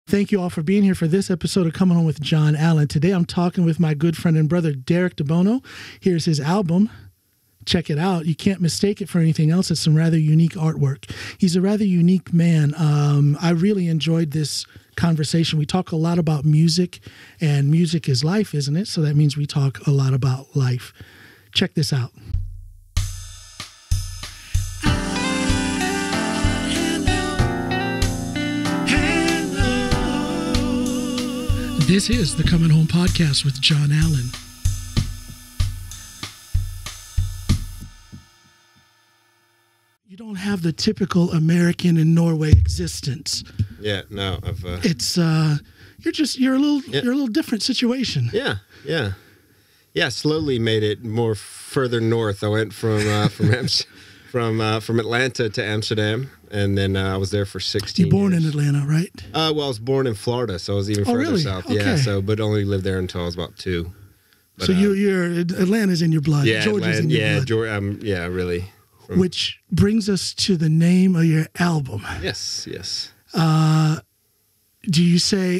Thank you all for being here for this episode of Coming Home with John Allen. Today I'm talking with my good friend and brother, Derek DeBono. Here's his album. Check it out. You can't mistake it for anything else. It's some rather unique artwork. He's a rather unique man. I really enjoyed this conversation. We talk a lot about music, and music is life, isn't it? So that means we talk a lot about life. Check this out. This is the Coming Home Podcast with John Allen. You don't have the typical American in Norway existence. Yeah, no, it's you're a little different situation. Yeah. Slowly made it more further north. I went from Atlanta to Amsterdam. And then I was there for 16 years. You born in Atlanta, right? Well, I was born in Florida, so I was even further really? south. Okay. Yeah, but only lived there until I was about 2. But, so Atlanta's in your blood. Yeah, Georgia's in your blood. Really. Which brings us to the name of your album. Yes. Do you say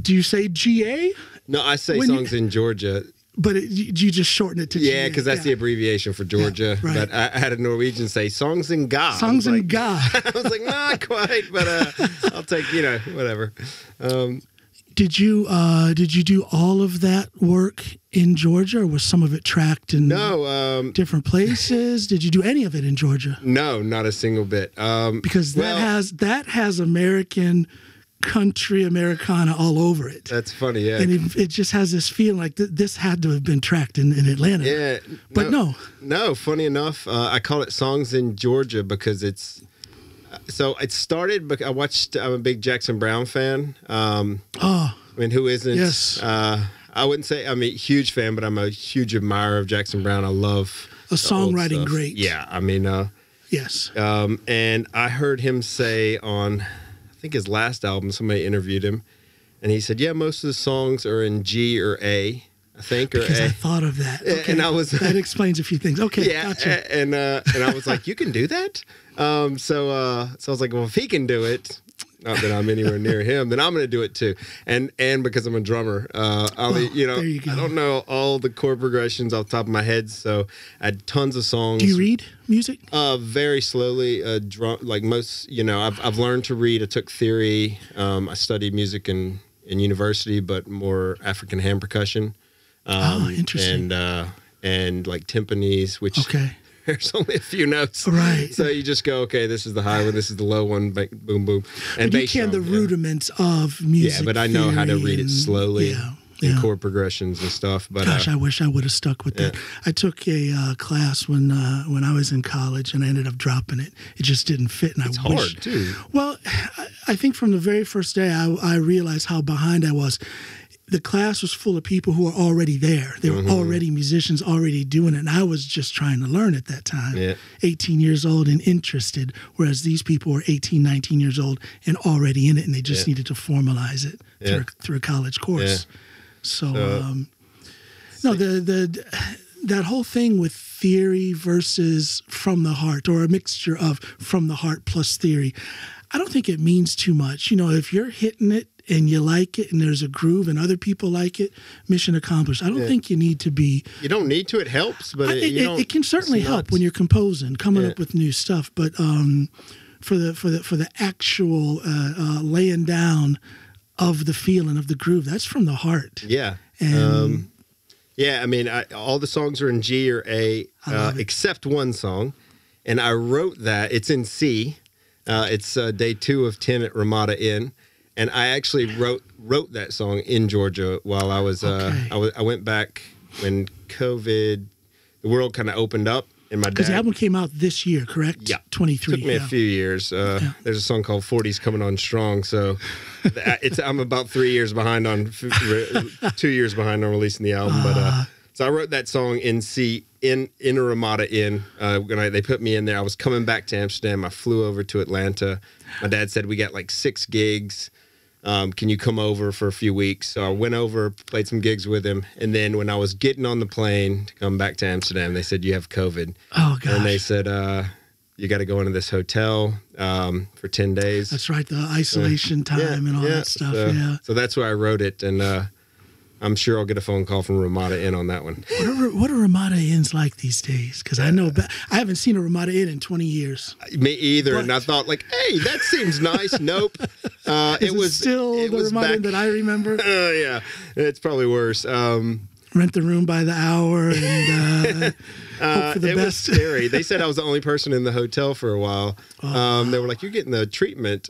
do you say GA? No, I say Songs in Georgia. But you just shorten it to GA. Yeah, because that's the abbreviation for Georgia. Yeah, right. But I had a Norwegian say Songs in Ga. Songs in Ga. I was like, not quite, but I'll take, whatever. Did you do all of that work in Georgia, or was some of it tracked in different places? Did you do any of it in Georgia? No, not a single bit. Because that has American country Americana all over it. That's funny, yeah. And it just has this feeling like this had to have been tracked in Atlanta. Yeah. But no. No, funny enough, I call it Songs in Georgia because it's... So it started, but I'm a big Jackson Browne fan. Who isn't? Yes. I wouldn't say I'm a huge fan, but I'm a huge admirer of Jackson Browne. I love a songwriting great. Yeah, yes. And I heard him say on, I think his last album, somebody interviewed him, and he said, yeah, most of the songs are in G or A, I think, or because A. I thought of that. Okay. And that explains a few things. Okay, yeah, gotcha. And I was like, you can do that? So I was like, well, if he can do it, not that I'm anywhere near him, then I'm going to do it too. And because I'm a drummer, there you go. I don't know all the chord progressions off the top of my head, so I had tons of songs. Do you read music? Very slowly. Like most, I've learned to read. I took theory. I studied music in university, but more African hand percussion. Interesting. And like timpanis, which there's only a few notes. Right. So you just go, okay, this is the high one, this is the low one, boom, boom. And but you can the rudiments of music. Yeah, but I know how to read it slowly. And chord progressions and stuff. But gosh, I wish I would have stuck with that. I took a class when I was in college, and I ended up dropping it. It just didn't fit, and it's hard too. Well, I think from the very first day, I realized how behind I was. The class was full of people who were already there. They were already musicians, already doing it. And I was just trying to learn at that time, 18 years old and interested, whereas these people were 18, 19 years old and already in it, and they just needed to formalize it through a college course. Yeah. So, that whole thing with theory versus from the heart, or a mixture of from the heart plus theory, I don't think it means too much. If you're hitting it, and you like it, and there's a groove, and other people like it, mission accomplished. I don't think you need to be... You don't need to. It helps, but it can certainly help when you're composing, coming up with new stuff. But for the actual laying down of the feeling of the groove, that's from the heart. Yeah. And all the songs are in G or A, except one song, and I wrote that. It's in C. It's day 2 of 10 at Ramada Inn. And I actually wrote that song in Georgia while I was I went back when COVID, the world kind of opened up, and my dad. Because the album came out this year, correct? Yeah, 23. Took me a few years. There's a song called "40's Coming On Strong," so I'm about 3 years behind on 2 years behind on releasing the album. But so I wrote that song in C in a Ramada Inn. When they put me in there, I was coming back to Amsterdam. I flew over to Atlanta. My dad said we got like 6 gigs. Can you come over for a few weeks? So I went over, played some gigs with him. And then when I was getting on the plane to come back to Amsterdam, they said, you have COVID. Oh, gosh. And they said, you got to go into this hotel for 10 days. That's right, the isolation time and all that stuff. So that's where I wrote it, and I'm sure I'll get a phone call from Ramada Inn on that one. What are Ramada Inns like these days? Because I know I haven't seen a Ramada Inn in 20 years. Me either. And I thought, like, hey, that seems nice. Nope. It was the Ramada Inn that I remember. Yeah, it's probably worse. Rent the room by the hour and hope for the it best. was scary. They said I was the only person in the hotel for a while. They were like, "You're getting the treatment."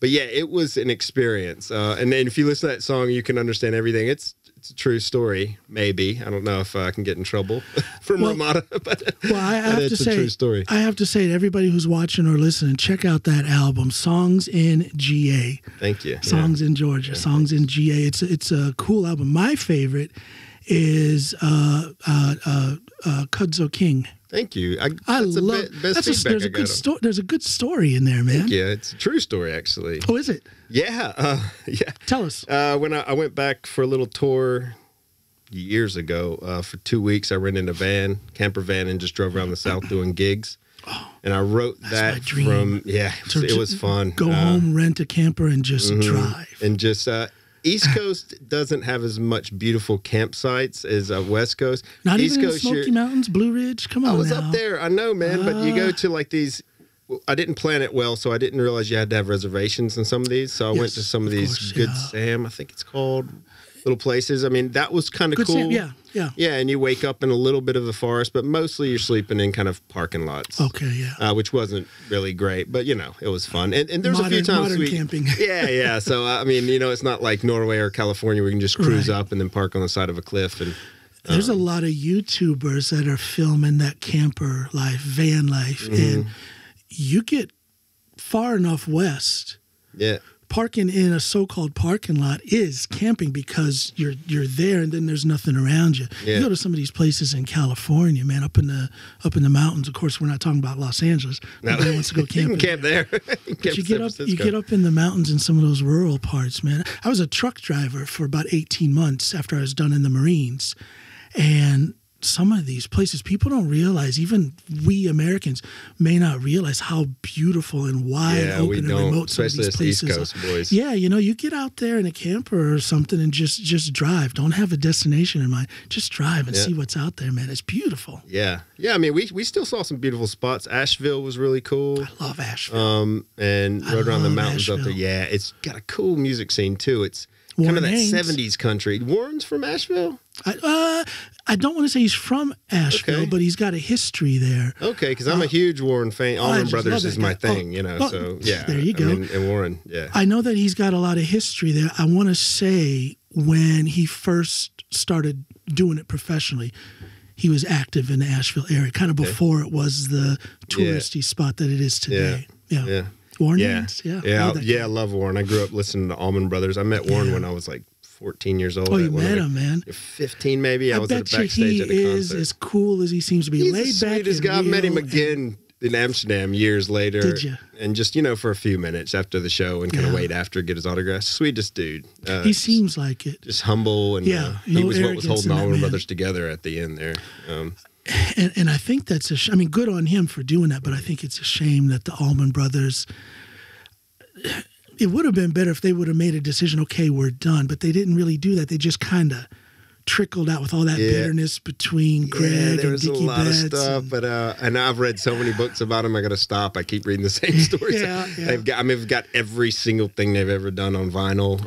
But yeah, it was an experience. And then if you listen to that song, you can understand everything. It's a true story, maybe. I don't know if I can get in trouble from Ramada, but I have to say, true story. I have to say to everybody who's watching or listening, check out that album, Songs in GA. Thank you. Songs in Georgia, Songs in GA. It's a cool album. My favorite is Kudzo King. Thank you. I love best feedback there's a good story. There's a good story in there, man. Yeah, it's a true story, actually. Oh, is it? Yeah, yeah. Tell us. When I went back for a little tour years ago for 2 weeks, I rented a camper van, and just drove around the South doing gigs. Oh, and I wrote that from it was fun. Go home, rent a camper, and just drive. And just East Coast doesn't have as much beautiful campsites as West Coast. Not East even in Coast, Smoky Mountains, Blue Ridge. Come on, I was now. up there. I know, man. But you go to like these. I didn't plan it well, so I didn't realize you had to have reservations in some of these. So I went to some of these Good Sam, I think it's called, little places. I mean, that was kind of cool. Sam, yeah. Yeah, and you wake up in a little bit of the forest, but mostly you're sleeping in kind of parking lots. Okay, yeah. Which wasn't really great, but, it was fun. And there's a few times modern camping. Yeah. So, I mean, it's not like Norway or California where you can just cruise up and then park on the side of a cliff. And there's a lot of YouTubers that are filming that camper life, van life, and you get far enough west. Yeah. Parking in a so-called parking lot is camping because you're there and then there's nothing around you. Yeah. You go to some of these places in California, man, up in the mountains. Of course, we're not talking about Los Angeles. Nobody wants to go camping. You can camp there. But you get up in the mountains in some of those rural parts, man. I was a truck driver for about 18 months after I was done in the Marines, and some of these places, people don't realize, even we Americans may not realize how beautiful and wide open and remote some of these places East Coast boys. Yeah, you get out there in a camper or something and just drive. Don't have a destination in mind. Just drive and see what's out there, man. It's beautiful. Yeah. I mean, we still saw some beautiful spots. Asheville was really cool. I love Asheville. And rode around the mountains Asheville. up there. Yeah, it's got a cool music scene too. It's kind of that 70s country. Warren's from Asheville? I don't want to say he's from Asheville, but he's got a history there. Okay, because I'm a huge Warren fan. Allman Brothers is my thing, so yeah. There you go. And Warren, yeah. I know that he's got a lot of history there. I want to say when he first started doing it professionally, he was active in the Asheville area, kind of before it was the touristy spot that it is today. Yeah. Warren Haynes? I love Warren. I grew up listening to Allman Brothers. I met Warren when I was like 14 years old. Oh, you met him, man. 15 maybe. I was at bet a backstage at the concert. He is as cool as he seems to be. He's laid the back sweetest guy. I met him again in Amsterdam years later. Did you? And just, for a few minutes after the show and kind of wait after, get his autograph. Sweetest dude. He seems like it. Just humble. And he was what was holding Allman Brothers together at the end there. And I think that's I mean, good on him for doing that, but I think it's a shame that the Allman Brothers... It would have been better if they would have made a decision, okay, we're done. But they didn't really do that. They just kind of trickled out with all that bitterness between Greg and Dickie Betts. There was a lot of stuff, but and I've read so many books about them, I got to stop. I keep reading the same stories. They've got every single thing they've ever done on vinyl.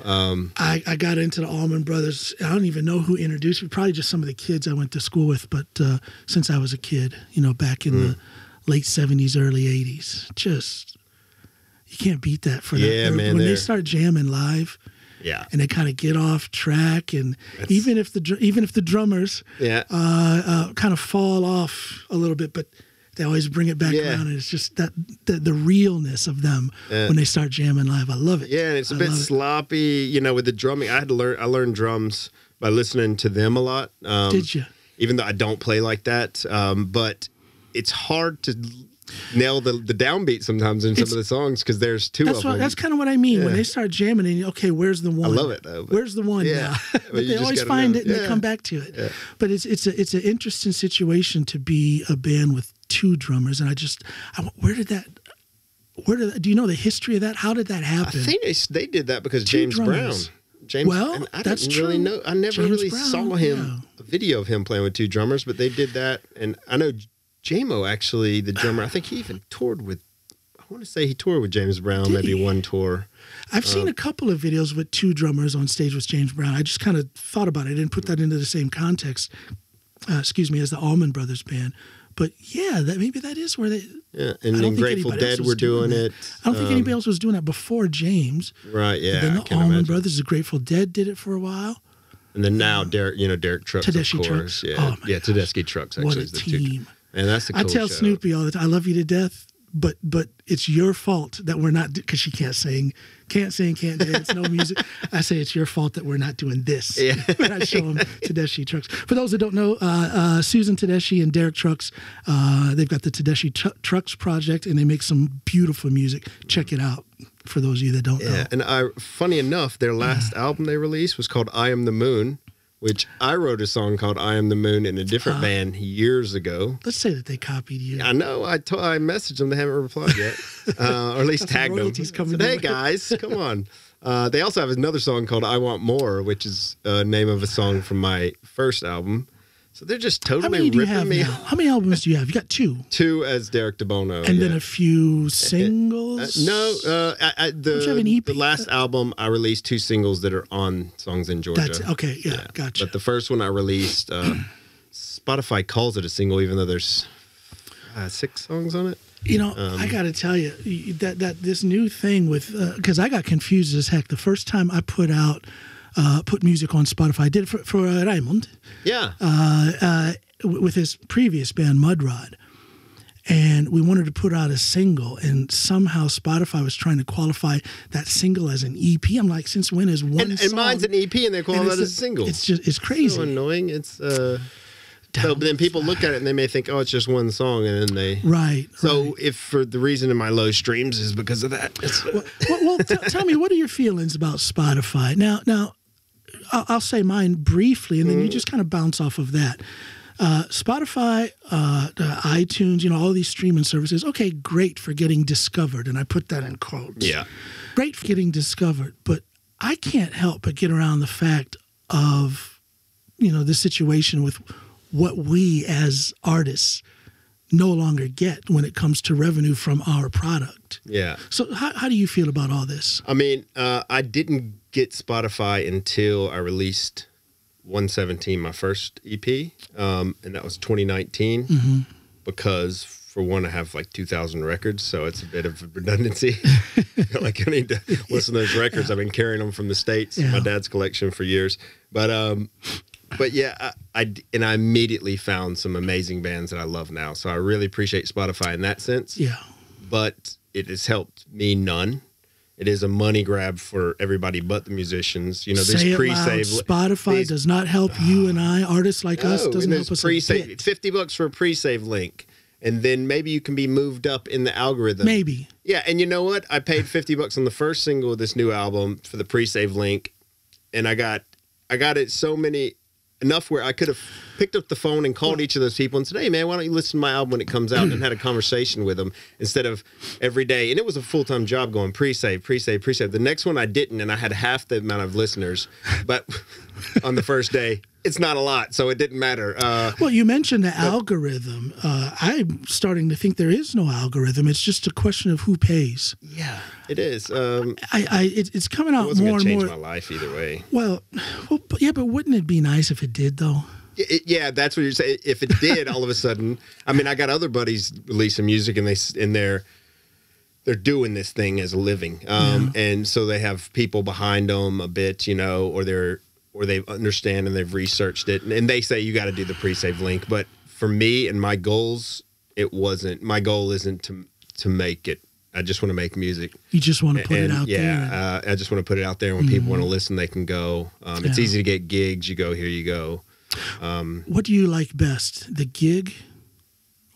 I got into the Allman Brothers. I don't even know who introduced me. Probably just some of the kids I went to school with. But since I was a kid, back in the late 70s, early 80s, you can't beat that for that. Man, when they start jamming live, and they kind of get off track, and even if the drummers, kind of fall off a little bit, but they always bring it back around, and it's just that the realness of them when they start jamming live. I love it. Yeah, and it's a bit sloppy, with the drumming. I learned drums by listening to them a lot. Did you? Even though I don't play like that, but it's hard to nail the downbeat sometimes in some of the songs because there's two of them. That's kind of what I mean. When they start jamming, and okay, where's the one? I love it though. Where's the one now? But they always find it and they come back to it. But it's an interesting situation to be a band with two drummers, and do you know the history of that? How did that happen? I think they did that because James drummers. Brown. James, well, I that's didn't true. really know. I never James really Brown, saw him a video of him playing with two drummers, but they did that. And I know J-Mo, actually, the drummer. I think he even toured with. I want to say he toured with James Brown, maybe one tour. I've seen a couple of videos with two drummers on stage with James Brown. I just kind of thought about it. I didn't put that into the same context. As the Allman Brothers Band. But yeah, maybe that is where they. Yeah, and then Grateful Dead were doing it. I don't think anybody else was doing that before James. Right. Yeah. And then the Allman Brothers, the Grateful Dead did it for a while. And then now Derek Trucks, Tedeschi of course. Trucks. Yeah. Oh, Yeah. Tedeschi Trucks. Actually, what a is the team! And that's the cool I tell show. Snoopy all the time, I love you to death, but it's your fault that we're not, because she can't sing, can't dance, no music. I say it's your fault that we're not doing this. Yeah. And I show them Tedeschi Trucks. For those that don't know, Susan Tedeschi and Derek Trucks, they've got the Tedeschi Trucks project, and they make some beautiful music. Check it out for those of you that don't know. Yeah, and funny enough, their last album they released was called I Am the Moon, which I wrote a song called I Am the Moon in a different band years ago. Let's say that they copied you. I know. I messaged them. They haven't replied yet. Or at least tagged them. Coming Said, hey, guys, come on. They also have another song called I Want More, which is the name of a song from my first album. So they're just totally How many do you ripping have me now? off. How many albums do you have? You got two. Two as Derek DeBono. And then a few singles? The have an EP? the last album, I released two singles that are on Songs in Georgia. That's okay. Yeah, gotcha. But the first one I released, Spotify calls it a single, even though there's 6 songs on it. You know, I got to tell you that this new thing with, because I got confused as heck. The first time I put music on Spotify, I did it for Raymond. Yeah. With his previous band, Mudrod. And we wanted to put out a single, and somehow Spotify was trying to qualify that single as an EP. I'm like, since when is one song? And mine's an EP, and they're calling that a single. It's crazy. So annoying. It's so then people look at it and they may think, oh, it's just one song, and then they right. So if for the reason of my low streams is because of that. Well, tell me, what are your feelings about Spotify? Now, I'll say mine briefly, and then you just kind of bounce off of that. Spotify, iTunes, all these streaming services, okay, great for getting discovered, and I put that in quotes. Yeah. Great for getting discovered, but I can't help but get around the fact of, the situation with what we as artists no longer get when it comes to revenue from our product. Yeah. So how do you feel about all this? I mean, I didn't get Spotify until I released 117, my first EP, and that was 2019, because for one, I have like 2,000 records, so it's a bit of a redundancy. Like I need to listen to those records. I've been carrying them from the States, my dad's collection for years. But yeah, I immediately found some amazing bands that I love now. So I really appreciate Spotify in that sense. Yeah. But it has helped me none. It is a money grab for everybody but the musicians. There's pre-save. Spotify does not help you and I, artists like us. Doesn't help us pre-save. a bit. $50 for a pre-save link. And then maybe you can be moved up in the algorithm. Maybe. Yeah, and you know what? I paid $50 on the first single of this new album for the pre-save link, and I got it enough where I could have picked up the phone and called each of those people and said, hey, man, why don't you listen to my album when it comes out, and had a conversation with them instead of every day. And it was a full-time job going pre-save. The next one I didn't, and I had half the amount of listeners. But on the first day, it's not a lot, so it didn't matter. Well, you mentioned the algorithm. I'm starting to think there is no algorithm. It's just a question of who pays. Yeah, it is. It's coming out more and more. It wasn't going to change my life either way. Well, but wouldn't it be nice if it did, though? Yeah, that's what you're saying. If it did, all of a sudden, I mean, I got other buddies releasing music, and they're doing this thing as a living, and so they have people behind them a bit, or they understand and they've researched it, and they say you got to do the pre-save link. But for me and my goals, it wasn't. My goal isn't to make it. I just want to make music. You just want to put it out there. Yeah, I just want to put it out there. When people want to listen, they can go. It's easy to get gigs. You go, here you go. What do you like best, the gig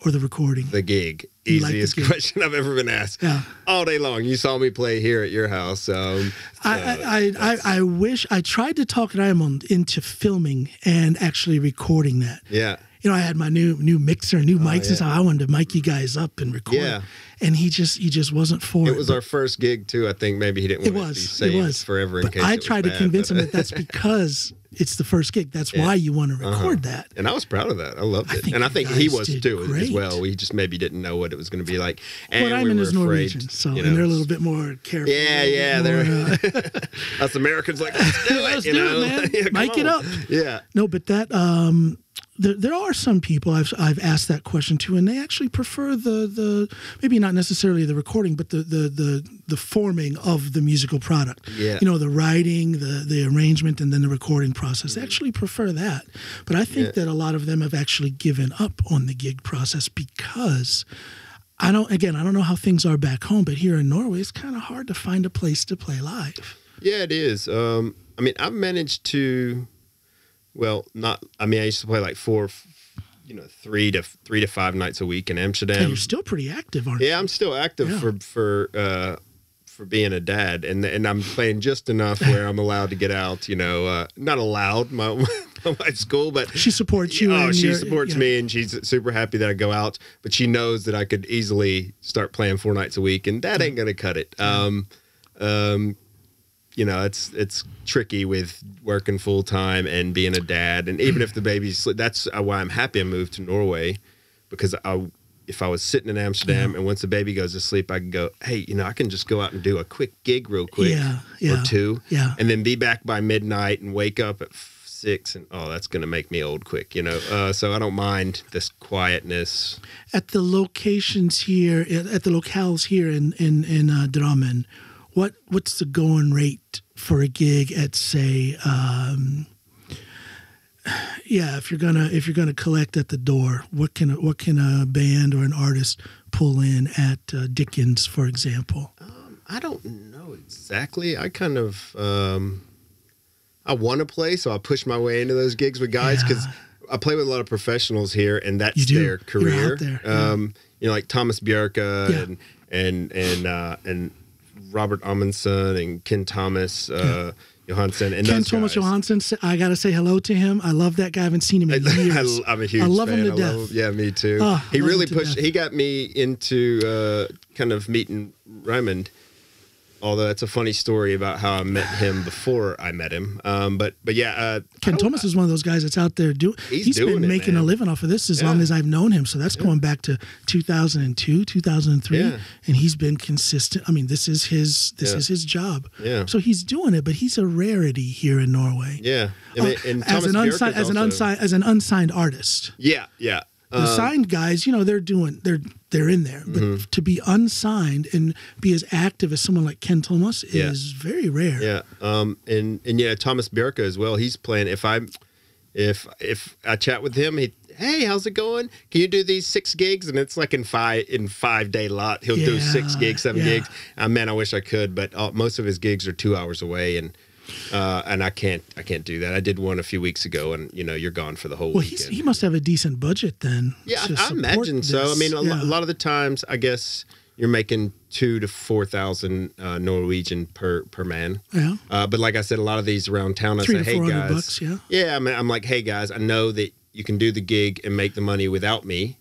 or the recording? The gig. You like Easiest the gig? question I've ever been asked. Yeah. All day long. You saw me play here at your house. I wish I tried to talk Raymond into filming and actually recording that. Yeah. I had my new mixer, new mics, and so I wanted to mic you guys up and record. Yeah. And he just wasn't for it. It was our first gig too. I think maybe he didn't want it to be saved forever in case I it was tried to bad, convince him that that's because it's the first gig. That's why you want to record that. And I was proud of that. I loved it. And I think he was too great. as well. We just maybe didn't know what it was going to be like. And Ryman is Norwegian, so and they're a little bit more careful. Yeah. They're us Americans like, let's do it. Let's do it, man. Yeah, mic it up. Yeah. No, but that there are some people I've asked that question to, and they actually prefer the maybe not necessarily the recording, but the forming of the musical product. Yeah. The writing, the arrangement, and then the recording process. They actually prefer that. But I think that a lot of them have actually given up on the gig process because I don't know how things are back home, but here in Norway, it's kind of hard to find a place to play live. Yeah, it is. I've managed to. Well, I used to play like 3 to 5 nights a week in Amsterdam. And you're still pretty active, aren't you? Yeah, I'm still active for being a dad, and I'm playing just enough where I'm allowed to get out. Not allowed. My wife's cool, but she supports you. Oh, she supports me, and she's super happy that I go out. But she knows that I could easily start playing 4 nights a week, and that ain't gonna cut it. It's tricky with working full time and being a dad, and even if the baby's, that's why I'm happy I moved to Norway, because if I was sitting in Amsterdam and once the baby goes to sleep, I can go, hey, I can just go out and do a quick gig real quick or 2, and then be back by midnight and wake up at 6, and that's gonna make me old quick, So I don't mind this quietness. At the locations here, at the locales here in Drammen, what's the going rate for a gig at, say, if you're gonna collect at the door, what can a band or an artist pull in at Dickens, for example? I don't know exactly. I kind of I want to play, so I push my way into those gigs with guys because I play with a lot of professionals here, and that's their career. Like Thomas Björka and Robert Amundsen and Ken Thomas Johansson. And Ken Thomas Johansson, I got to say hello to him. I love that guy. I haven't seen him in years. I'm a huge fan. I love him to death. Yeah, me too. He really pushed. He got me into kind of meeting Raymond. Although that's a funny story about how I met him before I met him. But yeah. Ken Thomas is one of those guys that's out there he's been making a living off of this as long as I've known him. So that's going back to 2002, 2003. Yeah. And he's been consistent. I mean, this is his job. Yeah. So he's doing it, but he's a rarity here in Norway. Yeah. And as an unsigned artist. Yeah, yeah. The signed guys, they're in there, but to be unsigned and be as active as someone like Ken Thomas is very rare. Yeah, and Thomas Björka as well. He's playing. If I chat with him, hey, how's it going? Can you do these 6 gigs? And it's like in 5-day lot. He'll do 6 gigs, 7 gigs. Man, I wish I could, but most of his gigs are 2 hours away, and I can't do that. I did one a few weeks ago, and you're gone for the whole weekend. He must have a decent budget then. Yeah, I imagine so. I mean, a lot of the times, I guess you're making 2,000 to 4,000 Norwegian per man. Yeah. But like I said, a lot of these around town, I say, hey guys, bucks, I'm like, hey guys, I know that you can do the gig and make the money without me.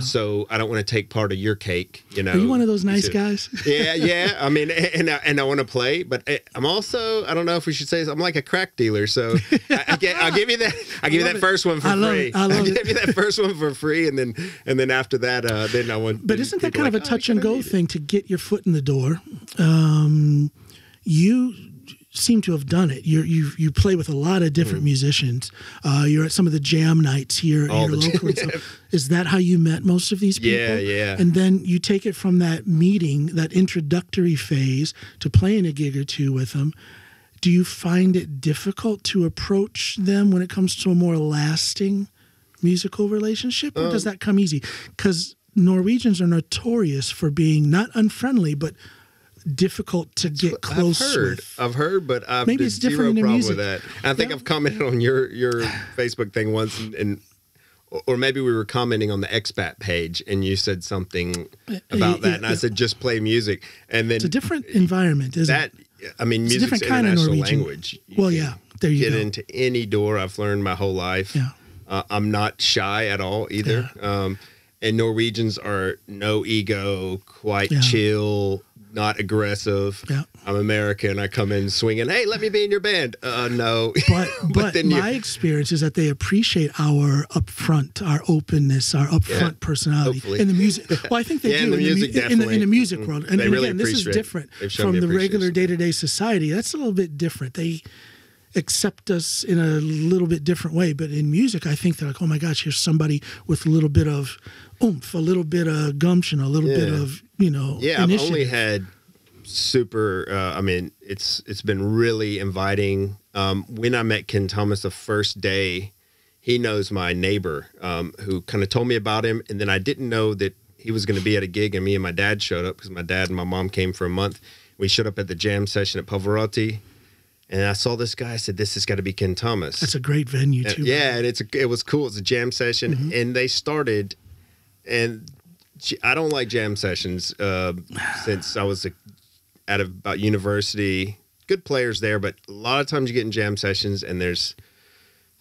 So I don't want to take part of your cake, Are you one of those nice guys? Yeah. I mean, and I want to play, but I'm also, I don't know if we should say this, I'm like a crack dealer. So I'll give you that. I'll give you that first one for free. I'll give you that first one for free, and then after that, then I want. But isn't that kind of a touch and go thing to get your foot in the door? You seem to have done it. You play with a lot of different musicians. You're at some of the jam nights here locally. So is that how you met most of these people? Yeah. And then you take it from that meeting, that introductory phase, to playing a gig or 2 with them. Do you find it difficult to approach them when it comes to a more lasting musical relationship, or does that come easy? Because Norwegians are notorious for being not unfriendly, but difficult to get close with. I've heard, but I've maybe it's different in music. With that. And I think I've commented on your Facebook thing once, or maybe we were commenting on the expat page, and you said something about that, and I said just play music, and then it's a different environment, isn't it? I mean, music's an international language. There you get go. into any door. I've learned my whole life. Yeah. I'm not shy at all either. And Norwegians are no ego, quite chill, not aggressive. Yeah. I'm American. I come in swinging. Hey, let me be in your band. No. But then my experience is that they appreciate our upfront, our openness, our upfront personality in the music. Well, I think they do in the music, definitely. In the music world. And really again, this is different from the regular day-to-day society. That's a little bit different. They accept us in a little bit different way. But in music, I think they're like, oh my gosh, here's somebody with a little bit of oomph, a little bit of gumption, a little bit of, Yeah, initiative. I've only had super, I mean, it's been really inviting. When I met Ken Thomas the first day, he knows my neighbor who kind of told me about him. And then I didn't know that he was going to be at a gig, and me and my dad showed up because my dad and my mom came for a month. We showed up at the jam session at Pavarotti. And I saw this guy. I said, "This has got to be Ken Thomas." That's a great venue too. Yeah, and it was cool. It's a jam session, and they started. And I don't like jam sessions since I was out of about university. Good players there, but a lot of times you get in jam sessions, and there's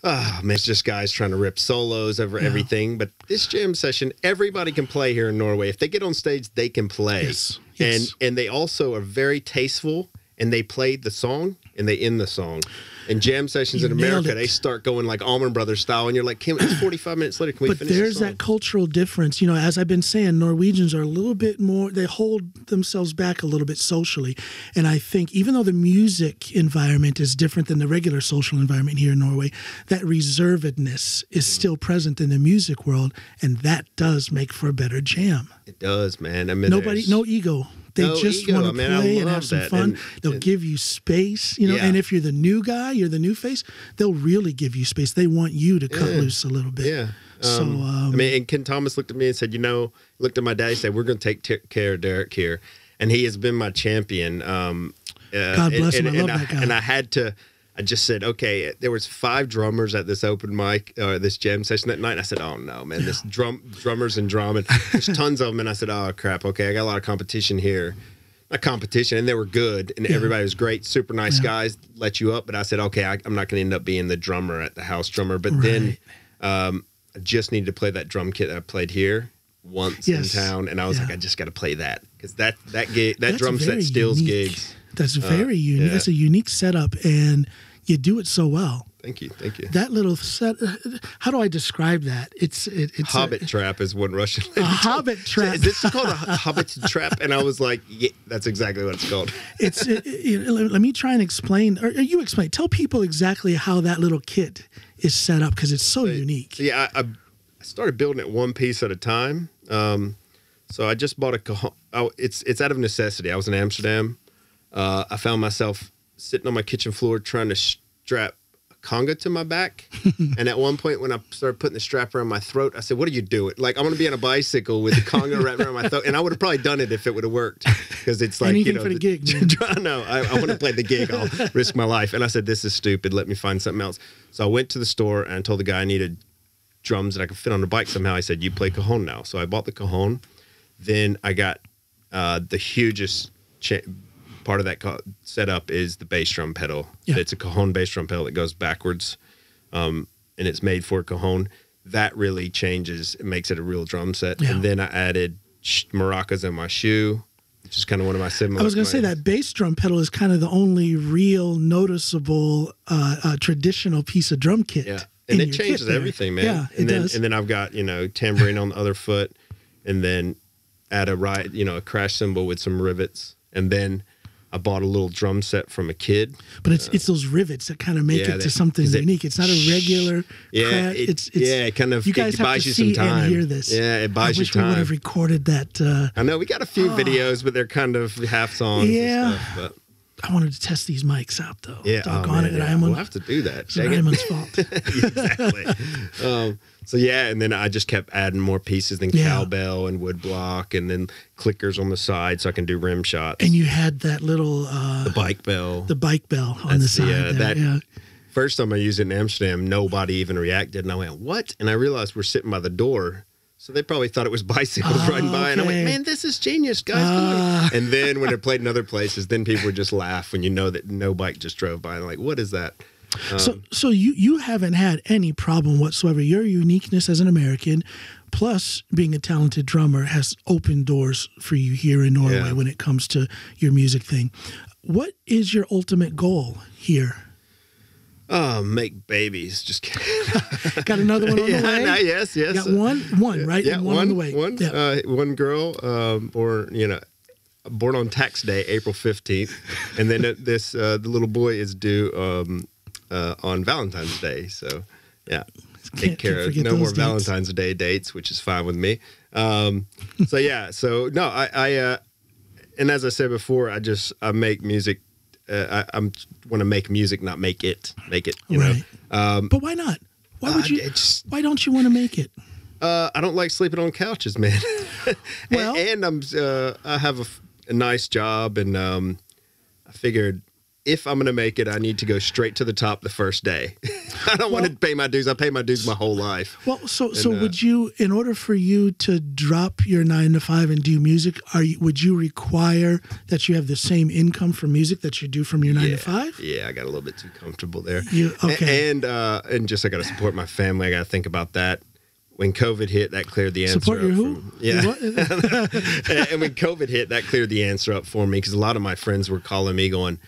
it's just guys trying to rip solos over everything. But this jam session, everybody can play here in Norway. If they get on stage, they can play. Yes. And they also are very tasteful, and they play the song. And they end the song. And jam sessions in America, they start going like Allman Brothers style, and you're like, it's 45 minutes later. Can we finish there's the song? that cultural difference. As I've been saying, Norwegians are a little bit more, they hold themselves back a little bit socially. And I think even though the music environment is different than the regular social environment here in Norway, that reservedness is still present in the music world, and that does make for a better jam. It does, man. I mean, no ego. They just want to play and have some fun. They'll give you space, and if you're the new guy, you're the new face, they'll really give you space. They want you to cut loose a little bit. Yeah. And Ken Thomas looked at me and said, looked at my dad and said, we're going to take care of Derek here. And he has been my champion. God bless him. I love that guy. And I just said, okay, there was 5 drummers at this open mic, this jam session that night. And I said, oh no, man, this drummers and drum, and there's tons of them. And I said, oh crap, okay, I got a lot of competition here. Not competition, and they were good, and everybody was great, super nice guys, let you up. But I said, okay, I'm not going to end up being the drummer at the house drummer. But then I just needed to play that drum kit that I played here once in town, and I was like, I just got to play that because that drum set steals gigs. That's very unique. That's a unique setup, and you do it so well. Thank you. That little set. How do I describe that? It's Hobbit trap is what Russian. A Hobbit trap. Is this called a Hobbit trap? And I was like, yeah, that's exactly what it's called. Let me try and explain, or you explain. Tell people exactly how that little kit is set up because it's so unique. Yeah, I started building it one piece at a time. So I just bought a cajon. It's out of necessity. I was in Amsterdam. I found myself sitting on my kitchen floor trying to strap a conga to my back. And at one point when I started putting the strap around my throat, I said, what are you doing? Like, I'm going to be on a bicycle with the conga wrapped around my throat. And I would have probably done it if it would have worked. Because it's like, anything for the gig. No, I want to play the gig. I'll risk my life. And I said, this is stupid. Let me find something else. So I went to the store and I told the guy I needed drums that I could fit on the bike somehow. I said, you play cajon now. So I bought the cajon. Then I got the hugest part of that setup is the bass drum pedal. Yeah. It's a cajon bass drum pedal that goes backwards, and it's made for cajon. That really changes. It makes it a real drum set. Yeah. And then I added maracas in my shoe, which is kind of one of my similar. I was going to say that bass drum pedal is kind of the only real noticeable traditional piece of drum kit. Yeah, and it changes everything, man. Yeah, it does. And then I've got tambourine on the other foot, and then add a crash cymbal with some rivets, and then I bought a little drum set from a kid. But it's those rivets that kind of make it to something unique. It's not a regular it kind of you guys have buys to you see some time. And hear this. Yeah, it buys you time. I wish we would have recorded that. I know we got a few videos, but they're kind of half songs and stuff. But I wanted to test these mics out, though. Yeah, doggone it. We'll have to do that. It's Raymond's fault. Exactly. So yeah, and then I just kept adding more pieces, then cowbell and woodblock, and then clickers on the side so I can do rim shots. And you had that little the bike bell. The bike bell on the side. First time I used it in Amsterdam, nobody even reacted, and I went, "What?" And I realized we're sitting by the door. So they probably thought it was bicycles riding by. And I went, man, this is genius, guys. Come on. And then when it played in other places, then people would just laugh when you know that no bike just drove by. And like, what is that? So you haven't had any problem whatsoever. Your uniqueness as an American, plus being a talented drummer, has opened doors for you here in Norway when it comes to your music thing. What is your ultimate goal here? Make babies. Just kidding. Got another one on the way? Yes. Got one, right? Yeah, and one on the way. One girl, born on tax day, April 15th. And then the little boy is due on Valentine's Day. So, yeah. Take care of no more dates. Valentine's Day dates, which is fine with me. So no, I and as I said before, I make music. I want to make music, not make it. You know. But why not? Why would you? Why don't you want to make it? I don't like sleeping on couches, man. Well, and I have a nice job, and I figured if I'm going to make it, I need to go straight to the top the first day. I don't want to pay my dues. I pay my dues my whole life. Well, so would you, in order for you to drop your 9 to 5 and do music, would you require that you have the same income for music that you do from your 9 to 5? Yeah, I got a little bit too comfortable there. Okay. And just I got to support my family. I got to think about that. When COVID hit, that cleared the answer Support your who? Yeah. And when COVID hit, that cleared the answer up for me because a lot of my friends were calling me going,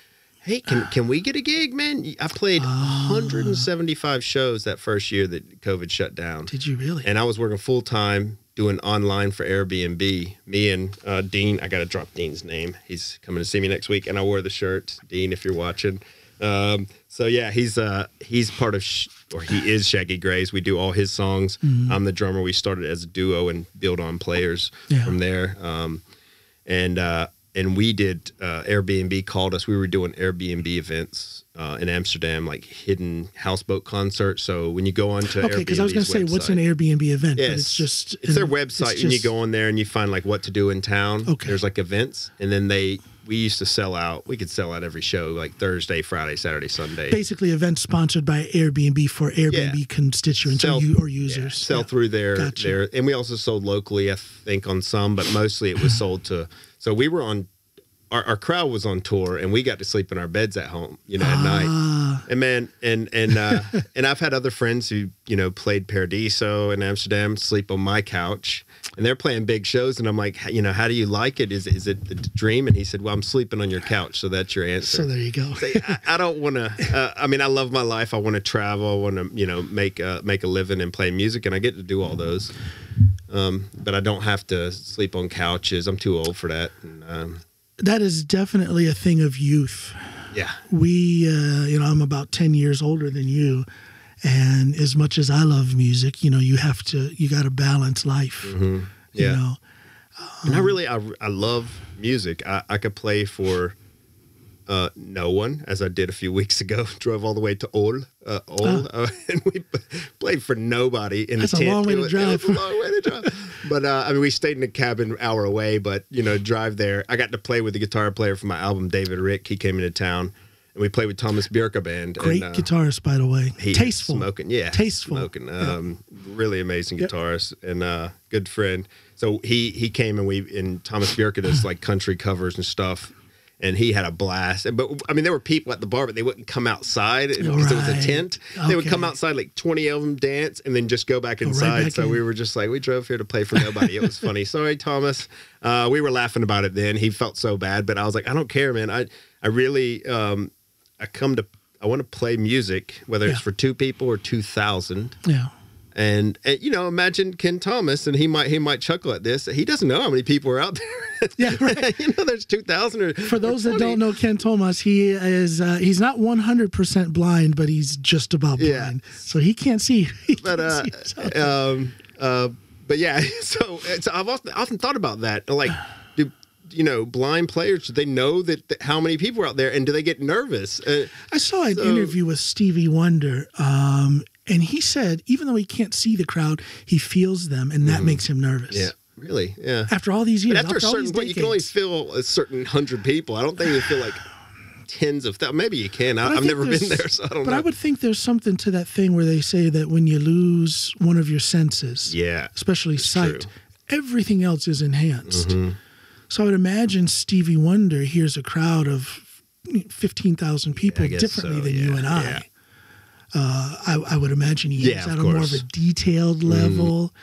hey, can we get a gig, man? I played 175 shows that first year that COVID shut down. Did you really? And I was working full-time doing online for Airbnb. Me and Dean, I got to drop Dean's name. He's coming to see me next week, and I wore the shirt. Dean, if you're watching. So, yeah, he's part of, he is Shaggy Gray's. We do all his songs. Mm-hmm. I'm the drummer. We started as a duo and build on players from there. And we did, Airbnb called us. We were doing Airbnb events in Amsterdam, like hidden houseboat concerts. So when you go on to okay, because I was going to say, what's an Airbnb event? Yes, but it's just it's their website, and you go on there and you find like what to do in town. Okay. There's like events, and then we used to sell out. We could sell out every show, like Thursday, Friday, Saturday, Sunday. Basically, events sponsored by Airbnb for Airbnb constituents or users. Yeah, sell through their, and we also sold locally, I think, on some, but mostly it was sold to. So we were on. Our crowd was on tour, and we got to sleep in our beds at home, at night. And man, and I've had other friends who, played Paradiso in Amsterdam sleep on my couch, and they're playing big shows, and I'm like, how do you like it? Is it the dream? And he said, well, I'm sleeping on your couch, so that's your answer. So there you go. So, I don't want to. I love my life. I want to travel. I want to, make a living and play music, and I get to do all those. But I don't have to sleep on couches. I'm too old for that. And, that is definitely a thing of youth. Yeah. We, I'm about 10 years older than you. And as much as I love music, you got to balance life. Mm-hmm. Yeah. And I love music. I could play for no one, as I did a few weeks ago. Drove all the way to Ål, and we played for nobody in the tent. That's a long way to drive. It was a long way to drive. But we stayed in a cabin an hour away. But drive there. I got to play with the guitar player for my album, David Rick. He came into town, and we played with Thomas Björka Band. Great guitarist, by the way. Tasteful, smoking, tasteful, smoking. Really amazing guitarist and good friend. So he came and Thomas Björka does like country covers and stuff. And he had a blast. But, there were people at the bar, but they wouldn't come outside because it was a tent. Okay. They would come outside, like 20 of them dance, and then just go back inside. So we were just like, we drove here to play for nobody. It was funny. Sorry, Thomas. We were laughing about it then. He felt so bad. But I was like, I don't care, man. I really, I want to play music, whether it's for 2 people or 2,000. Yeah. And imagine Ken Thomas, and he might chuckle at this. He doesn't know how many people are out there. Yeah, right. There's 2,000 or for those that don't know Ken Thomas, he is he's not 100% blind, but he's just about blind. Yeah. So he can't see. But yeah. So I've often thought about that. Like, do blind players, do they know that how many people are out there, and do they get nervous? I saw an interview with Stevie Wonder. And he said, even though he can't see the crowd, he feels them, and that makes him nervous. Yeah, really, yeah. After all these years, but after a certain point, you can only feel a certain 100 people. I don't think you feel like tens of thousands. Maybe you can. I've never been there, so I don't know. But I would think there's something to that thing where they say that when you lose one of your senses, especially sight, everything else is enhanced. Mm-hmm. So I would imagine Stevie Wonder hears a crowd of 15,000 people differently than you and I. Yeah. I would imagine he hears at a more of a detailed level.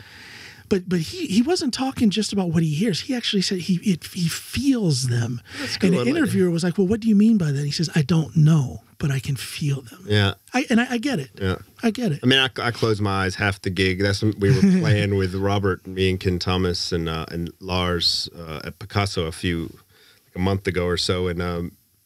But he wasn't talking just about what he hears. He actually said he feels them. And the interviewer was like, well, what do you mean by that? He says, I don't know, but I can feel them. Yeah. I get it. Yeah. I get it. I mean, I closed my eyes half the gig. That's when we were playing with Robert, me and Ken Thomas and Lars at Picasso a month ago or so.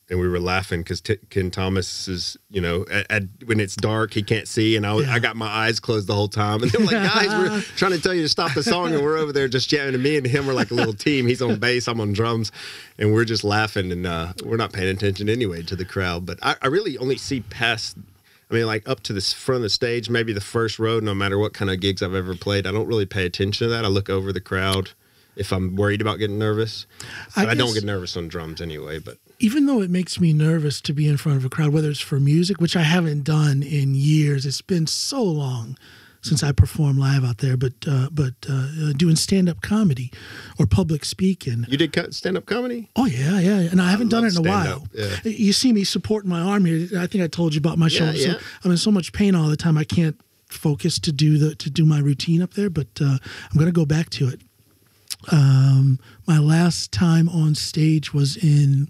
And we were laughing because Ken Thomas is, when it's dark, he can't see. And I got my eyes closed the whole time. And they were like, guys, we're trying to tell you to stop the song. And we're over there just jamming. And me and him are like a little team. He's on bass, I'm on drums. And we're just laughing. And we're not paying attention anyway to the crowd. But I really only see past, like up to the front of the stage, maybe the first row, no matter what kind of gigs I've ever played. I don't really pay attention to that. I look over the crowd if I'm worried about getting nervous. But I don't get nervous on drums anyway. But even though it makes me nervous to be in front of a crowd, whether it's for music, which I haven't done in years, it's been so long since I performed live out there, but doing stand-up comedy or public speaking. You did stand-up comedy? Oh, yeah. And I haven't done it in a while. Yeah. You see me supporting my arm here. I think I told you about my shoulder. So I'm in so much pain all the time I can't focus to do my routine up there, but I'm going to go back to it. My last time on stage was in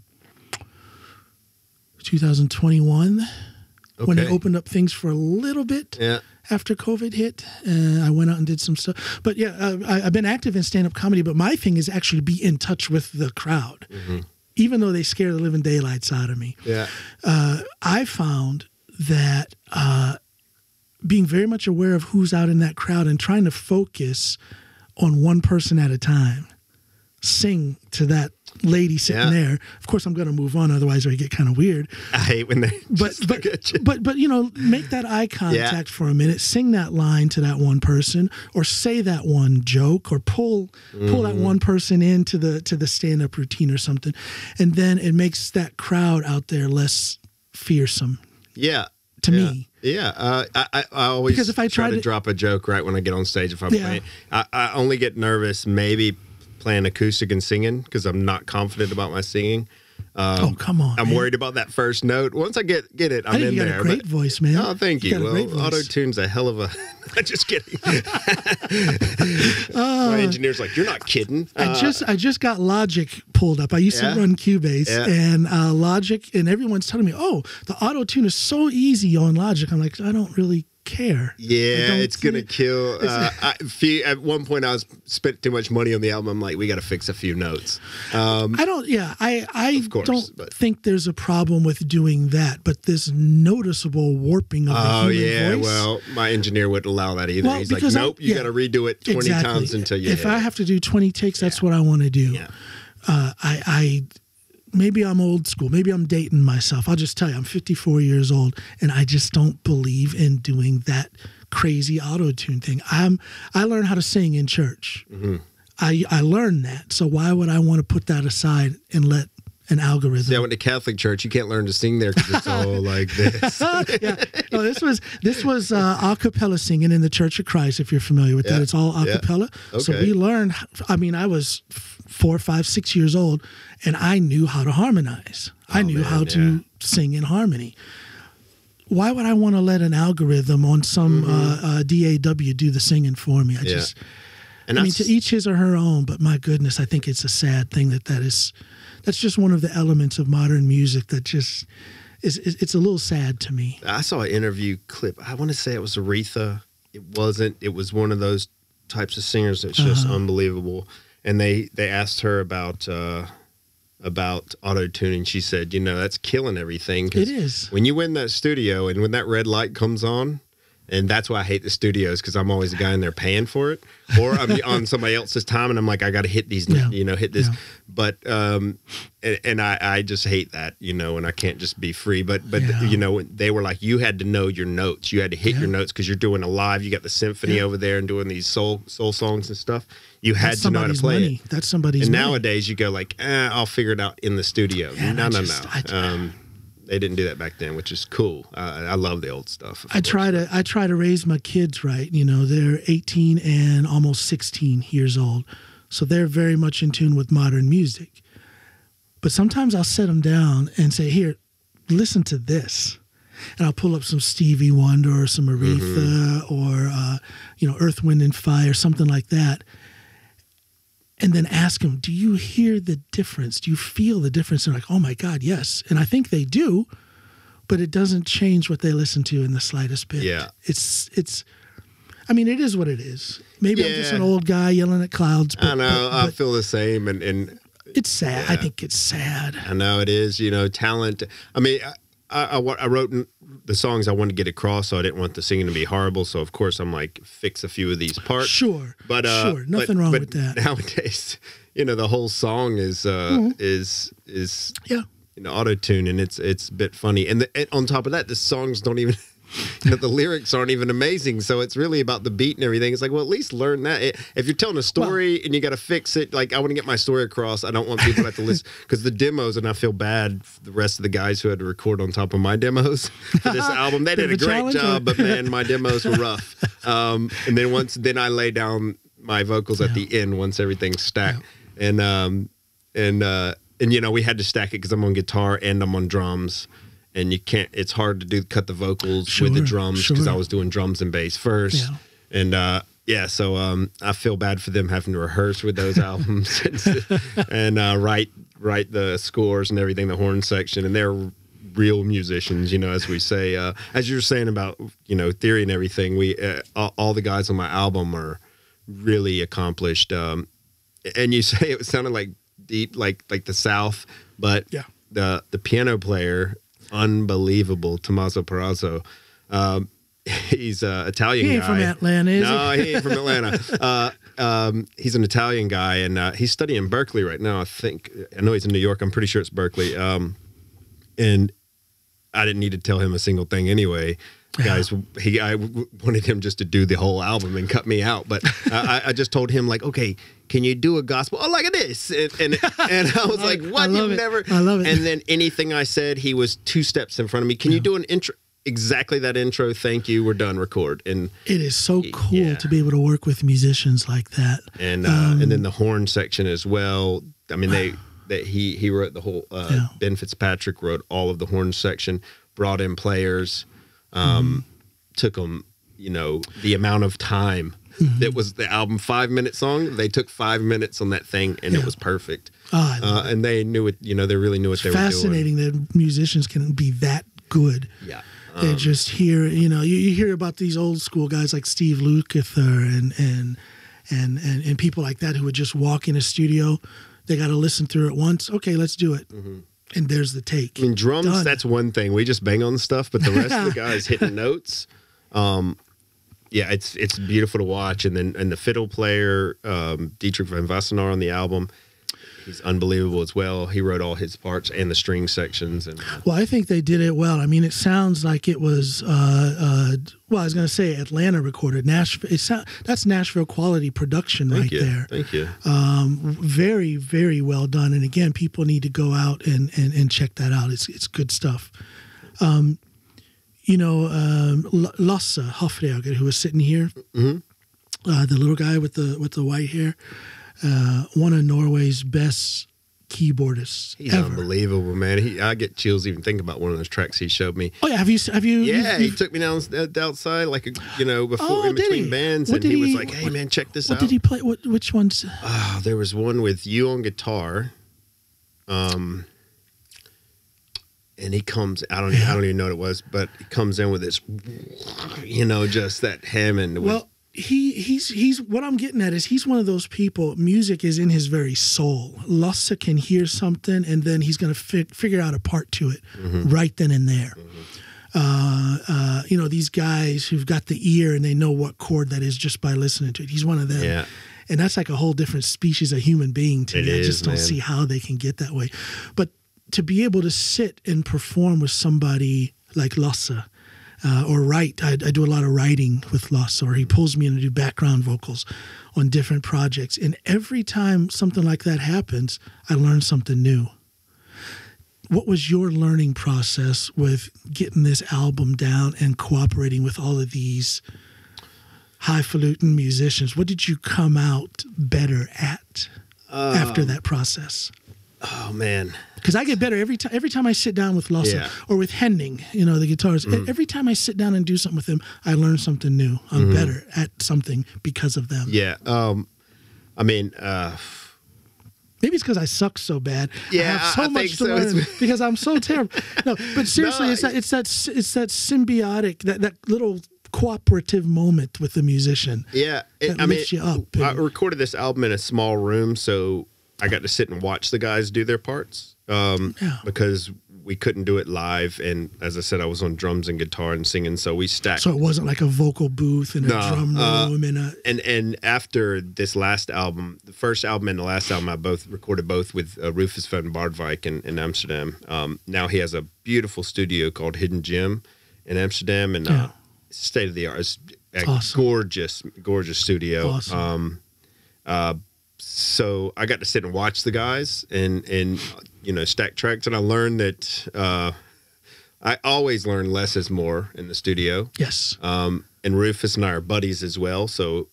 2021 when they opened up things for a little bit after COVID hit. I went out and did some stuff. But I've been active in stand-up comedy, but my thing is actually be in touch with the crowd, even though they scare the living daylights out of me. Yeah. I found that being very much aware of who's out in that crowd and trying to focus on one person at a time, sing to that lady sitting there. Of course, I'm going to move on, otherwise I get kind of weird. I hate when they but make that eye contact for a minute, sing that line to that one person, or say that one joke, or pull that one person into the stand-up routine or something, and then it makes that crowd out there less fearsome. Yeah. To me. Yeah, I always because if I try to drop a joke right when I get on stage. If I'm playing, I only get nervous maybe playing acoustic and singing because I'm not confident about my singing. Come on! I'm worried about that first note. Once I get it, I'm in there. You got a great voice, man. Oh, thank you. Well, auto-tune's a hell of a. Just kidding. My engineer's like, you're not kidding. I just got Logic pulled up. I used to run Cubase and Logic, and everyone's telling me, oh, the auto-tune is so easy on Logic. I'm like, I don't really care. Yeah, it's gonna kill. At one point, I spent too much money on the album. I'm like, we got to fix a few notes. I don't think there's a problem with doing that, but this noticeable warping of the human voice. Well, my engineer wouldn't allow that either. He's like, nope, you got to redo it 20 times until you. If I have to do 20 takes, that's what I want to do. Yeah. Maybe I'm old school. Maybe I'm dating myself. I'll just tell you, I'm 54 years old, and I just don't believe in doing that crazy auto-tune thing. I learned how to sing in church. I learned that. So why would I want to put that aside and let an algorithm? See, I went to Catholic church. You can't learn to sing there because it's all like this. No, this was a cappella singing in the Church of Christ. If you're familiar with that, it's all a cappella. Okay. So we learned. I was 4, 5, 6 years old, and I knew how to harmonize. I knew how to sing in harmony. Why would I want to let an algorithm on some DAW do the singing for me? To each his or her own. But my goodness, I think it's a sad thing that's just one of the elements of modern music that just it's a little sad to me. I saw an interview clip. I want to say it was Aretha. It wasn't. It was one of those types of singers that's just unbelievable. And they asked her about auto-tuning. She said, that's killing everything. It is. When you win that studio and when that red light comes on, and that's why I hate the studios, because I'm always the guy in there paying for it, or I'm on somebody else's time, and I'm like, I got to hit these, hit this. Yeah. But and I just hate that, and I can't just be free. But they were like, you had to know your notes, you had to hit your notes because you're doing a live. You got the symphony over there and doing these soul songs and stuff. You had to know how to play it. That's somebody's And money. Nowadays you go like, I'll figure it out in the studio. No. They didn't do that back then, which is cool. I love the old stuff. I try to raise my kids right. They're 18 and almost 16 years old, so they're very much in tune with modern music. But sometimes I'll set them down and say, "Here, listen to this," and I'll pull up some Stevie Wonder or some Aretha or Earth, Wind and Fire, something like that, and then ask them, do you hear the difference? Do you feel the difference? And they're like, oh my God, yes. And I think they do, but it doesn't change what they listen to in the slightest bit. Yeah. I mean, it is what it is. Maybe I'm just an old guy yelling at clouds. But, I know. I feel the same. And it's sad. Yeah. I think it's sad. I know it is. Talent. I mean, I wrote the songs I wanted to get across, so I didn't want the singing to be horrible. So, of course, I'm like, fix a few of these parts. Sure. Nothing wrong with that. Nowadays, the whole song is auto-tune, and it's a bit funny. And on top of that, the songs don't even... the lyrics aren't even amazing, so it's really about the beat and everything. It's like, well, at least learn that. If you're telling a story and you got to fix it, like I want to get my story across, I don't want people to have to listen, because the demos, and I feel bad for the rest of the guys who had to record on top of my demos for this album. They did a great job, but man, my demos were rough. And then I lay down my vocals at the end once everything's stacked, and we had to stack it because I'm on guitar and I'm on drums. And you can't. It's hard to cut the vocals with the drums because I was doing drums and bass first. Yeah. And so I feel bad for them having to rehearse with those albums and write the scores and everything, the horn section. And they're real musicians, as we say. As you were saying about theory and everything, we all the guys on my album are really accomplished. And you say it sounded like deep, like the South, but the piano player. Unbelievable, Tommaso Perazzo. He's an Italian guy. He ain't from Atlanta, is he? No, he ain't from Atlanta. He's an Italian guy, and he's studying in Berkeley right now, I think. I know he's in New York. I'm pretty sure it's Berkeley. And I didn't need to tell him a single thing anyway. Guys, I wanted him just to do the whole album and cut me out. But I just told him, like, okay, can you do a gospel? Oh, like this. And I was like, what? I love it. And then anything I said, he was 2 steps in front of me. Can you do an intro? Exactly that intro. Thank you. We're done. Record. And it is so cool to be able to work with musicians like that. And then the horn section as well. I mean, he wrote the whole, Ben Fitzpatrick wrote all of the horn section, brought in players. Took them, the amount of time that was the album 5-minute song. They took 5 minutes on that thing, and it was perfect. And they knew it. They really knew what they were doing. Fascinating that musicians can be that good. Yeah, they just hear. You hear about these old school guys like Steve Lukather and people like that who would just walk in a studio. They got to listen through it once. Okay, let's do it. And there's the take. I mean, drums, that's one thing. We just bang on stuff, but the rest of the guys hitting notes. It's beautiful to watch. And the fiddle player, Dietrich Van Wassenaar on the album, he's unbelievable as well. He wrote all his parts and the string sections. Well, I think they did it well. I mean, it sounds like it was, I was going to say Atlanta recorded. Nashville. That's Nashville quality production there. Thank you. Very, very well done. And again, people need to go out and check that out. It's good stuff. Lasse Hofreger, who was sitting here, the little guy with the white hair, one of Norway's best keyboardists. He's ever. Unbelievable, man. I get chills even thinking about one of those tracks he showed me. Oh yeah, have you? Yeah, he took me down outside, like before in between bands, and he was like, "Hey, man, check this out." What did he play? Which ones? There was one with you on guitar, and he comes. I don't even know what it was, but he comes in with this, just that Hammond. Well, he's what I'm getting at is he's one of those people. Music is in his very soul. Lasse can hear something, and then he's going to figure out a part to it right then and there. These guys who've got the ear and they know what chord that is just by listening to it. He's one of them. Yeah. And that's like a whole different species of human being to me. I just don't see how they can get that way. But to be able to sit and perform with somebody like Lasse, or write. I do a lot of writing with Lasse, or he pulls me in to do background vocals on different projects. And every time something like that happens, I learn something new. What was your learning process with getting this album down and cooperating with all of these highfalutin musicians? What did you come out better at after that process? Oh man, because I get better every time I sit down with Lasse or with Henning, the guitarist. Every time I sit down and do something with him, I learn something new. I'm better at something because of them. Yeah. I mean, maybe it's because I suck so bad. Yeah, I have so much to learn because I'm so terrible. No, but seriously, it's that symbiotic, that little cooperative moment with the musician. Yeah, lifts you up. I recorded this album in a small room, so I got to sit and watch the guys do their parts because we couldn't do it live. And as I said, I was on drums and guitar and singing, so we stacked. So it wasn't like a vocal booth and a drum room and after this last album, the first album and the last album, I recorded both with Rufus van Baardwijk in Amsterdam. Now he has a beautiful studio called Hidden Gem in Amsterdam, and state of the art. It's a gorgeous studio. Awesome. So I got to sit and watch the guys and stack tracks, and I learned that I always learn less is more in the studio. Yes. And Rufus and I are buddies as well. So,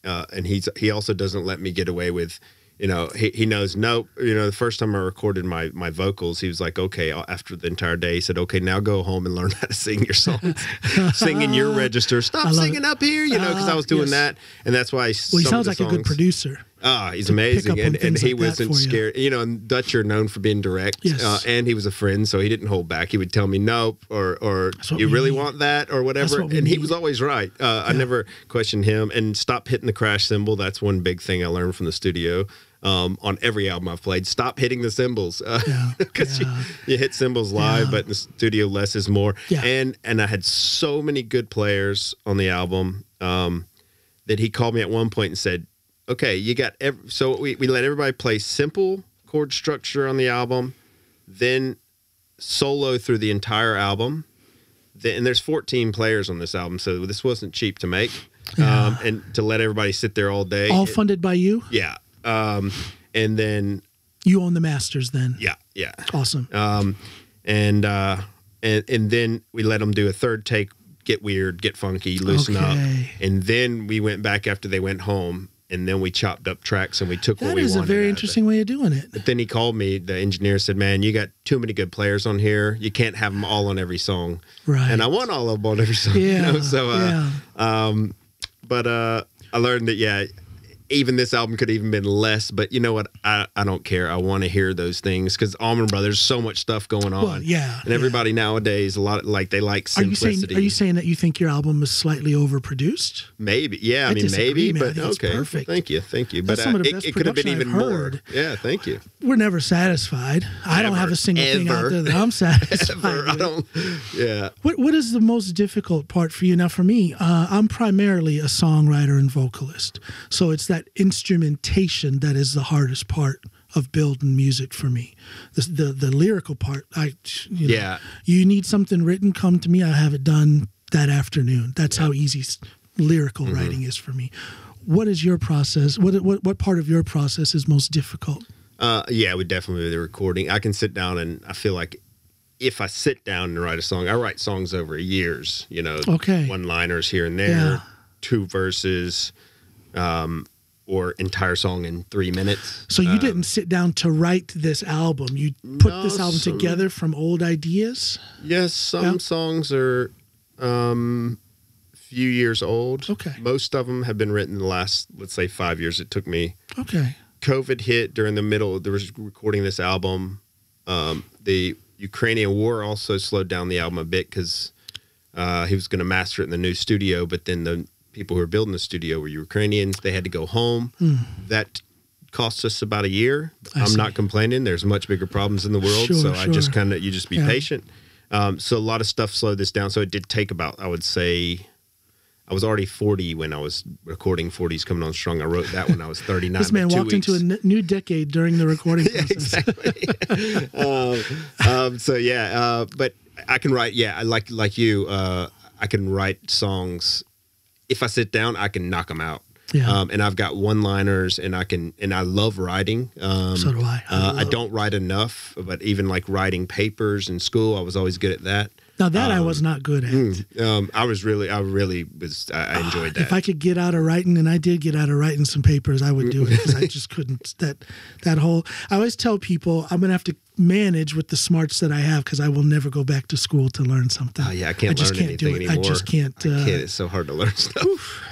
and he also doesn't let me get away with, he knows, the first time I recorded my vocals, he was like, okay, after the entire day, he said, okay, now go home and learn how to sing your songs, sing in your register, stop singing up here, because I was doing that. And that's why he sounds like a good producer. He's amazing, and he wasn't scared. And Dutch are known for being direct, and he was a friend, so he didn't hold back. He would tell me no, or you really want that, or whatever, and he was always right. I never questioned him. And stop hitting the crash cymbal. That's one big thing I learned from the studio. On every album I've played, stop hitting the cymbals because you hit cymbals live, but in the studio less is more. And I had so many good players on the album that he called me at one point and said, okay, you got so we let everybody play simple chord structure on the album, then solo through the entire album. And there's 14 players on this album, so this wasn't cheap to make. And to let everybody sit there all day. All funded by you? Yeah. And then you own the masters then? Yeah. Awesome. And then we let them do a third take, get weird, get funky, loosen up. And then we went back after they went home, and then we chopped up tracks and we took what we wanted. That is a very interesting way of doing it. But then he called me, the engineer said, man, you got too many good players on here. You can't have them all on every song. Right. And I want all of them on every song. Yeah. But I learned that, even this album could have even been less, but you know what? I don't care. I want to hear those things because Allman Brothers, so much stuff going on. Well, and everybody nowadays, a lot they like simplicity. Are you saying that you think your album is slightly overproduced? Maybe, I mean, maybe, but okay. Perfect. Thank you. But some of the best it could have been even more. Yeah, thank you. We're never satisfied. I don't have a single thing out there that I'm satisfied with. I don't. Yeah. What is the most difficult part for you? Now, for me, I'm primarily a songwriter and vocalist, so it's that instrumentation that is the hardest part of building music for me. The lyrical part, you need something written, come to me, I have it done that afternoon. That's how easy lyrical writing is for me. What is your process? What part of your process is most difficult? We definitely the recording. I can sit down and I feel like if I sit down and write a song, I write songs over years, one-liners here and there, 2 verses, or entire song in 3 minutes. So you didn't sit down to write this album. You put this album together from old ideas? Yes, some songs are few years old. Okay. Most of them have been written in the last, let's say, 5 years. It took me. Okay. COVID hit during the middle. There was recording this album. The Ukrainian war also slowed down the album a bit because he was going to master it in the new studio, but then the people who were building the studio were Ukrainians. They had to go home. That cost us about a year. I'm not complaining. There's much bigger problems in the world. I just you just be patient. So a lot of stuff slowed this down. So it did take about, I would say, I was already 40 when I was recording 40s Coming On Strong. I wrote that when I was 39. This man walked into a new decade during the recording process. Exactly. But I can write, like you, I can write songs. If I sit down, I can knock them out. Yeah. And I've got one-liners, and I love writing. So do I. I don't write enough, but even like writing papers in school, I was always good at that. Now that I was not good at. I really I enjoyed that. If I could get out of writing, and I did get out of writing some papers, I would do it because I just couldn't. That whole. I always tell people I'm gonna have to manage with the smarts that I have because I will never go back to school to learn something. Oh yeah, I can't learn anything anymore. I just can't. It's so hard to learn stuff.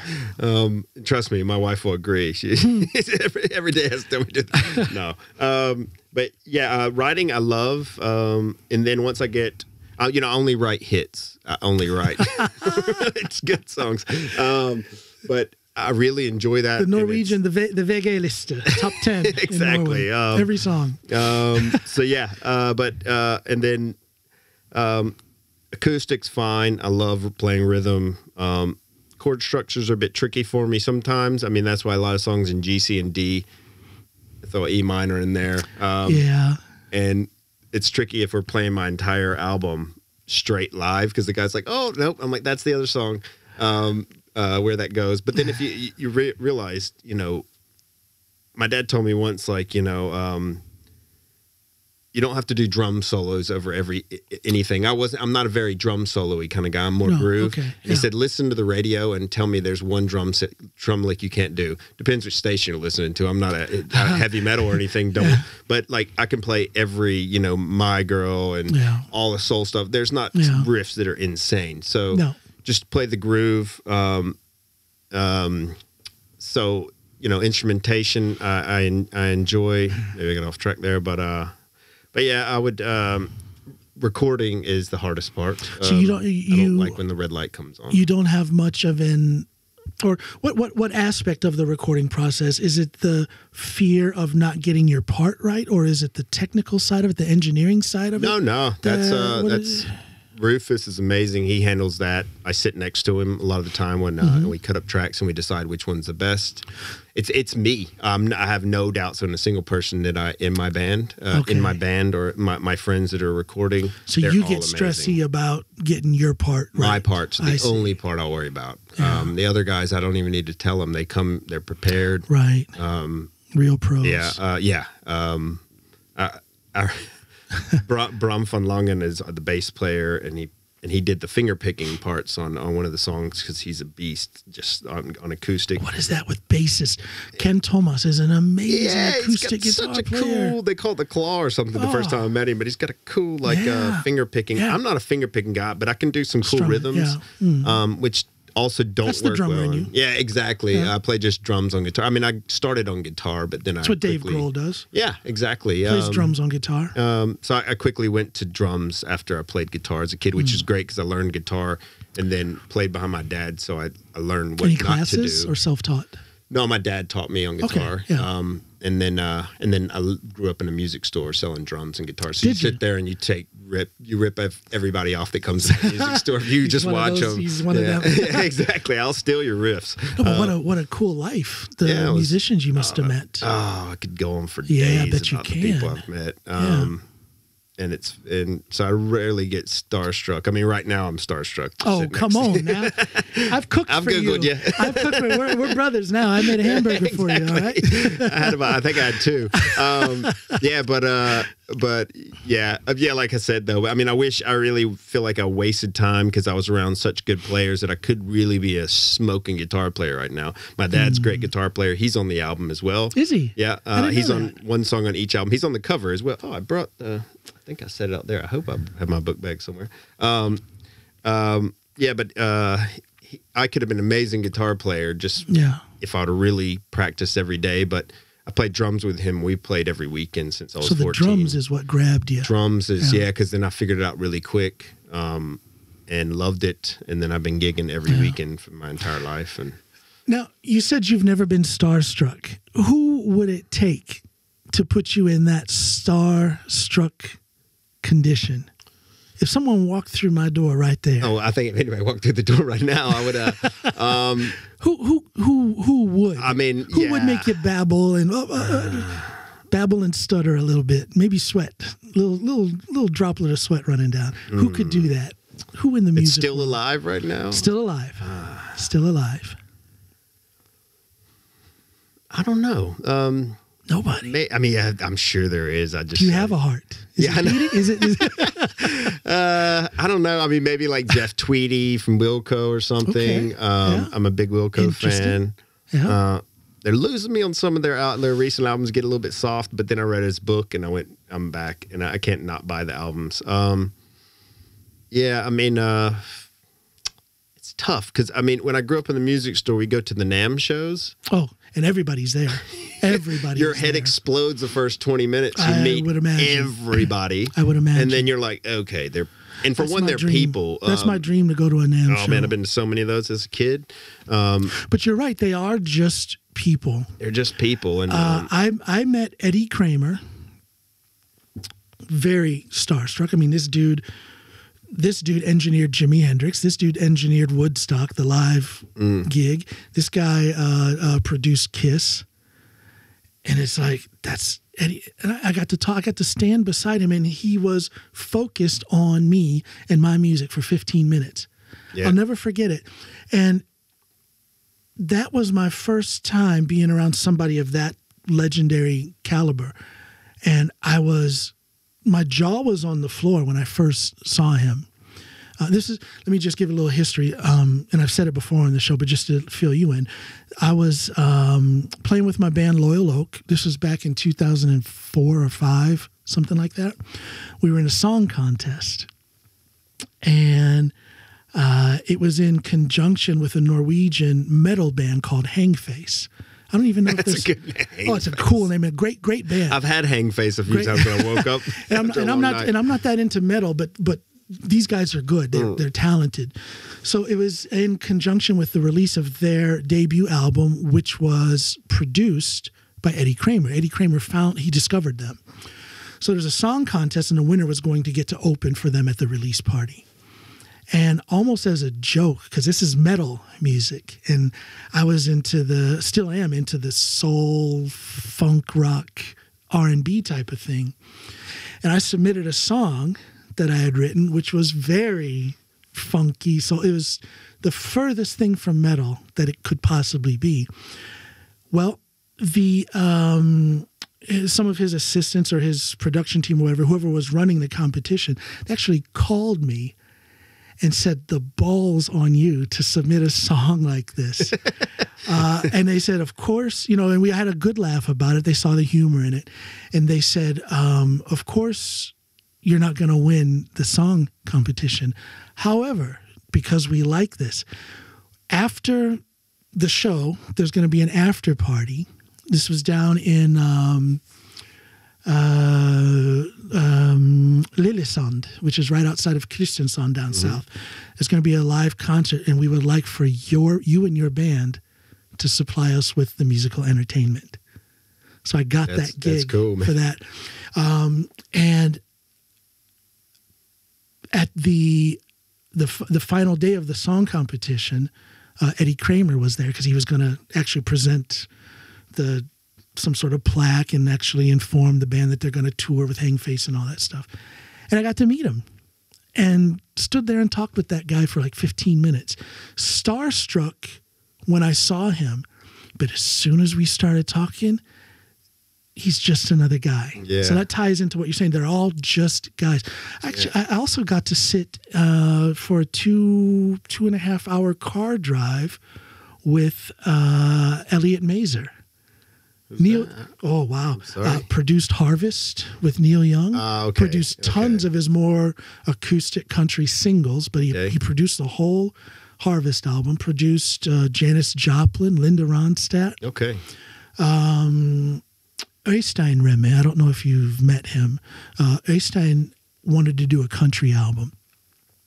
Trust me, my wife will agree. She every day has to tell me to. No, but yeah, writing I love, and then once I get. I only write hits. I only write it's good songs. But I really enjoy that. The Norwegian, the VG liste, top 10. Exactly. Every song. So yeah, and then acoustic's fine. I love playing rhythm. Chord structures are a bit tricky for me sometimes. I mean, that's why a lot of songs in G, C, and D, I throw E minor in there. Yeah. And it's tricky if we're playing my entire album straight live because the guy's like, oh, nope. I'm like, that's the other song where that goes. But then if you realize, my dad told me once, like, you don't have to do drum solos over anything. I'm not a very drum solo-y kind of guy. I'm more groove. Okay, He said, listen to the radio and tell me there's one drum lick you can't do. Depends which station you're listening to. I'm not a heavy metal or anything. But like I can play every, My Girl and all the soul stuff. There's not riffs that are insane. So just play the groove. So, instrumentation I enjoy. Maybe I got off track there, but yeah, I would. Recording is the hardest part. So I don't like when the red light comes on. You don't have much of or what aspect of the recording process? Is it the fear of not getting your part right, or is it the technical side of it, the engineering side of it? No, that's Rufus is amazing. He handles that. I sit next to him a lot of the time when we cut up tracks and we decide which one's the best. It's me. I have no doubts on a single person that in my band, or my friends that are recording. So you get stressy about getting your part right. My part's the only part I'll worry about. Yeah. The other guys, I don't even need to tell them. They come, they're prepared. Right. Real pros. Yeah. Bram van Langen is the bass player, and he did the finger picking parts on one of the songs because he's a beast just on acoustic. What is that with bassist? Ken Thomas is an amazing acoustic guitar player. Cool, they call it the claw or something the first time I met him, but he's got a cool finger picking. Yeah. I'm not a finger picking guy, but I can do some cool rhythms, which also don't That's work the drummer well. in you. Yeah, exactly. I play just drums on guitar. I mean, I started on guitar, but then That's what Dave Grohl does. Yeah, exactly. Plays drums on guitar. So I quickly went to drums after I played guitar as a kid, which is great because I learned guitar and then played behind my dad, so I learned what Any not to do. classes or self-taught? No, my dad taught me on guitar. Okay, yeah. And then I grew up in a music store selling drums and guitars. So you sit there and you rip everybody off that comes to the music store. You just watch them. He's one of them. Yeah, exactly. I'll steal your riffs. No, but what a cool life the musicians you must have met. Oh, I could go on for days. Yeah, I bet you about can. the people I've met. And so I rarely get starstruck. I mean, right now I'm starstruck. Oh, come on now. I've cooked for Googled you. I've cooked for you. We're brothers now. I made a hamburger for you, all right? I think I had two. Like I said, though, I mean, I really feel like I wasted time because I was around such good players that I could really be a smoking guitar player right now. My dad's a great guitar player. He's on the album as well. Is he? Yeah. He's on one song on each album. He's on the cover as well. Oh, I brought I think I set it out there. I hope I have my book bag somewhere. But I could have been an amazing guitar player if I would have really practiced every day. But I played drums with him. We played every weekend since I was 14. So the drums is what grabbed you. Drums is, because then I figured it out really quick and loved it. And then I've been gigging every weekend for my entire life. And now, you said you've never been starstruck. Who would it take to put you in that starstruck condition? If someone walked through my door right there. Oh, I think if anybody walked through the door right now, I would. Who would? I mean, who would make you babble and stutter a little bit? Maybe sweat, little droplet of sweat running down. Who could do that? Who in the music? It's still alive right now. Still alive. Still alive. I don't know. Nobody. I mean, I'm sure there is. I just Do you have a heart? Is Yeah, it I know. beating? Is it? I don't know. I mean, maybe like Jeff Tweedy from Wilco or something. Okay. Yeah. I'm a big Wilco fan. Yeah. They're losing me on some of their recent albums. Get a little bit soft, but then I read his book and I'm back, and I can't not buy the albums. Yeah, I mean, it's tough because I mean, when I grew up in the music store, we go to the NAMM shows. Oh, and everybody's there. Everybody. Your head explodes the first 20 minutes. You meet everybody. I would imagine. And then you're like, okay, and for one, they're dream. people. That's my dream, to go to a NAMM show. Oh man, I've been to so many of those as a kid. But you're right; they are just people. They're just people. And I met Eddie Kramer. Very starstruck. I mean, this dude engineered Jimi Hendrix. This dude engineered Woodstock, the live gig. This guy produced Kiss. And it's like, that's Eddie. And I got to talk, I got to stand beside him, and he was focused on me and my music for 15 minutes. Yeah. I'll never forget it. And that was my first time being around somebody of that legendary caliber. And my jaw was on the floor when I first saw him. Let me just give a little history, and I've said it before on the show, but just to fill you in. I was playing with my band Loyal Oak. This was back in 2004 or 5, something like that. We were in a song contest, and it was in conjunction with a Norwegian metal band called Hangface. I don't even know if that's a good name. Oh, it's a cool name. A great band. I've had Hangface a few times when I woke up. and I'm not that into metal, but these guys are good. They're talented. So it was in conjunction with the release of their debut album, which was produced by Eddie Kramer. Eddie Kramer he discovered them. So there's a song contest, and the winner was going to get to open for them at the release party. And almost as a joke, because this is metal music, and I was still am into the soul, funk, rock, R&B type of thing. And I submitted a song that I had written, which was very funky. So it was the furthest thing from metal that it could possibly be. Well, some of his assistants or his production team, or whoever was running the competition, they actually called me and said, the ball's on you to submit a song like this. And they said, of course, and we had a good laugh about it. They saw the humor in it. And they said, of course, you're not going to win the song competition. However, because we like this, after the show, there's going to be an after party. This was down in Lillesand, which is right outside of Kristiansand down south. There's going to be a live concert, and we would like for you and your band to supply us with the musical entertainment. So I got that gig for that. And at the final day of the song competition, Eddie Kramer was there because he was going to actually present some sort of plaque and actually inform the band that they're going to tour with Hangface and all that stuff. And I got to meet him and stood there and talked with that guy for like 15 minutes. Starstruck when I saw him, but as soon as we started talking, he's just another guy. Yeah. So that ties into what you're saying. They're all just guys. Actually, I also got to sit for a 2.5 hour car drive with Elliot Mazer. Oh wow! Produced Harvest with Neil Young. Okay. Produced tons of his more acoustic country singles, but he produced the whole Harvest album. Produced Janis Joplin, Linda Ronstadt. Okay. Øystein Remme, I don't know if you've met him. Øystein wanted to do a country album,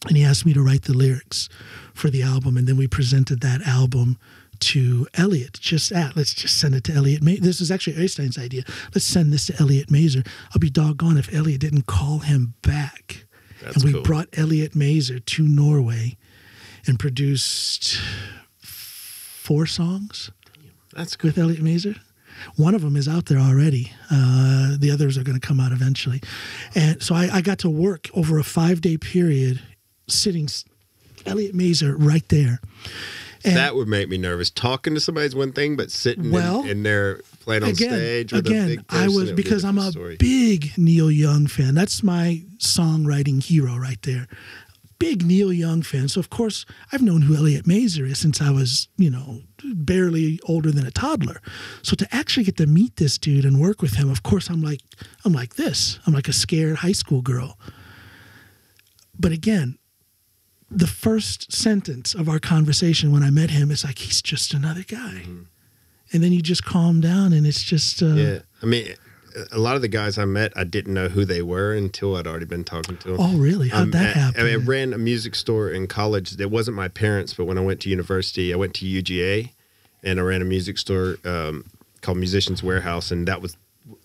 and he asked me to write the lyrics for the album, and then we presented that album to Elliot. Let's just send it to Elliot Mazer. This is actually Øystein's idea. Let's send this to Elliot Mazer. I'll be doggone if Elliot didn't call him back. And we brought Elliot Mazer to Norway and produced 4 songs. That's good. With Elliot Mazer. One of them is out there already. The others are going to come out eventually. And so I got to work over a 5-day period sitting Elliot Mazer right there. That would make me nervous. Talking to somebody is one thing, but sitting in there playing on stage with a big person, because I'm a big Neil Young fan. That's my songwriting hero right there. Big Neil Young fan. So, of course, I've known who Elliot Mazer is since I was, barely older than a toddler. So to actually get to meet this dude and work with him, of course, I'm like this. I'm like a scared high school girl. But again, the first sentence of our conversation when I met him is like, he's just another guy. Mm-hmm. And then you just calm down and it's just... yeah, I mean... A lot of the guys I met, I didn't know who they were until I'd already been talking to them. Oh, really? How'd that happen? I ran a music store in college. It wasn't my parents, but when I went to university, I went to UGA, and I ran a music store called Musician's Warehouse, and that was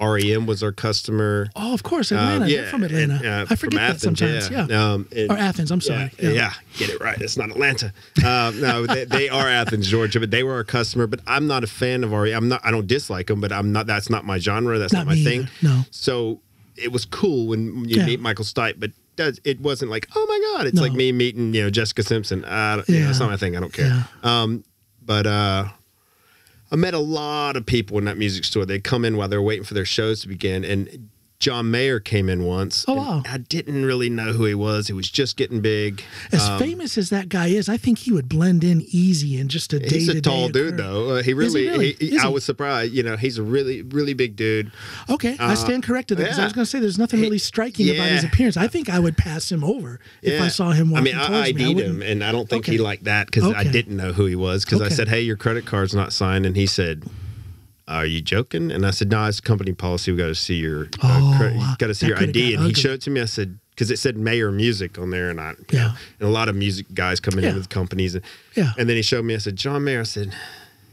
REM was our customer. Oh, of course, Atlanta. They're from Atlanta. I forget that sometimes. Yeah. Or Athens. I'm sorry. Yeah, get it right. It's not Atlanta. No, they are Athens, Georgia, but they were our customer. But I'm not a fan of REM. I don't dislike them, but I'm not. That's not my genre. That's not my thing. No. So it was cool when you meet Michael Stipe, but it wasn't like, oh my God, it's like me meeting Jessica Simpson. It's not my thing. I don't care. Yeah. I met a lot of people in that music store. They'd come in while they were waiting for their shows to begin. And John Mayer came in once. Oh, wow. I didn't really know who he was. He was just getting big. As famous as that guy is, I think he would blend in easy in just a day-to-day. He's a tall dude, though. I was surprised. He's a really, really big dude. Okay, I stand corrected because I was going to say there's nothing really striking about his appearance. I think I would pass him over if I saw him walking towards me. I ID'd him, and I don't think he liked that because I didn't know who he was. Because I said, hey, your credit card's not signed. And he said... Are you joking? And I said, no, it's company policy. We got to see your your ID. And he showed it to me. I said, because it said Mayer Music on there, and and a lot of music guys coming in with companies. And then he showed me. I said, John Mayer. I said,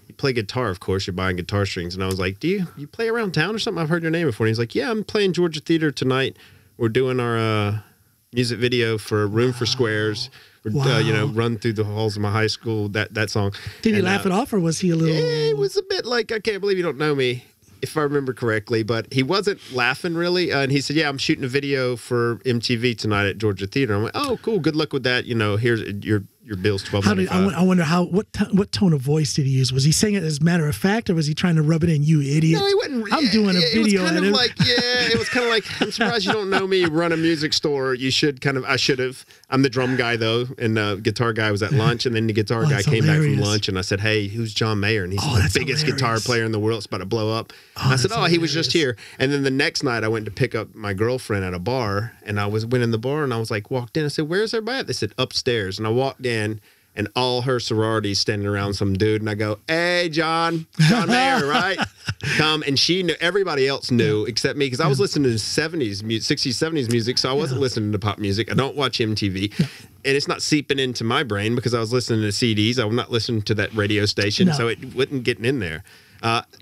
you play guitar, of course. You're buying guitar strings. And I was like, do you play around town or something? I've heard your name before. And he's like, yeah, I'm playing Georgia Theater tonight. We're doing our music video for Room for Squares. Run through the halls of my high school, that song. Did he laugh it off, or was he a little... Yeah, it was a bit like, I can't believe you don't know me, if I remember correctly, but he wasn't laughing really. And he said, yeah, I'm shooting a video for MTV tonight at Georgia Theater. I'm like, oh, cool, good luck with that. Here's your bill's $12.95. I wonder what tone of voice did he use? Was he saying it as a matter of fact, or was he trying to rub it in, you idiot? No, he wasn't. I'm doing a video. It was kind of like, I'm surprised you don't know me. Run a music store. You should I should have. I'm the drum guy though, and the guitar guy was at lunch, and then the guitar guy came back from lunch, and I said, hey, who's John Mayer? And he's the biggest guitar player in the world. It's about to blow up. And I said, he was just here. And then the next night, I went to pick up my girlfriend at a bar, and I went in the bar, and I was like, walked in. I said, where's everybody at? They said, upstairs. And I walked in. And all her sororities standing around some dude, and I go, "Hey, John Mayer, right? Come." And she knew. Everybody else knew except me because I was listening to 70s music, 60s, 70s music, so I wasn't listening to pop music. I don't watch MTV, and it's not seeping into my brain because I was listening to CDs. I'm not listening to that radio station, so it wasn't getting in there.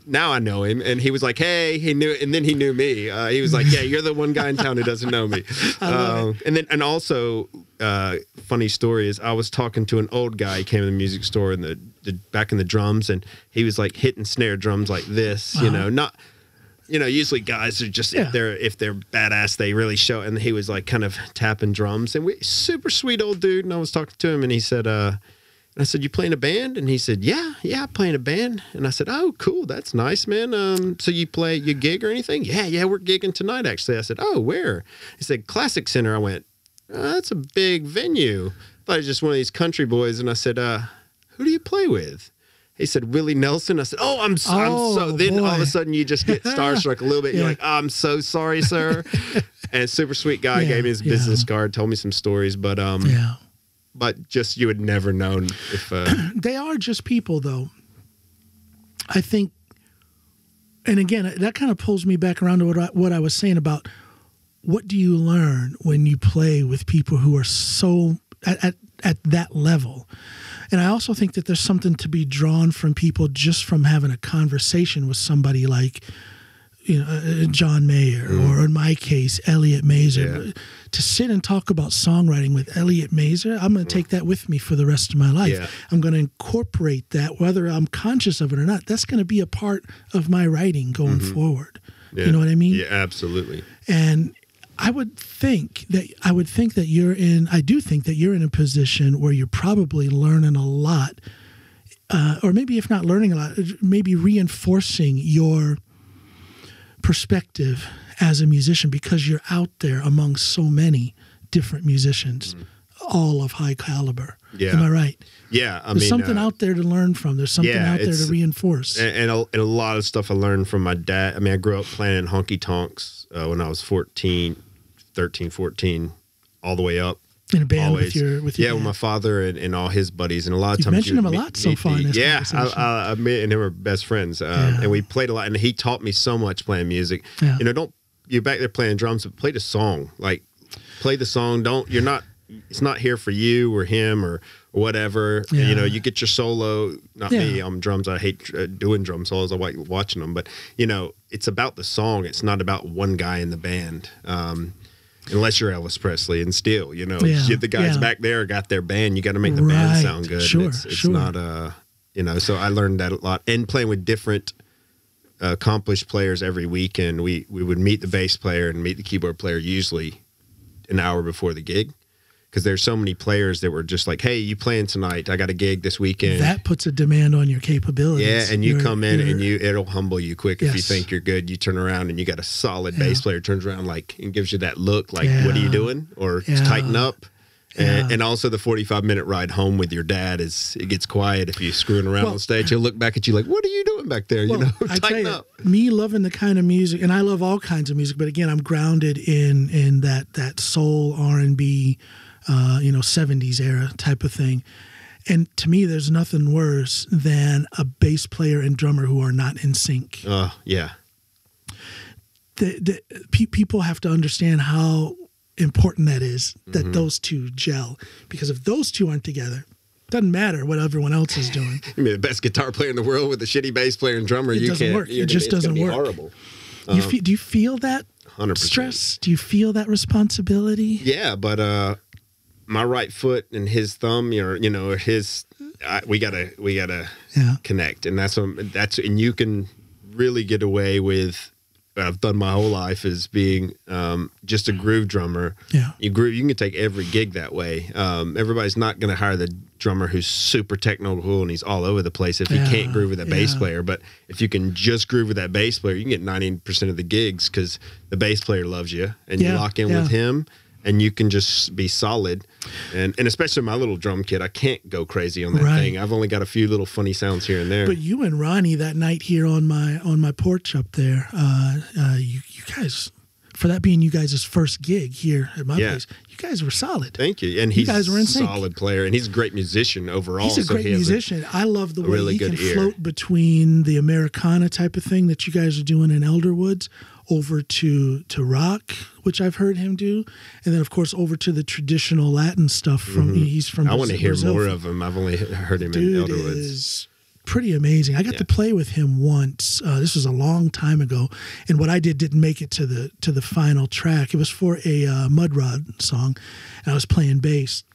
Now I know him, and he was like, "Hey," he knew, and then he knew me. He was like, "Yeah, you're the one guy in town who doesn't know me." And also, funny story is, I was talking to an old guy. He came to the music store in the back in the drums, and he was like hitting snare drums like this. Usually guys are just if they're badass, they really show. And he was like kind of tapping drums, and super sweet old dude. And I was talking to him, and he said, I said, you play in a band? And he said, yeah, I play in a band. And I said, oh, cool, that's nice, man. So you gig or anything? Yeah, we're gigging tonight, actually. I said, oh, where? He said, Classic Center. I went, that's a big venue. I thought he was just one of these country boys. And I said, who do you play with? He said, Willie Nelson. I said, I'm so. Then all of a sudden you just get starstruck a little bit. You're like, I'm so sorry, sir. And super sweet guy gave me his business card, told me some stories, but But just you had never known if they are just people, though. I think, and again, that kind of pulls me back around to what I was saying about what do you learn when you play with people who are so at that level. And I also think that there's something to be drawn from people just from having a conversation with somebody like John Mayer, or in my case, Elliot Mazer. Yeah. To sit and talk about songwriting with Elliot Mazer, I'm going to take that with me for the rest of my life. Yeah. I'm going to incorporate that, whether I'm conscious of it or not. That's going to be a part of my writing going forward. Yeah. You know what I mean? Yeah, absolutely. And I do think that you're in a position where you're probably learning a lot or maybe if not learning a lot, maybe reinforcing your perspective as a musician because you're out there among so many different musicians, all of high caliber. Yeah. Am I right? Yeah. There's something out there to learn from. There's something out there to reinforce. And a lot of stuff I learned from my dad. I mean, I grew up playing in honky-tonks when I was 13, 14, all the way up. In a band always. with your with band. my father and all his buddies. And a lot of You've times mentioned him a lot so far in this conversation. I me and him are best friends. And we played a lot. And he taught me so much playing music. Yeah. You know, you're back there playing drums, but play the song. Like, play the song. It's not here for you or him or whatever. Yeah. You know, you get your solo. Not me. I'm drums. I hate doing drum solos. I like watching them. But, you know, it's about the song. It's not about one guy in the band. Unless you're Elvis Presley, and still, you know, the guys back there got their band. You got to make the band sound good. Sure, it's not, you know. So I learned that a lot, and playing with different accomplished players every weekend. We would meet the bass player and meet the keyboard player usually an hour before the gig, because there's so many players that were just like, "Hey, you playing tonight? I got a gig this weekend." That puts a demand on your capabilities. Yeah, and you come in and it'll humble you quick if you think you're good. You turn around and you got a solid bass player turns around and gives you that look like, "What are you doing?" Or tighten up. And also the 45-minute ride home with your dad it gets quiet if you're screwing around on stage. He'll look back at you like, "What are you doing back there?" You know, tighten up. Me loving the kind of music, and I love all kinds of music, but again, I'm grounded in that soul R&B. 70s era type of thing. And to me, there's nothing worse than a bass player and drummer who are not in sync. Yeah. People have to understand how important that is, that those two gel. Because if those two aren't together, it doesn't matter what everyone else is doing. You mean the best guitar player in the world with a shitty bass player and drummer? It doesn't work. It just doesn't work. Horrible. Do you feel that 100%. stress? Do you feel that responsibility? Yeah, but my right foot and his thumb, we gotta connect, and and you can really get away with. I've done my whole life is being just a groove drummer. Yeah, you can take every gig that way. Everybody's not going to hire the drummer who's super technical and he's all over the place if he can't groove with a bass player. But if you can just groove with that bass player, you can get 90% of the gigs because the bass player loves you and you lock in with him. And you can just be solid, and especially my little drum kit, I can't go crazy on that thing. I've only got a few little funny sounds here and there. But you and Ronnie that night here on my porch up there, you guys, for that being you guys' first gig here at my place, you guys were solid. Thank you. And he's a solid player, and he's a great musician overall. He's a great musician. I love the way he can float between the Americana type of thing that you guys are doing in Elderwoods over to rock, which I've heard him do, and then of course over to the traditional Latin stuff from he's from Brazil. I want to hear more of him. I've only heard him in Elderwoods. Is pretty amazing. I got to play with him once. This was a long time ago, and what I didn't make it to the final track. It was for a Mud Rod song, and I was playing bass,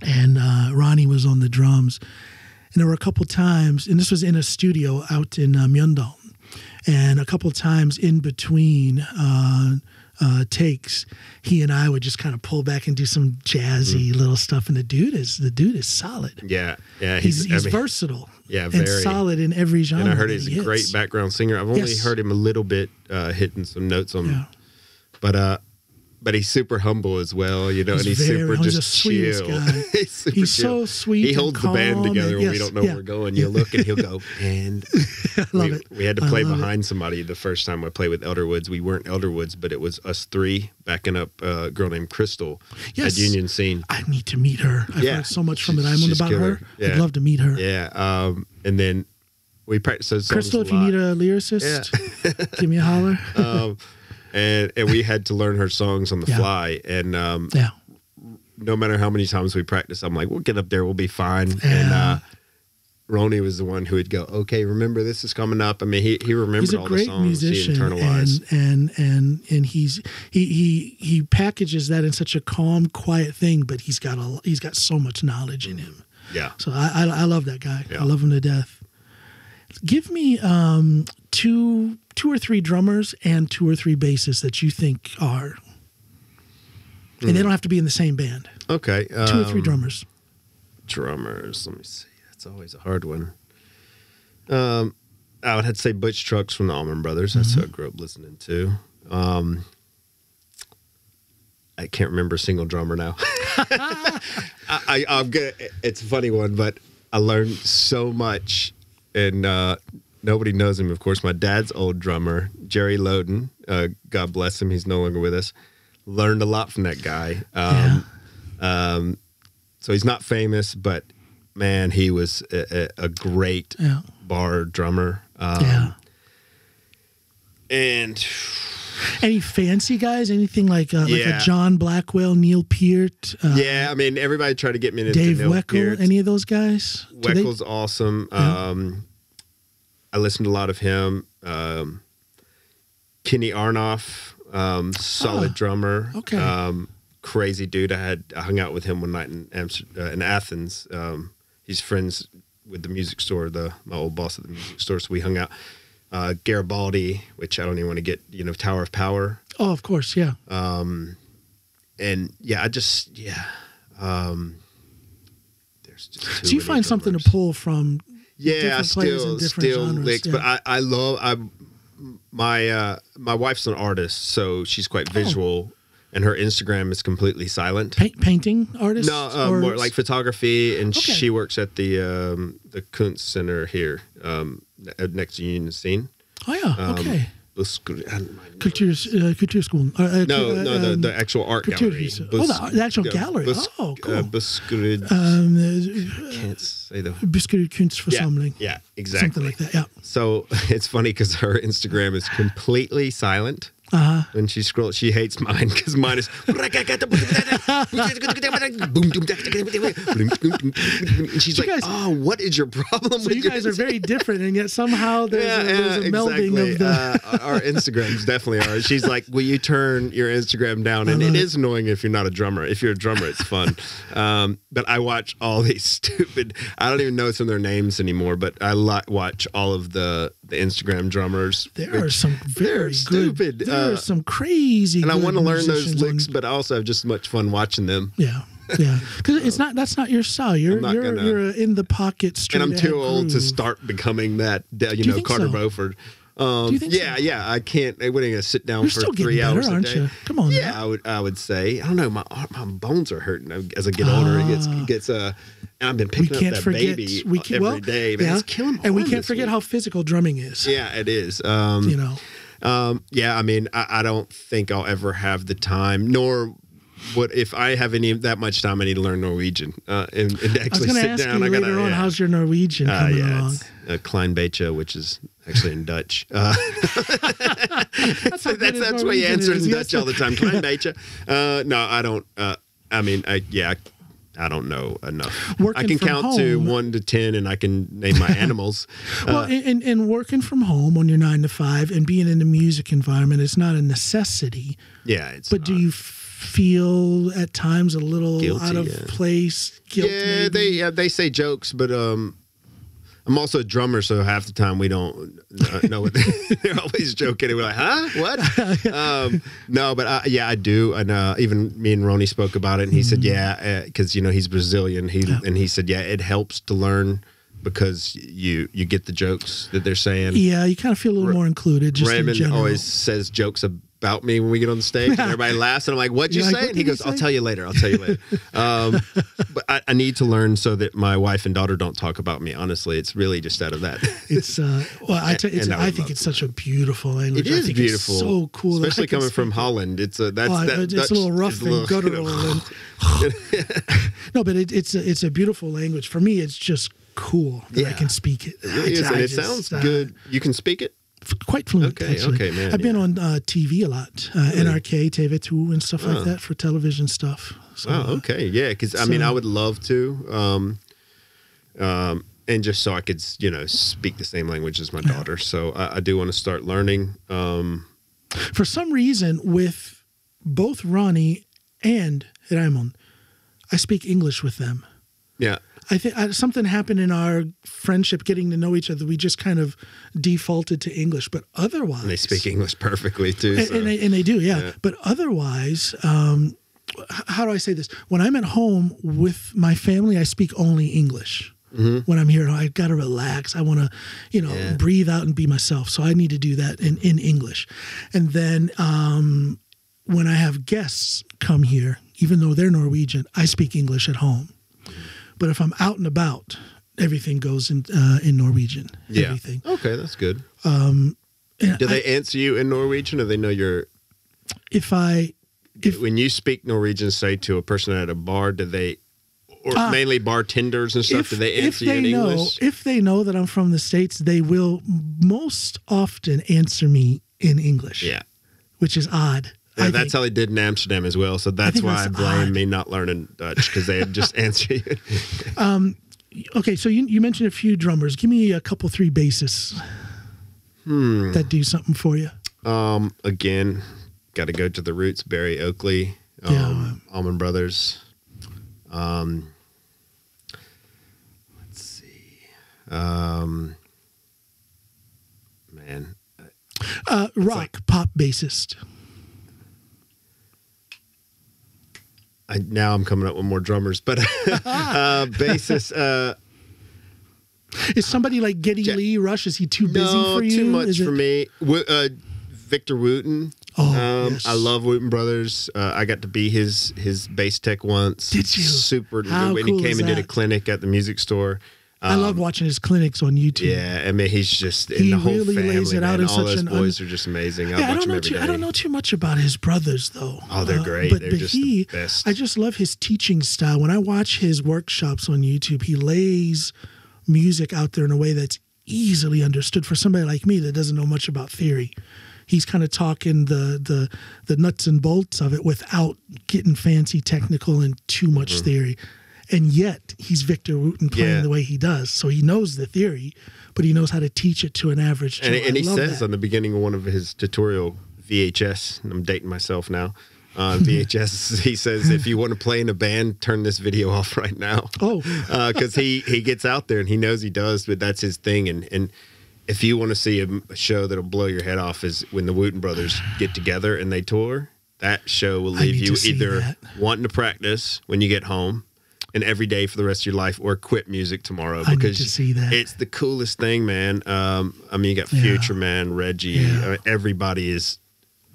and Ronnie was on the drums, and there were a couple times, and this was in a studio out in Mjøndalen. And a couple of times in between takes, he and I would just kind of pull back and do some jazzy little stuff. And the dude is solid. Yeah. He's versatile. Yeah, very. And solid in every genre. And I heard he's a great background singer. I've only heard him a little bit hitting some notes on, but he's super humble as well, and he's super just chill. He's so sweet. He holds the band together when we don't know where we're going. You look and he'll go, and I love it. We had to play behind somebody the first time I played with Elderwoods. We weren't Elderwoods, but it was us three backing up a girl named Crystal at Union Scene. I need to meet her. I've heard so much from it. I'm on about her. I'd love to meet her. Yeah. And then we practiced those songs Crystal, if you need a lyricist, give me a holler. And we had to learn her songs on the fly. And no matter how many times we practice, I'm like, we'll get up there, we'll be fine. And Ronnie was the one who would go, okay, remember this is coming up. I mean, he remembered all the songs. Musician, he internalized. And he packages that in such a calm, quiet thing, but he's got so much knowledge in him. Yeah. So I love that guy. Yeah. I love him to death. Give me two or three drummers and two or three bassists that you think are, and they don't have to be in the same band. Okay. 2 or 3 drummers. Let me see. It's always a hard one. I would have to say Butch Trucks from the Allman Brothers. That's who I grew up listening to. I can't remember a single drummer now. I'm good. It's a funny one, but I learned so much, and nobody knows him. Of course, my dad's old drummer, Jerry Loden, God bless him, he's no longer with us. Learned a lot from that guy. So he's not famous, but man, he was a great bar drummer. And any fancy guys? Anything like a John Blackwell, Neil Peart? I mean, everybody tried to get me into Dave Neil Weckl. Peart. Any of those guys? Weckel's awesome. I listened to a lot of him. Kenny Arnoff, solid drummer. Okay. Crazy dude. I hung out with him one night in Athens. He's friends with the music store, my old boss at the music store, so we hung out. Garibaldi, which I don't even want to get, Tower of Power. Oh, of course, yeah. And there's just too so you find drummers. something to pull from different players still in different genres. licks, but I love my wife's an artist, so she's quite visual, and her Instagram is completely silent. Painting artist? No, more like photography, and she works at the Kunst Center here, next to Union Scene. Oh yeah, okay. Culture School. The actual art gallery. The actual gallery. Cool. Can't say the Kunstversammling. Yeah, exactly. Something like that. Yeah. So it's funny because her Instagram is completely silent. When she scrolls, she hates mine because mine is. And she's like, "Oh, what is your problem?" So you guys are very different, and yet somehow there's a melding of the. Our Instagrams definitely are. She's like, "Will you turn your Instagram down?" And it is annoying if you're not a drummer. If you're a drummer, it's fun. But I watch all these stupid. I don't even know some of their names anymore. But I watch all of the Instagram drummers. There are some very stupid. There are some crazy. And I want to learn those licks, but I also have just much fun watching them. Yeah. Because that's not your style. You're in the pocket straight. And I'm too old to start becoming that. Carter Beauford. Do you think so? I can't. I wouldn't gonna sit down for 3 hours a day. You? Come on. Yeah, I would say. I don't know. My bones are hurting as I get older. It gets and I've been picking up that baby every day. Man, it's killing my and we can't forget how physical drumming is. Yeah, it is. I mean, I don't think I'll ever have the time, nor would if I have that much time. I need to learn Norwegian and actually sit down. I was going to ask you later on, how's your Norwegian coming along? It's Klein Beche, which is actually in Dutch. That's what you answer in Dutch all the time. Klein Beche. No, I don't. I don't know enough. I can count to 1 to 10, and I can name my animals. Well, and working from home on your 9 to 5 and being in the music environment, it's not a necessity. Yeah, it's. But do you feel at times a little guilty, out of place? Guilt, maybe? They say jokes, but I'm also a drummer, so half the time we don't know what they're always joking. And we're like, huh? What? No, but I do. And even me and Ronnie spoke about it, and he said, because he's Brazilian. And he said, it helps to learn because you get the jokes that they're saying. Yeah, you kind of feel a little more included. Just Raymond in general. always says jokes about me when we get on the stage, and everybody laughs, and I'm like, "What'd you say?" And he goes, "I'll tell you later. I'll tell you later." But I need to learn so that my wife and daughter don't talk about me. Honestly, it's really just out of that. It's I think it's such a beautiful language. It is beautiful, it's so cool, especially coming from Holland. It's a little rough and guttural. No, but it's a beautiful language. For me, it's just cool that I can speak it. It really is, and it sounds good. You can speak it. Quite fluent, actually. Okay, man. I've been on TV a lot, NRK, TV2, and stuff like that for television stuff. So, okay, yeah. Because I mean, I would love to, and just so I could, speak the same language as my daughter. So I do want to start learning. For some reason, with both Ronnie and Raymond, I speak English with them. Yeah. I think something happened in our friendship, getting to know each other. We just kind of defaulted to English, but otherwise, and they speak English perfectly too. And they do, yeah. But otherwise, how do I say this? When I'm at home with my family, I speak only English. when I'm here. I got to relax. I want to, breathe out and be myself. So I need to do that in English. And then when I have guests come here, even though they're Norwegian, I speak English at home. But if I'm out and about, everything goes in Norwegian. Yeah. Everything. Okay, that's good. Do they answer you in Norwegian, or they know you're? When you speak Norwegian, say to a person at a bar, do they, or mainly bartenders and stuff, do they answer you in English? If they know that I'm from the States, they will most often answer me in English. Yeah, which is odd. Yeah, that's how they did in Amsterdam as well. So that's why I blame me not learning Dutch, because they had just answer you. Okay, so you mentioned a few drummers. Give me a couple, 3 bassists that do something for you. Again, got to go to the roots. Barry Oakley, Allman Brothers. Let's see. Pop bassist. Now I'm coming up with more drummers, but bassist. Is somebody like Geddy Lee Rush? Is he too busy for you? Too much for me. Victor Wooten. Yes. I love Wooten Brothers. I got to be his bass tech once. Did you? Super. How when cool he came is and did that? a clinic at the music store. I love watching his clinics on YouTube. Yeah, I mean, he's just He the whole really family. lays it out in All such those an boys are just amazing. I watch them every day. I don't know too much about his brothers though. Oh, they're great. They're just the best. I just love his teaching style. When I watch his workshops on YouTube, he lays music out there in a way that's easily understood for somebody like me that doesn't know much about theory. He's kind of talking the nuts and bolts of it without getting fancy technical and too much theory. And yet he's Victor Wooten playing the way he does. So he knows the theory, but he knows how to teach it to an average Joe. And he says on the beginning of one of his tutorial VHS, and I'm dating myself now, VHS, he says, if you want to play in a band, turn this video off right now. Oh. Because he gets out there and he knows he does, but that's his thing. And if you want to see a show that'll blow your head off is when the Wooten brothers get together and they tour. That show will leave you either wanting to practice when you get home and every day for the rest of your life, or quit music tomorrow, because I need to see that. It's the coolest thing, man. I mean, you got Future Man, Reggie, everybody is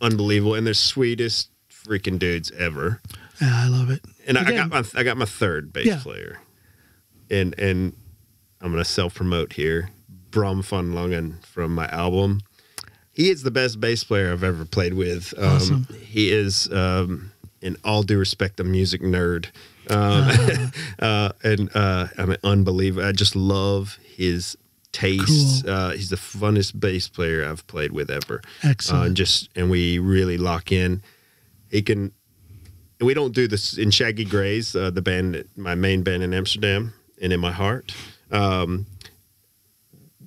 unbelievable, and they're sweetest freaking dudes ever. Yeah, I love it. And I got my third bass player, and I'm gonna self promote here, Bram van Langen from my album. He is the best bass player I've ever played with. Awesome. He is, in all due respect, a music nerd. I mean, unbelievable. I just love his taste. Cool. He's the funnest bass player I've played with ever. Excellent. And we really lock in. He can. We don't do this in Shaggy Gray's, the band, my main band in Amsterdam, and in my heart.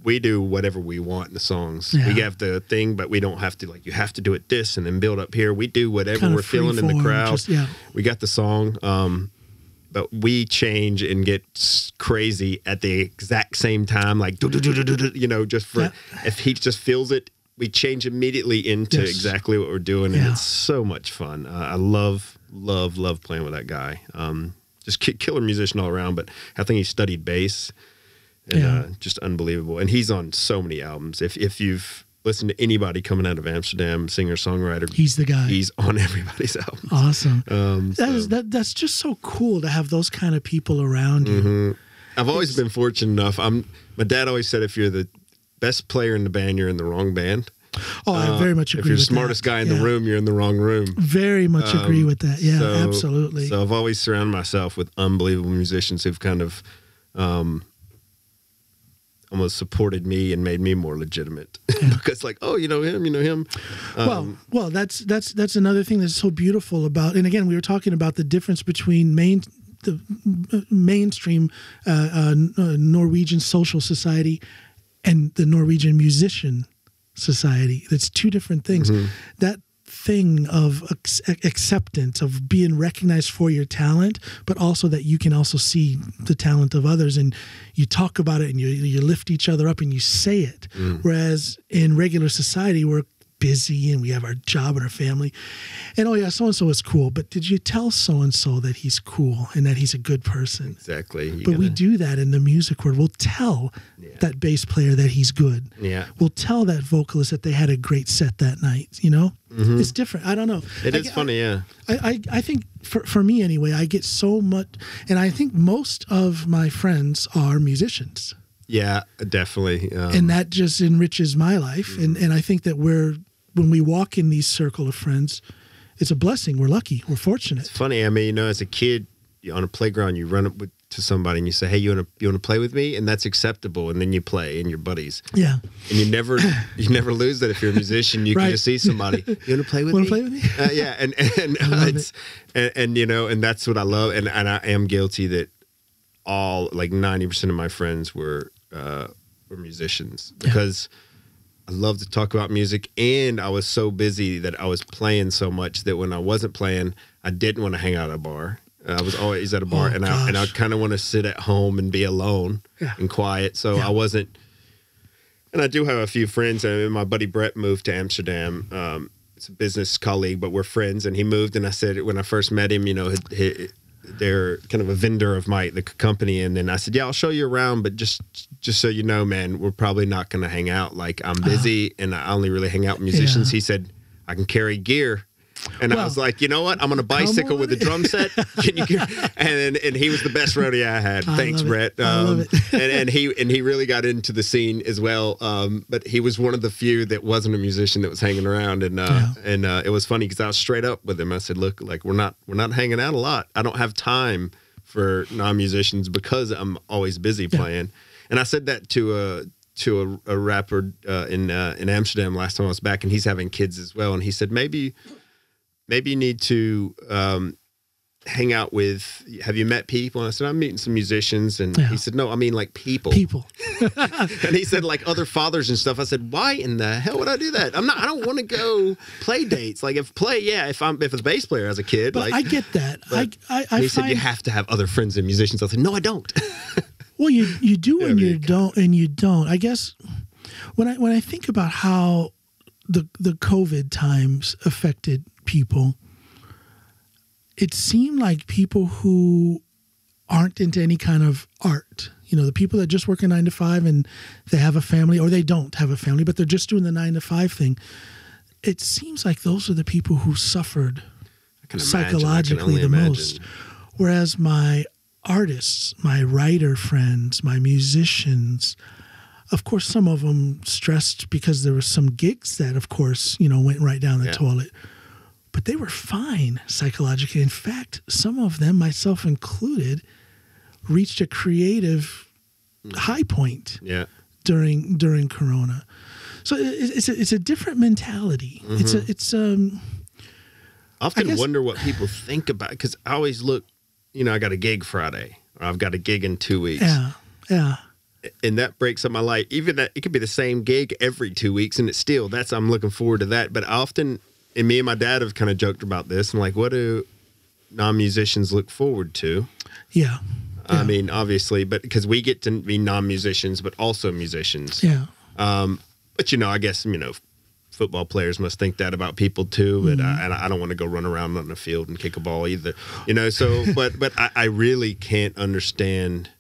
We do whatever we want in the songs. Yeah. We have the thing, but we don't have to, like, you have to do it this and then build up here. We do whatever Kind of we're feeling in the free-form, crowd. We got the song, but we change and get crazy at the exact same time, like, just for, if he just feels it, we change immediately into exactly what we're doing, and it's so much fun. I love playing with that guy. Just killer musician all around, but I think he studied bass. And just unbelievable. And he's on so many albums. If you've listened to anybody coming out of Amsterdam, singer-songwriter, he's the guy. He's on everybody's album. Awesome. That's just so cool to have those kind of people around you. I've always been fortunate enough. My dad always said, if you're the best player in the band, you're in the wrong band. Oh, I very much agree with that. If you're the smartest guy in the room, you're in the wrong room. Very much agree with that. Yeah, absolutely. So I've always surrounded myself with unbelievable musicians who've kind of almost supported me and made me more legitimate. Because, like, oh, you know him. Well, that's another thing that's so beautiful about. And again, we were talking about the difference between the mainstream Norwegian social society and the Norwegian musician society. That's two different things. That thing of acceptance, of being recognized for your talent, but also that you can also see the talent of others, and you talk about it and you lift each other up and you say it. Whereas in regular society, we're busy and we have our job and our family. And, oh, yeah, so-and-so is cool. But did you tell so-and-so that he's cool and that he's a good person? Exactly. But we do that in the music world. We'll tell that bass player that he's good. Yeah. We'll tell that vocalist that they had a great set that night, you know? Mm-hmm. It's different. I don't know. It is funny, yeah. I think, for me anyway, I get so much, and I think most of my friends are musicians. Yeah, definitely. And that just enriches my life. And I think that when we walk in these circle of friends, it's a blessing. We're lucky. We're fortunate. It's funny. I mean, you know, as a kid on a playground, you run up to somebody and you say, "Hey, you want to play with me?" And that's acceptable. And then you play and you're buddies. Yeah. And you never lose that if you're a musician. You can just see somebody. You want to play with me? Want to play with me? Yeah. And you know, and that's what I love. And I am guilty that all, like 90% of my friends were musicians because I love to talk about music, and I was so busy that I was playing so much that when I wasn't playing, I didn't want to hang out at a bar. I was always at a bar, and I kind of want to sit at home and be alone and quiet. So I wasn't. And I do have a few friends. And my buddy Brett moved to Amsterdam. It's a business colleague, but we're friends. And he moved, and I said when I first met him, you know, they're kind of a vendor of the company. And then I said, yeah, I'll show you around, but just so you know, man, we're probably not going to hang out. Like, I'm busy and I only really hang out with musicians. He said, I can carry gear. And I was like, you know what? I'm on a bicycle with a drum set. Can you and he was the best roadie I had. Thanks, Brett. I love it. and he really got into the scene as well. But he was one of the few that wasn't a musician that was hanging around. And it was funny because I was straight up with him. I said, look, like we're not hanging out a lot. I don't have time for non-musicians because I'm always busy playing. And I said that to a rapper in Amsterdam last time I was back, and he's having kids as well. And he said, maybe you need to hang out with, have you met people? And I said, I'm meeting some musicians. And he said, no, I mean like people. And he said like other fathers and stuff. I said, why in the hell would I do that? I don't want to go play dates. Like if a bass player as a kid. But like, I get that. He said, you have to have other friends and musicians. I said, no, I don't. Well, you do and you don't. I guess when I think about how the COVID times affected people, it seemed like people who aren't into any kind of art, you know, the people that just work a 9 to 5 and they have a family, or they don't have a family, but they're just doing the 9 to 5 thing. It seems like those are the people who suffered psychologically the most. Whereas my artists, my writer friends, my musicians, of course, some of them stressed because there were some gigs that, of course, you know, went right down the toilet. But they were fine psychologically. In fact, some of them, myself included, reached a creative high point during Corona. So it's a different mentality. I often wonder what people think about, because I always look, you know, I got a gig Friday, or I've got a gig in 2 weeks. Yeah. And that breaks up my life. Even that, it could be the same gig every 2 weeks, and I'm looking forward to that. But often, and me and my dad have kind of joked about this. I'm like, what do non-musicians look forward to? Yeah. I mean, obviously, but because we get to be non-musicians, but also musicians. Yeah. But, you know, I guess, you know, football players must think that about people too. But I don't want to go run around on the field and kick a ball either. You know, so, but I really can't understand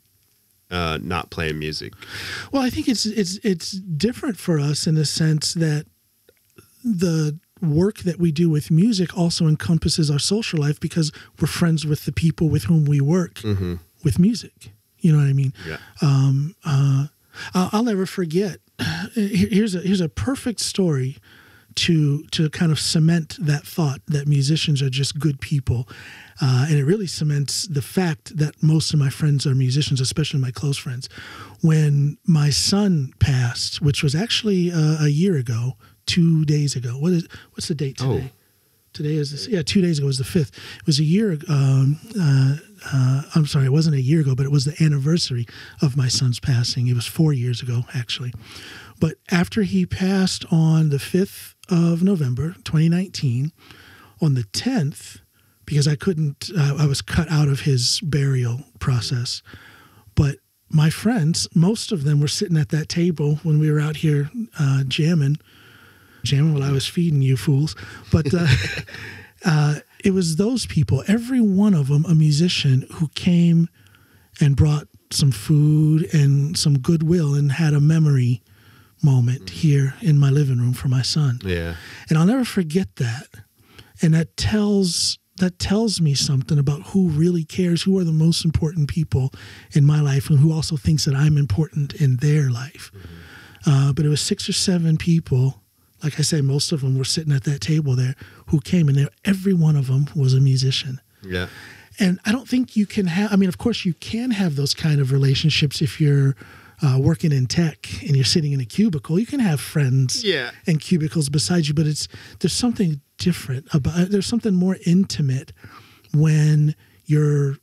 not playing music. Well, I think it's different for us in the sense that the work that we do with music also encompasses our social life, because we're friends with the people with whom we work with music. You know what I mean? Yeah. I'll never forget. Here's a perfect story to kind of cement that thought that musicians are just good people. And it really cements the fact that most of my friends are musicians, especially my close friends. When my son passed, which was actually a year ago, 2 days ago. What's the date today? Oh. Today is 2 days ago was the 5th. It was a year ago. I'm sorry, it wasn't a year ago, but it was the anniversary of my son's passing. It was 4 years ago, actually. But after he passed on the 5th of November, 2019, on the 10th, because I was cut out of his burial process. But my friends, most of them were sitting at that table when we were out here jamming, jamming while I was feeding you fools. But it was those people, every one of them a musician who came and brought some food and some goodwill and had a memory moment here in my living room for my son. Yeah. And I'll never forget that. And that tells me something about who really cares, who are the most important people in my life, and who also thinks that I'm important in their life. But it was 6 or 7 people, like I said, most of them were sitting at that table there, who came, and every one of them was a musician. Yeah. And I don't think you can have, I mean, of course you can have those kind of relationships if you're working in tech and you're sitting in a cubicle. You can have friends and cubicles beside you, but there's something different about, there's something more intimate when you're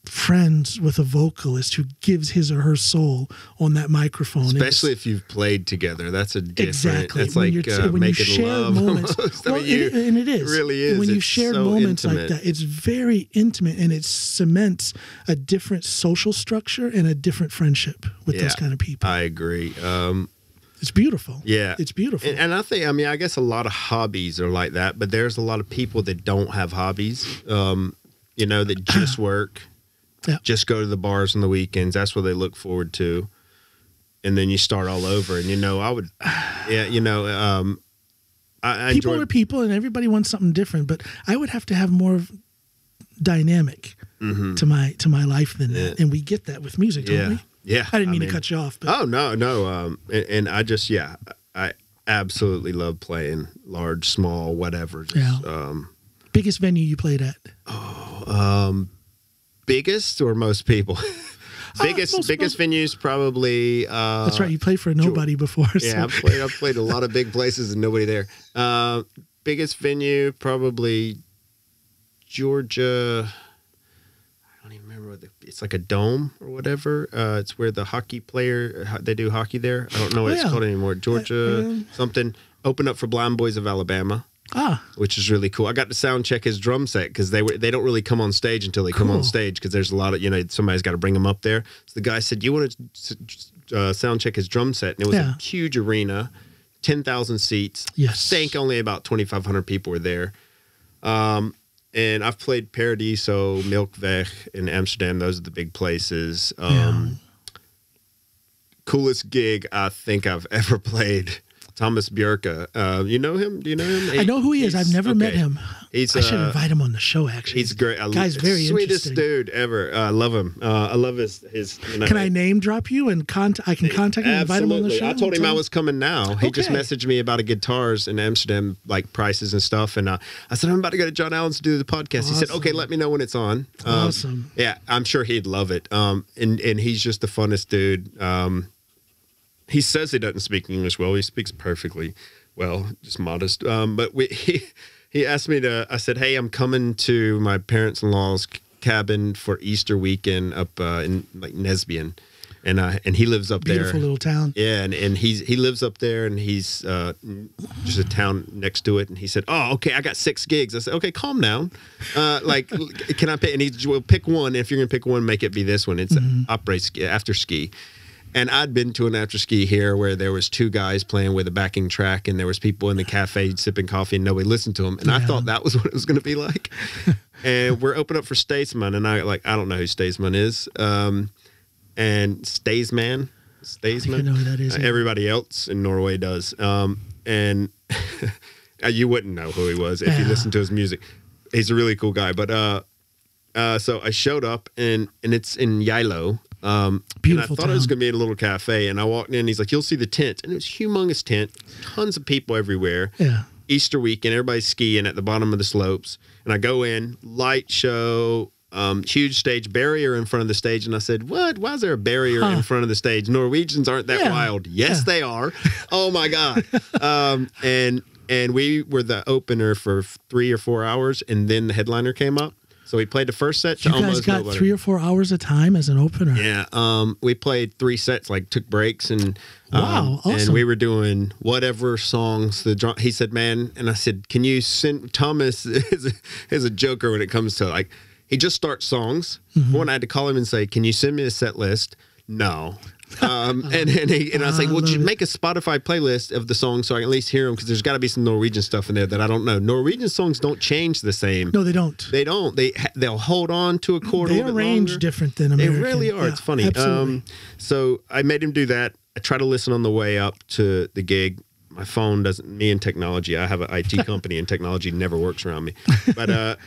friends with a vocalist who gives his or her soul on that microphone. Especially if you've played together. That's a different, exactly. That's like when making you share love moments. almost. Well, and it is. It really is. When you it's share so moments intimate. like that, it's very intimate, and it cements a different social structure and a different friendship with those kind of people. I agree. It's beautiful. Yeah. It's beautiful. And I think, I mean, I guess a lot of hobbies are like that, but there's a lot of people that don't have hobbies, you know, that just work. Just go to the bars on the weekends. That's what they look forward to. And then you start all over. And, you know, I would, I people enjoy are people, and everybody wants something different. But I would have to have more dynamic to my life than that. And we get that with music, don't we? Yeah. I didn't mean to cut you off. But. Oh, no. And I just, I absolutely love playing large, small, whatever. Just, biggest venue you played at? Biggest or most people? biggest venues probably. That's right. You played for nobody before. Yeah, so. I've played a lot of big places and nobody there. Biggest venue probably Georgia. I don't even remember what it's like a dome or whatever. It's where the hockey they do hockey there. I don't know what it's called anymore. Georgia something. Opened up for Blind Boys of Alabama. Which is really cool. I got to sound check his drum set because they don't really come on stage until they come on stage because there's a lot of, you know, somebody's got to bring them up there. So the guy said, "You want to sound check his drum set?" And it was a huge arena, 10,000 seats. Yes. I think only about 2,500 people were there. And I've played Paradiso, Milkweg in Amsterdam. Those are the big places. Coolest gig I think I've ever played. Thomas Bjorka. You know him? Do you know him? I know who he is. I've never met him. I should invite him on the show, actually. He's great. Guy's very sweetest interesting. dude ever. I love him. I love his you know, Can I name drop you and I can contact him and invite him on the show? I told him I was coming now. He just messaged me about guitars in Amsterdam, like prices and stuff. And I said, I'm about to go to John Allen's to do the podcast. He said, okay, let me know when it's on. Awesome. Yeah, I'm sure he'd love it. And he's just the funnest dude. He says he doesn't speak English well. He speaks perfectly well, just modest. But he asked me I said, hey, I'm coming to my parents-in-law's cabin for Easter weekend up in like Nesbian. And he lives up there. Beautiful little town. Yeah, and he lives up there, and he's just a town next to it. And he said, "Oh, okay, I got 6 gigs." I said, "Okay, calm down. Like, can I pick?" And he will pick one. If you're gonna pick one, make it be this one. It's après ski, after ski. And I'd been to an after ski here where there was 2 guys playing with a backing track, and there was people in the cafe sipping coffee, and nobody listened to them. And I thought that was what it was going to be like. And we're open up for Staysman, and I don't know who Staysman is. And Staysman, I know who that is. Everybody else in Norway does. And you wouldn't know who he was if you listened to his music. He's a really cool guy. But so I showed up, and it's in Yilo. Beautiful and I thought town. it was going to be a little cafe, and I walked in, he's like, you'll see the tent. And it was a humongous tent, tons of people everywhere. Yeah. Easter weekend, everybody's skiing at the bottom of the slopes. And I go in, light show, huge stage, barrier in front of the stage. And I said, what? Why is there a barrier in front of the stage? Norwegians aren't that wild. Yes, they are. Oh, my God. And we were the opener for 3 or 4 hours, and then the headliner came up. So we played the first set to you guys almost got nobody. 3 or 4 hours of time as an opener. Yeah, we played 3 sets, like took breaks, and wow, awesome. And we were doing whatever songs he said, man, and I said, can you send Thomas is a joker when it comes to like he just starts songs. One, I had to call him and say, can you send me a set list? No. And I was like, well, just make a Spotify playlist of the songs so I can at least hear them, because there's got to be some Norwegian stuff in there that I don't know. Norwegian songs don't change the same. No, they don't. They don't. They'll hold on to a chord a little bit longer. They arrange different than American. They really are. Yeah, it's funny. Absolutely. So I made him do that. I try to listen on the way up to the gig. My phone doesn't, me and technology, I have an IT company and technology never works around me. But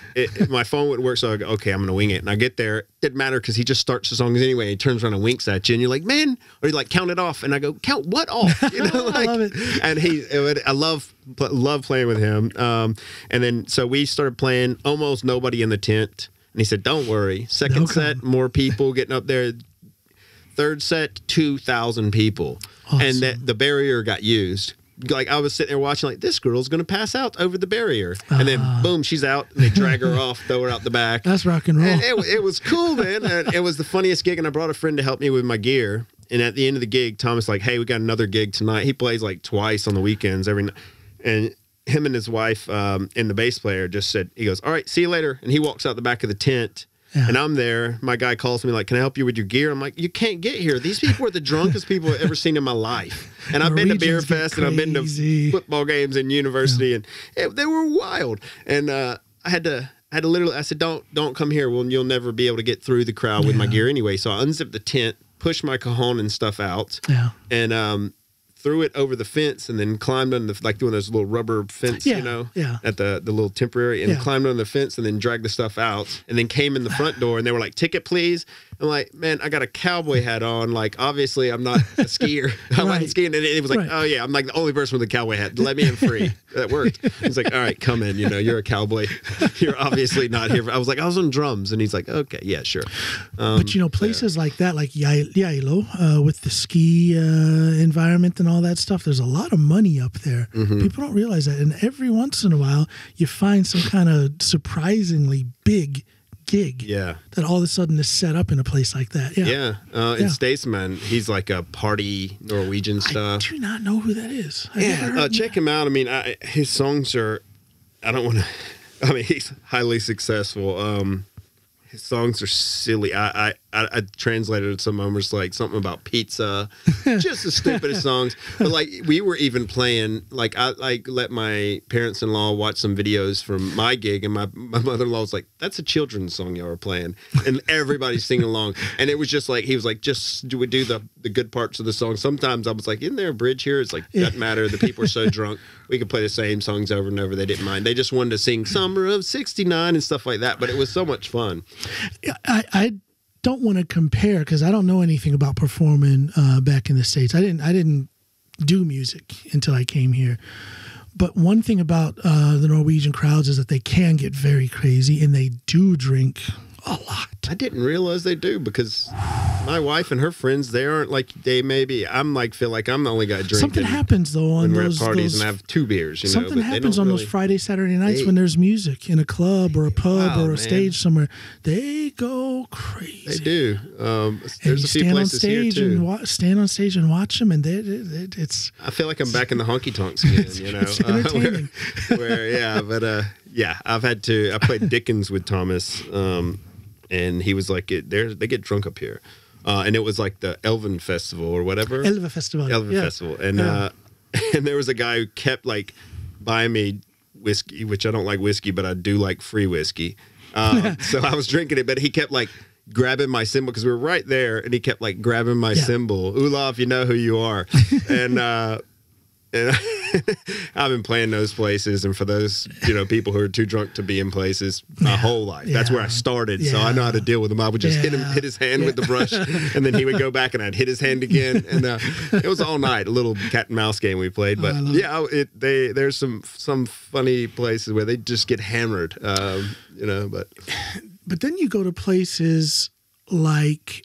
my phone wouldn't work, so I go, okay, I'm going to wing it. And I get there, it didn't matter because he just starts the songs anyway. He turns around and winks at you and you're like, man, or you like, count it off. And I go, count what off? You know, like, I love it. And I love playing with him. And then, so we started playing, almost nobody in the tent. And he said, don't worry. Second set, more people getting up there. Third set, 2,000 people. Awesome. And the barrier got used. Like, I was sitting there watching, like, this girl's going to pass out over the barrier. And then, boom, she's out. And they drag her off, throw her out the back. That's rock and roll. And it was cool, man. And it was the funniest gig. And I brought a friend to help me with my gear. And at the end of the gig, Thomas like, hey, we got another gig tonight. He plays like twice on the weekends every night. And him and his wife and the bass player just said, he goes, all right, see you later. And he walks out the back of the tent. Yeah. And I'm there. My guy calls me like, can I help you with your gear? I'm like, you can't get here. These people are the drunkest people I've ever seen in my life. And I've been to Beer Fest and I've been to football games in university, and they were wild. And I had to literally, I said, don't come here. Well, you'll never be able to get through the crowd with my gear anyway. So I unzipped the tent, pushed my cajon and stuff out, and threw it over the fence, and then climbed on like doing those little rubber fence, at the little temporary, and climbed on the fence, and then dragged the stuff out, and then came in the front door, and they were like, ticket, please. I'm like, man, I got a cowboy hat on. Like, obviously, I'm not a skier. I wasn't skiing. And it was like, oh, yeah, I'm like the only person with a cowboy hat. Let me in free. That worked. He's like, all right, come in. You know, you're a cowboy. You're obviously not here. I was like, I was on drums. And he's like, okay, yeah, sure. But, you know, places like that, like Yailo, with the ski environment and all that stuff, there's a lot of money up there. Mm-hmm. People don't realize that. And every once in a while, you find some kind of surprisingly big gig that all of a sudden is set up in a place like that. And Staysman, he's like a party Norwegian stuff. I do not know who that is. Check him out. I mean, his songs are, he's highly successful. His songs are silly. I translated some moments like something about pizza, just the stupidest songs. But like we were even playing, like I let my parents-in-law watch some videos from my gig, and my mother-in-law was like, "That's a children's song y'all are playing," and everybody's singing along. And it was just like he was like, "Just do the good parts of the song." Sometimes I was like, "Isn't there a bridge here?" It's like doesn't matter. The people are so drunk, we could play the same songs over and over. They didn't mind. They just wanted to sing "Summer of '69" and stuff like that. But it was so much fun. I don't want to compare because I don't know anything about performing back in the States. I didn't do music until I came here. But one thing about the Norwegian crowds is that they can get very crazy, and they do drink a lot. I didn't realize they do, because my wife and her friends, they aren't like they maybe. I'm like feel like I'm the only guy drinking. Something happens though on when those we're at parties and have 2 beers. You know, something happens on those Friday, Saturday nights when there's music in a club or a pub or a stage somewhere. They go crazy. They do. There's a few places here too. Stand on stage and watch them, and it's. I feel like I'm back in the honky tonks again. You know, it's entertaining. I've had to. I played Dickens with Thomas. And he was like, they get drunk up here. And it was like the Elven Festival or whatever. Elven Festival. And and there was a guy who kept like buying me whiskey, which I don't like whiskey, but I do like free whiskey. So I was drinking it, but he kept like grabbing my cymbal because we were right there, and he kept like grabbing my cymbal. Olaf, you know who you are. And I've been playing those places, and for those people who are too drunk to be in places my whole life, that's where I started. So I know how to deal with him. I would just hit his hand with the brush, and then he would go back, and I'd hit his hand again, and it was all night, a little cat and mouse game we played. But there's some funny places where they just get hammered, But then you go to places like.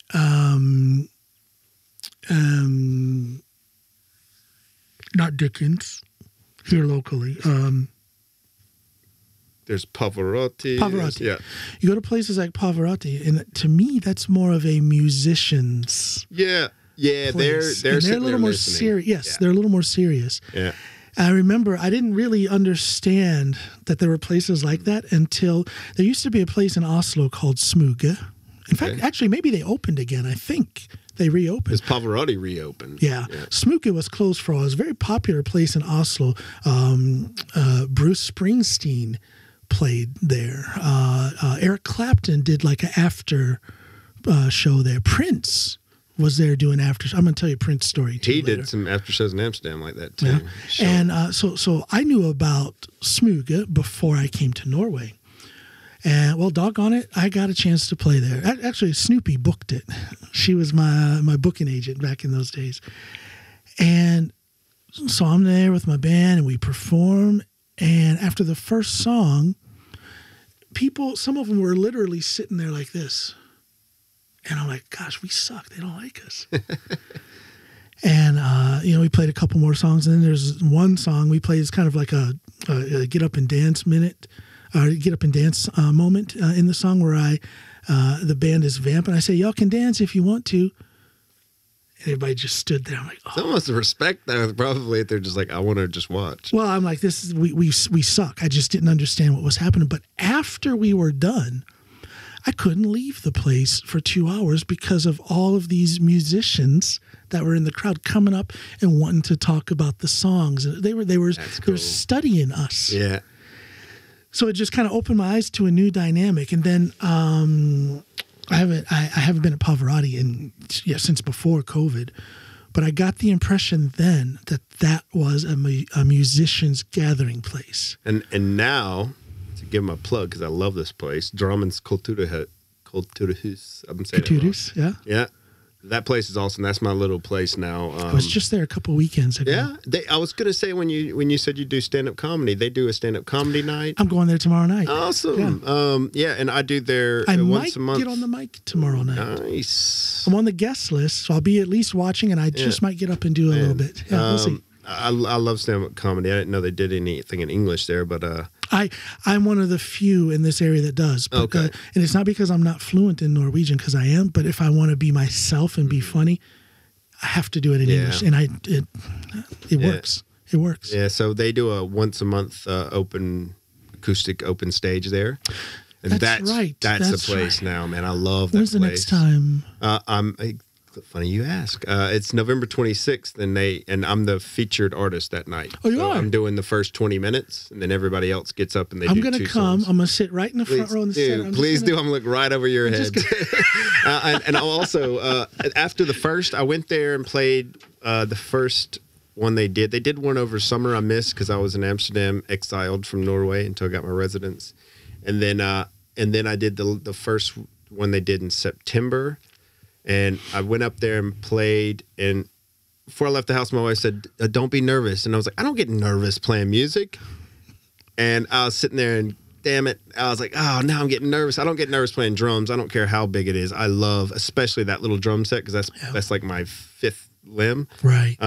Not Dickens, here locally. There's Pavarotti. Yeah. You go to places like Pavarotti, and to me, that's more of a musician's place. They're a little more serious. Yes, they're a little more serious. Yeah. I remember I didn't really understand that there were places like that until there used to be a place in Oslo called Smuge. In fact, actually, maybe they opened again. I think They reopened. Because Pavarotti reopened. Yeah. Smooke was closed for a while. It was a very popular place in Oslo. Bruce Springsteen played there. Eric Clapton did like an after show there. Prince was there doing after. I'm going to tell you a Prince story too. He later. did some after shows in Amsterdam like that too. Yeah. Sure. And so I knew about Smooge before I came to Norway. And well, doggone it, I got a chance to play there. Actually, Snoopy booked it. She was my booking agent back in those days. And so I'm there with my band and we perform. And after the first song, some of them were literally sitting there like this. And I'm like, gosh, we suck. They don't like us. And, we played a couple more songs. And then there's one song we played. It's kind of like a get up and dance minute. Get up and dance moment in the song where the band is vamping. I say, y'all can dance if you want to. And everybody just stood there. I'm like, oh. It's almost a respect though, probably. They're just like, I want to just watch. Well, I'm like, we suck. I just didn't understand what was happening. But after we were done, I couldn't leave the place for 2 hours because of all of these musicians that were in the crowd coming up and wanting to talk about the songs. They were studying us. Yeah. So it just kind of opened my eyes to a new dynamic. And then I haven't been at Pavarotti since before COVID, but I got the impression then that was a musician's gathering place. And now, to give them a plug, because I love this place, Drammen's Kulturhus. I'm saying Kulturhus, yeah. Yeah. That place is awesome. That's my little place now. I was just there a couple of weekends ago. Yeah, I was going to say when you said you do stand-up comedy, they do a stand-up comedy night. I'm going there tomorrow night. Awesome. Yeah, and I do there once a month. I might get on the mic tomorrow night. Nice. I'm on the guest list, so I'll be at least watching, and I just might get up and do a little bit. Yeah, we'll see. I love stand-up comedy. I didn't know they did anything in English there, but I'm one of the few in this area that does. But, okay. And it's not because I'm not fluent in Norwegian, because I am. But if I want to be myself and be funny, I have to do it in English, and it works. It works. Yeah. So they do a once a month acoustic open stage there. And that's right. That's the place now, man. I love that place. When's the next time? Funny you ask. It's November 26th, and I'm the featured artist that night. Oh, you are? I'm doing the first 20 minutes, and then everybody else gets up and I'm going to come. Songs. I'm going to sit right in the front row in the center. Please do. I'm going to look right over your head. And I'll also, after the first, I went there and played the first one they did. They did one over summer I missed because I was in Amsterdam, exiled from Norway until I got my residence. And then I did the first one they did in September. And I went up there and played, and before I left the house, my wife said, don't be nervous. And I was like, I don't get nervous playing music. And I was sitting there, and damn it, I was like, oh, now I'm getting nervous. I don't get nervous playing drums. I don't care how big it is. I love, especially that little drum set, because that's like my fifth limb. Right.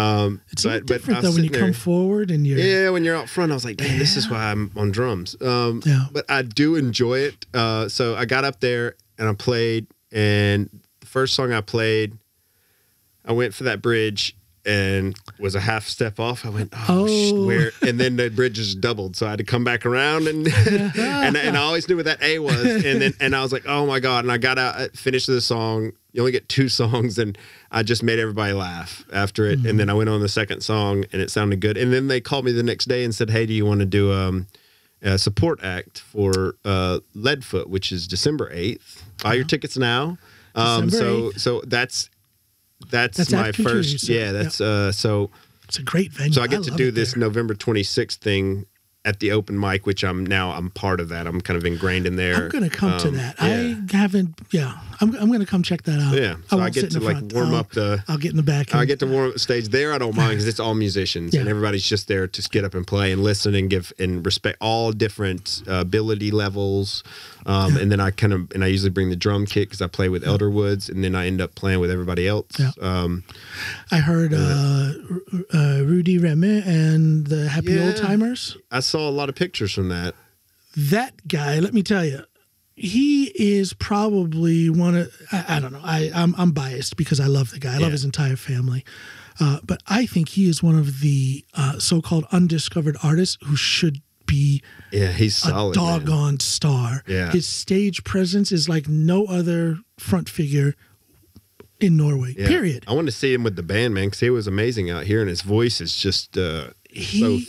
It's different, though, when you come forward and you're... Yeah, when you're out front, I was like, damn, this is why I'm on drums. But I do enjoy it. So I got up there, and I played, and... First song I played, I went for that bridge and was a half step off. I went, where? And then the bridge just doubled, so I had to come back around, and and I always knew what that A was. And I was like, oh my god! And I got out, finished the song. You only get 2 songs, and I just made everybody laugh after it. Mm-hmm. And then I went on the second song, and it sounded good. And then they called me the next day and said, hey, do you want to do a support act for Leadfoot, which is December 8th? Buy your tickets now. So that's my first. Yeah, that's so. It's a great venue. So I get to do this November 26th thing at the open mic, which I'm part of that. I'm kind of ingrained in there. I'm going to come to that. Yeah. I haven't. Yeah, I'm going to come check that out. Yeah, so I get to like warm up the. I'll get in the back. I get to warm up the stage there. I don't mind because it's all musicians and everybody's just there to get up and play and listen and give and respect all different ability levels. And then I usually bring the drum kit because I play with Elderwoods, and then I end up playing with everybody else. Yeah. I heard Rudy Remme and the Happy Old Timers. I saw a lot of pictures from that. That guy, let me tell you, he is probably one of, I don't know, I'm biased because I love the guy. I love his entire family. But I think he is one of the so-called undiscovered artists who should be he's solid, a doggone star. Yeah. His stage presence is like no other front figure in Norway. Yeah. Period. I want to see him with the band, man, because he was amazing out here, and his voice is just so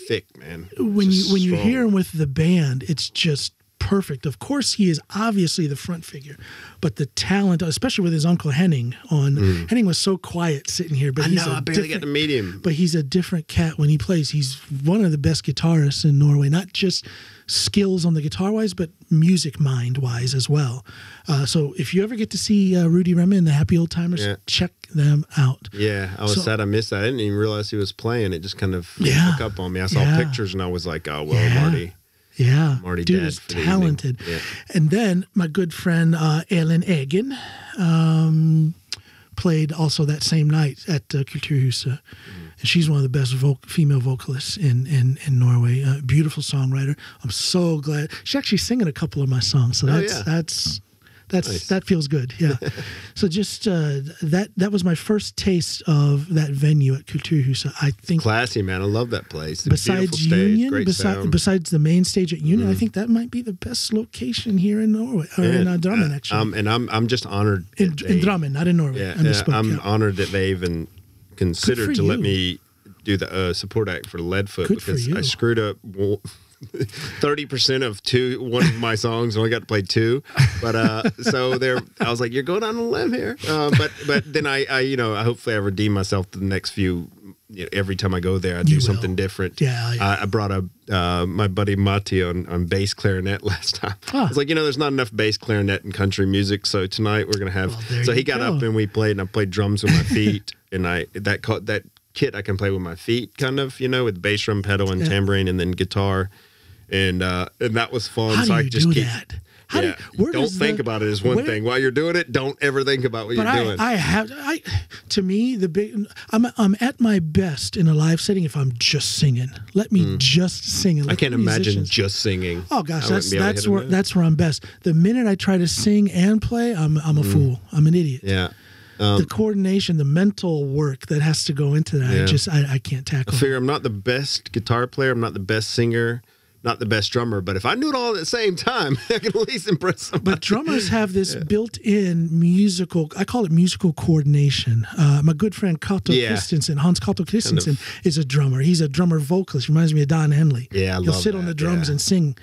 thick, man. When you hear him with the band, it's just perfect. Of course, he is obviously the front figure, but the talent, especially with his uncle Henning Henning was so quiet sitting here, but I barely got to meet him. But he's a different cat when he plays. He's one of the best guitarists in Norway, not just skills on the guitar wise, but music mind wise as well. So if you ever get to see Rudy Rema and the Happy Old Timers, check them out. Yeah, I was sad I missed that. I didn't even realize he was playing. It just kind of took up on me. I saw pictures and I was like, oh, well, Marty. Yeah, Marty dude is talented. Yeah. And then my good friend Ellen Egen played also that same night at Kulturhuset. And she's one of the best female vocalists in Norway. Beautiful songwriter. I'm so glad. She's actually singing a couple of my songs. So that's nice. That feels good. Yeah. So just that was my first taste of that venue at Kulturhuset. I think classy, man. I love that place. Besides Union, besides the main stage at Union, I think that might be the best location here in Norway or in Drammen, actually. And I'm just honored in Drammen, not in Norway. Yeah, I'm honored that they even considered to let me do the support act for the Leadfoot because I screwed up 30% of one of my songs. Only got to play 2, but so there I was like, you're going on a limb here. But then I hopefully I redeem myself the next few. Every time I go there, I do something different. Yeah. I brought my buddy Matti on bass clarinet last time. I was like, there's not enough bass clarinet in country music, so tonight we're gonna have. So he got up and we played, and I played drums with my feet, and that kit I can play with my feet, kind of, with bass drum pedal and tambourine, and then guitar. And that was fun. How so do you do that? Don't think about it is one thing. While you're doing it, don't ever think about what you're doing. To me, I'm at my best in a live setting if I'm just singing. Let me just sing. I can't imagine just singing. Oh gosh, that's where I'm best. The minute I try to sing and play, I'm a fool. I'm an idiot. Yeah. The coordination, the mental work that has to go into that, I can't tackle. I figure I'm not the best guitar player. I'm not the best singer. Not the best drummer, but if I knew it all at the same time, I can at least impress somebody. But drummers have this built-in I call it musical coordination. My good friend Cato Christensen, Hans Cato Christensen, is a drummer. He's a drummer vocalist. Reminds me of Don Henley. Yeah, He'll sit on the drums and sing.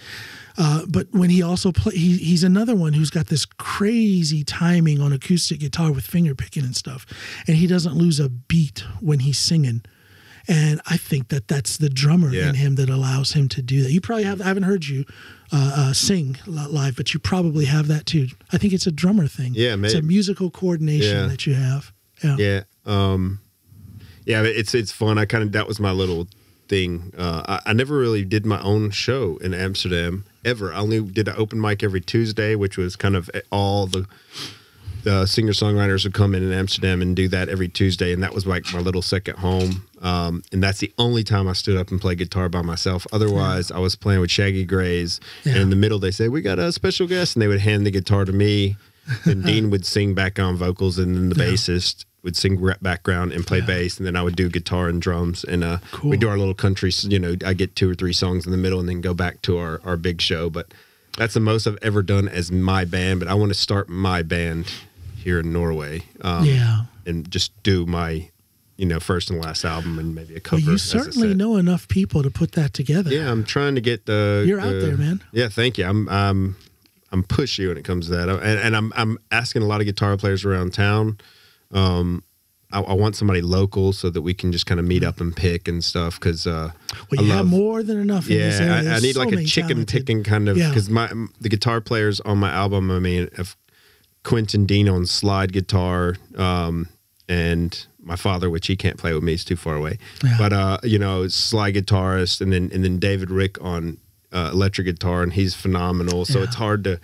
But when he also he's another one who's got this crazy timing on acoustic guitar with finger picking and stuff. And he doesn't lose a beat when he's singing. And I think that's the drummer in him that allows him to do that. You probably have. I haven't heard you sing live, but you probably have that too. I think it's a drummer thing. Yeah, maybe. It's a musical coordination that you have. Yeah. It's fun. That was my little thing. I never really did my own show in Amsterdam ever. I only did an open mic every Tuesday, which was kind of all the singer-songwriters would come in Amsterdam and do that every Tuesday, and that was like my little second home. And that's the only time I stood up and played guitar by myself. Otherwise, I was playing with Shaggy Grays, and in the middle they say, we got a special guest, and they would hand the guitar to me, and Dean would sing background vocals, and then the bassist would sing background and play bass, and then I would do guitar and drums, and we do our little country, I get 2 or 3 songs in the middle and then go back to our big show. But that's the most I've ever done as my band, but I want to start my band here in Norway, and just do my, first and last album and maybe a cover. Well, you certainly know enough people to put that together. Yeah, I'm trying to get You're out there, man. Yeah, thank you. I'm pushy when it comes to that, and I'm asking a lot of guitar players around town. I want somebody local so that we can just kind of meet up and pick and stuff. Because you have more than enough. In this area. I need like a chicken picking kind of, because the guitar players on my album. I mean, if Quentin Dean on slide guitar, and my father, which he can't play with me, he's too far away. Yeah. But slide guitarist, and then David Rick on electric guitar, and he's phenomenal. So it's hard to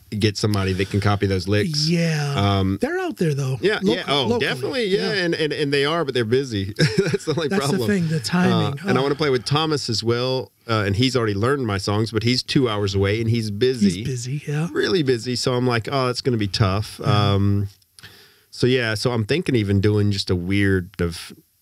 get somebody that can copy those licks. Yeah, they're out there though. Yeah, locally. Definitely. Yeah, and they are, but they're busy. That's the only problem. That's the thing, the timing. And I want to play with Thomas as well. And he's already learned my songs, but he's 2 hours away, and he's busy. He's busy, yeah. Really busy. So I'm like, that's going to be tough. So I'm thinking even doing just a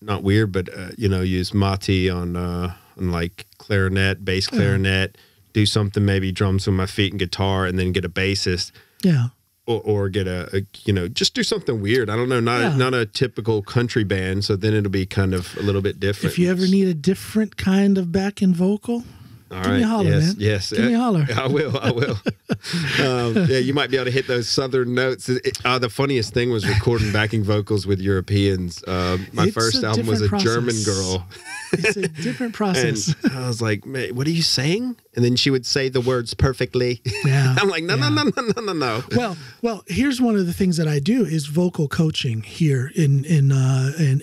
not weird, but use Matti on like clarinet, bass clarinet. Do something, maybe drums with my feet and guitar, and then get a bassist. Yeah. or get a just do something weird. I don't know, not a typical country band. So then it'll be kind of a little bit different. If you ever need a different kind of backing vocal, give me a holler, man. Yes, give me a holler. I will. Yeah, you might be able to hit those southern notes. The funniest thing was recording backing vocals with Europeans. My first album was a German girl. It's a different process. And I was like, "Man, what are you saying?" And then she would say the words perfectly. Yeah. I'm like, no. Well, here's one of the things that I do is vocal coaching here in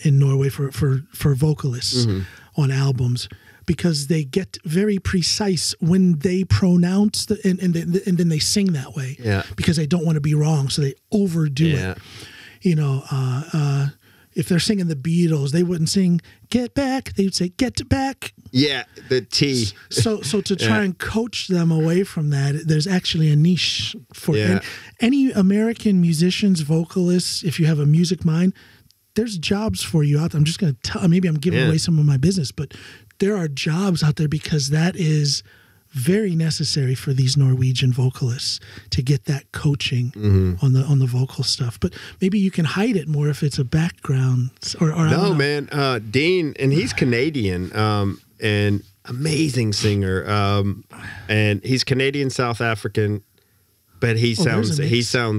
Norway for vocalists on albums, because they get very precise when they pronounce and then they sing that way. Yeah. Because they don't want to be wrong, so they overdo it. You know, if they're singing the Beatles, they wouldn't sing "Get Back." They would say "Get Back." Yeah, the T. So to try and coach them away from that, there's actually a niche for it. And any American musicians, vocalists, if you have a music mind, there's jobs for you out there. I'm just going to tell, maybe I'm giving away some of my business, but there are jobs out there, because that is very necessary for these Norwegian vocalists to get that coaching on the vocal stuff. But maybe you can hide it more if it's a background or I don't know. Man, Dean, and he's Canadian, and amazing singer, and he's Canadian South African, but he sounds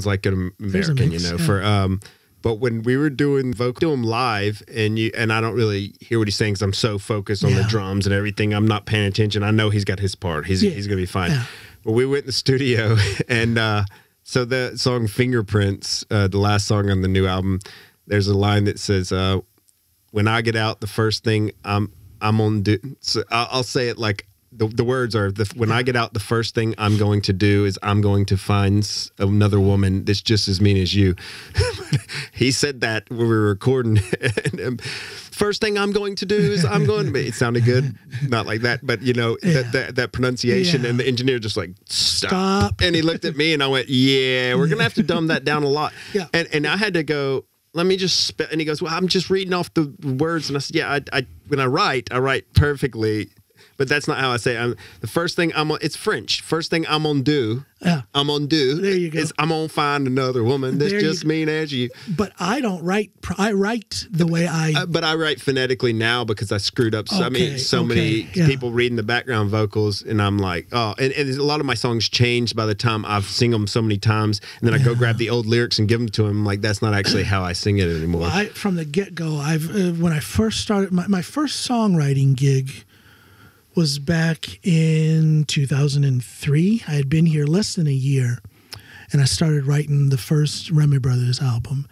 like an American, for but when we were doing him live, and I don't really hear what he's saying because I'm so focused on the drums and everything, I'm not paying attention. I know he's got his part. He's gonna be fine. Yeah. But we went in the studio, and so the song "Fingerprints," the last song on the new album, there's a line that says, "When I get out, the first thing I'm gonna do." So I'll say it like. The words are, when I get out, the first thing I'm going to do is I'm going to find another woman that's just as mean as you. He said that when we were recording. And, first thing I'm going to do is I'm going to be. It sounded good. Not like that, but that pronunciation, and the engineer just like, stop. And he looked at me and I went, we're going to have to dumb that down a lot. Yeah. And I had to go, let me just and he goes, well, I'm just reading off the words. And I said, I when I write perfectly. But that's not how I say it. The first thing it's French. First thing I'm gonna do, there you go. Is I'm gonna find another woman that's just mean as you. But I don't write. I write the way I. But I write phonetically now because I screwed up. So many people reading the background vocals, and I'm like, oh, and a lot of my songs changed by the time I've sing them so many times, and then I go grab the old lyrics and give them to him. Like that's not actually how I sing it anymore. Well, from the get-go, when I first started my first songwriting gig was back in 2003. I had been here less than a year, and I started writing the first Remy Brothers album.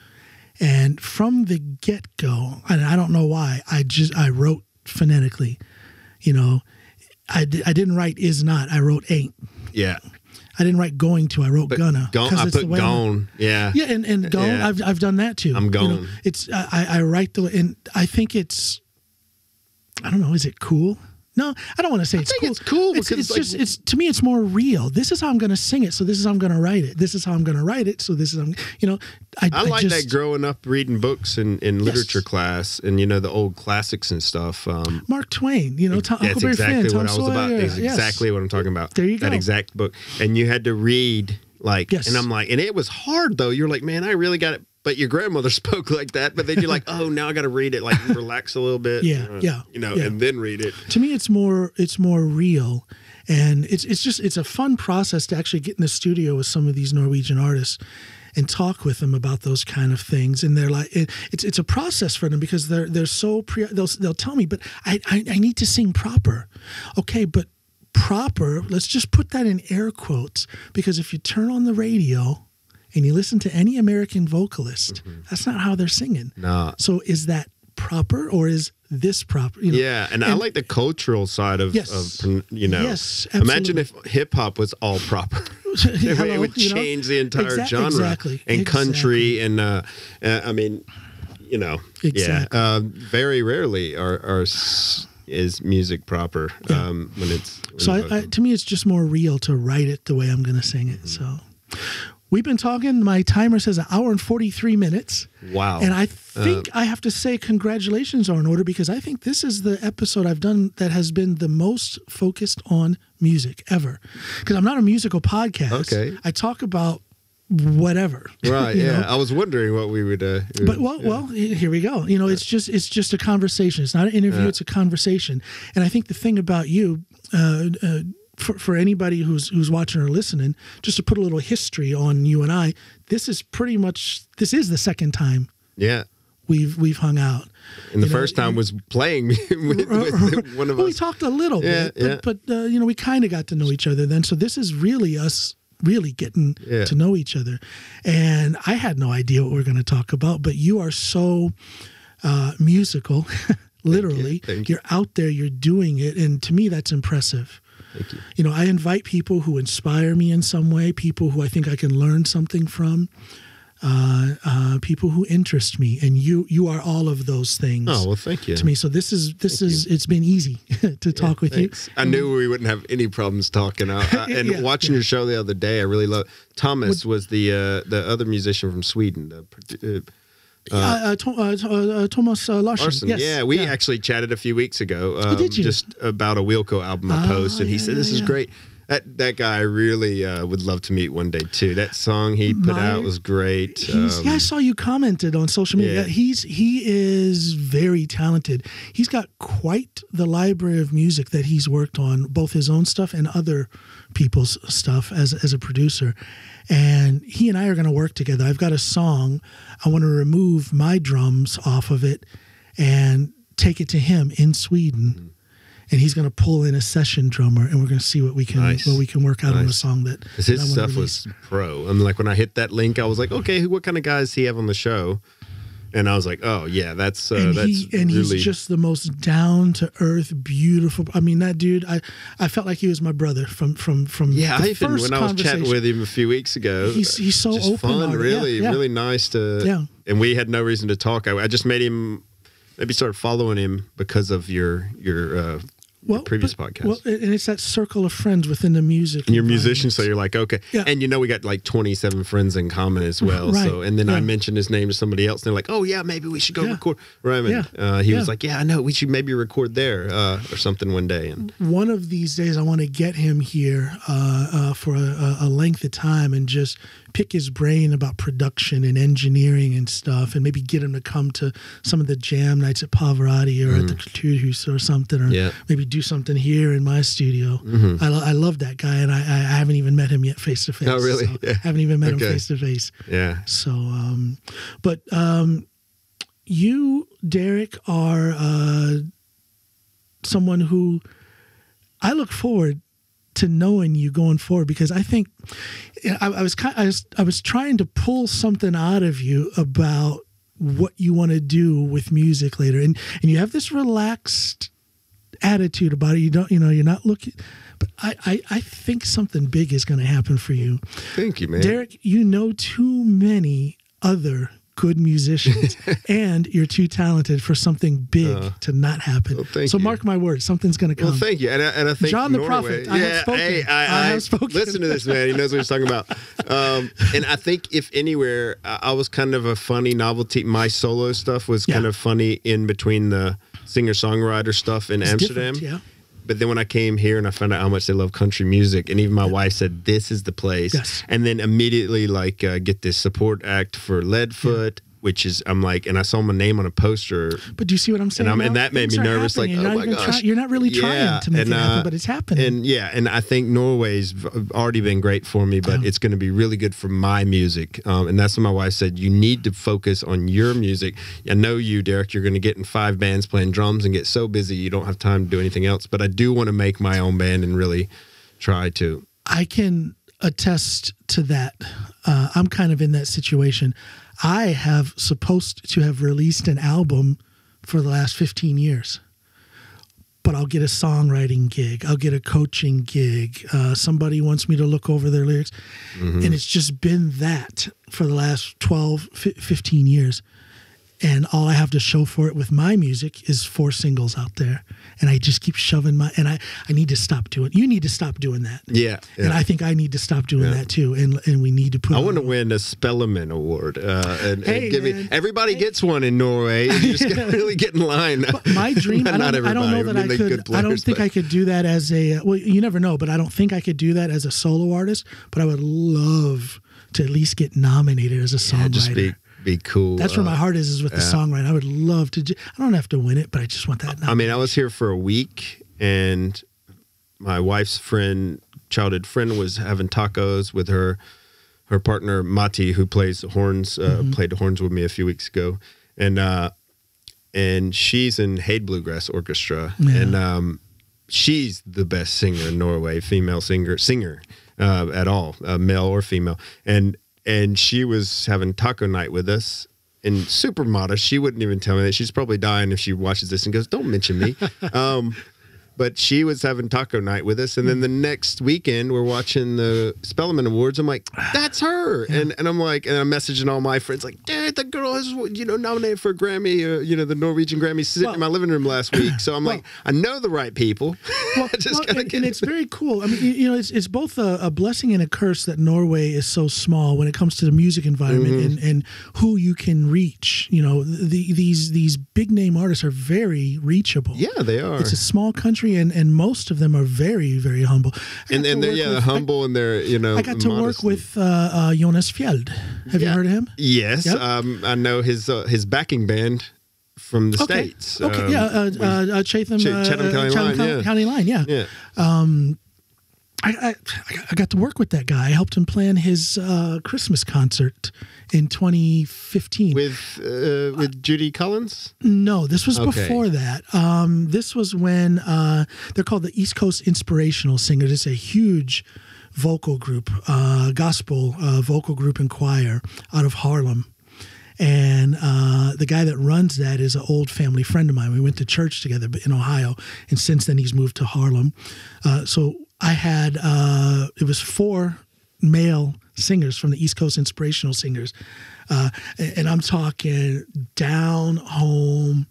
And from the get-go, and I don't know why, I wrote phonetically. You know, I didn't write "is not," I wrote "ain't." Yeah. I didn't write "going to," I wrote "gonna." I put "gone." Yeah. Yeah, and "gone," yeah. I've done that too. I'm gone. You know, it's I write and I think it's, I don't know, is it cool? No, I don't want to say it's cool. It's cool because it's to me it's more real. This is how I'm going to sing it, so this is how I'm going to write it. This is how I'm going to write it, so this is I like that growing up reading books in literature class, and the old classics and stuff. Mark Twain, that's exactly what I was about. Exactly what I'm talking about. There you go. That exact book, and you had to read and I'm like, and it was hard though. You're like, man, I really got it. But your grandmother spoke like that, but then you're like, oh, now I got to read it, like relax a little bit, and then read it. To me, it's more real, and it's a fun process to actually get in the studio with some of these Norwegian artists and talk with them about those kind of things. And they're like, it's a process for them because they're so they'll tell me, but I need to sing proper, okay, but proper. Let's just put that in air quotes, because if you turn on the radio and you listen to any American vocalist, that's not how they're singing. No. So is that proper or is this proper? Yeah, and I like the cultural side of Yes, absolutely. Imagine if hip hop was all proper. It would change the entire genre. Exactly. And country and very rarely is music proper when it's. So to me, it's just more real to write it the way I'm going to sing it. So. We've been talking, my timer says 1 hour and 43 minutes. Wow. And I think I have to say congratulations are in order, because I think this is the episode I've done that has been the most focused on music ever. Because I'm not a musical podcast. Okay. I talk about whatever. Right. You Yeah. know? I was wondering what we would. Well, here we go. You know, it's just a conversation. It's not an interview. It's a conversation. And I think the thing about you, for anybody who's watching or listening, just to put a little history on you and I, this is the second time. Yeah. We've hung out. And the first time was playing with one of us. We talked a little bit, but we kind of got to know each other then. So this is really us really getting to know each other. And I had no idea what we were going to talk about, but you are so musical, literally. Thank you. You're out there, you're doing it. And to me, that's impressive. Thank you. You know, I invite people who inspire me in some way, people who I think I can learn something from. People who interest me, and you are all of those things. Oh, well, thank you. To me, so this is it's been easy to talk with thanks. you. I knew we wouldn't have any problems talking. And watching your show the other day, I really love. Thomas was the other musician from Sweden. Thomas Larsson. Yes. Yeah, we actually chatted a few weeks ago. Did you? Just about a Wilco album I posted. He said this is great. That guy I really would love to meet one day too. That song he put out was great. I saw you commented on social media. Yeah. He is very talented. He's got quite the library of music that he's worked on, both his own stuff and other people's stuff as a producer. And he and I are going to work together. I've got a song. I want to remove my drums off of it and take it to him in Sweden. Mm-hmm. And he's going to pull in a session drummer, and we're going to see what we can work out on a song that. Because his stuff was pro. I mean, like when I hit that link, I was like, okay, what kind of guys does he have on the show? And I was like, oh yeah, that's he's just the most down to earth, beautiful. I mean, that dude, I felt like he was my brother from the first when I was chatting with him a few weeks ago. He's so just open, fun, really nice to. Yeah. And we had no reason to talk. I just made him. Maybe started following him because of your previous podcast. Well, and it's that circle of friends within the music. And you're musicians, so you're like, okay. Yeah. And we got like 27 friends in common as well. Right. So, and then I mentioned his name to somebody else, and they're like, oh yeah, maybe we should go record. Raymond, he was like, yeah, I know, we should maybe record there or something one day. And one of these days, I want to get him here for a length of time and just pick his brain about production and engineering and stuff, and maybe get him to come to some of the jam nights at Pavarotti or at the Kulturhus or something, or maybe do something here in my studio. Mm-hmm. I love that guy, and I haven't even met him yet face to face. Oh, really? So haven't even met him face to face. Yeah. So, but you, Derek, are someone who I look forward to knowing you going forward, because I think I was trying to pull something out of you about what you want to do with music later, and you have this relaxed attitude about it. You're not looking, but I think something big is going to happen for you. Thank you, man. Derek, you know too many other good musicians, and you're too talented for something big to not happen. Well, thank so you. Mark my words, something's going to come. Well, thank you. And I think John Norway, the Prophet, I have spoken. Hey, I have spoken. Listen to this, man. He knows what he's talking about. And I think if anywhere, I was kind of a funny novelty. My solo stuff was kind of funny in between the singer-songwriter stuff in Amsterdam. Yeah. But then when I came here and I found out how much they love country music, and even my wife said, this is the place. Yes. And then immediately get this support act for Leadfoot, which is, I'm like, and I saw my name on a poster. But do you see what I'm saying? And that made me nervous. Like, oh my gosh. You're not really trying to make it happen, but it's happening. And I think Norway's already been great for me, but it's going to be really good for my music. And that's what my wife said. You need to focus on your music. I know you, Derek, you're going to get in 5 bands playing drums and get so busy you don't have time to do anything else. But I do want to make my own band and really try to. I can attest to that. I'm kind of in that situation. I have supposed to have released an album for the last 15 years, but I'll get a songwriting gig. I'll get a coaching gig. Somebody wants me to look over their lyrics. Mm-hmm. And it's just been that for the last 12, 15 years. And all I have to show for it with my music is 4 singles out there. And I just keep shoving and I need to stop doing. You need to stop doing that. Yeah. And I think I need to stop doing that too. And we need to put. I want to win a Spelleman Award. And give me. Everybody gets one in Norway. You just gotta really get in line. But my dream. I don't know that I could. Players, I don't think I could do that as a. Well, you never know. But I don't think I could do that as a solo artist. But I would love to at least get nominated as a songwriter. Just be cool. That's where my heart is with the songwriting. I would love to. I don't have to win it, but I just want that. I mean, I was here for a week, and my wife's childhood friend, was having tacos with her partner Mati, who plays horns, played the horns with me a few weeks ago, and she's in Hade Bluegrass Orchestra, and she's the best singer in Norway, female singer at all, male or female, and she was having taco night with us. And super modest. She wouldn't even tell me that. She's probably dying if she watches this and goes, "Don't mention me." But she was having taco night with us, and then the next weekend we're watching the Spelleman Awards. I'm like, "That's her," and I'm like, and I'm messaging all my friends like, "Dad, the girl is nominated for a Grammy, the Norwegian Grammy, sitting in my living room last week." So I'm like, I know the right people. And it's very cool. I mean, it's both a blessing and a curse that Norway is so small when it comes to the music environment and who you can reach. These big name artists are very reachable. Yeah, they are. It's a small country. And most of them are very, very humble. And they're humble, and they're I got to work with Jonas Fjeld. Have you heard of him? Yes, yep. I know his backing band from the States. Okay, Chatham County Line. Yeah. I got to work with that guy. I helped him plan his Christmas concert in 2015 with Judy Collins. No, this was before that. This was when they're called the East Coast Inspirational Singers. It's a huge vocal group, gospel vocal group and choir out of Harlem. And the guy that runs that is an old family friend of mine. We went to church together in Ohio, and since then he's moved to Harlem. So I had, it was 4 male singers from the East Coast Inspirational Singers. And I'm talking down home,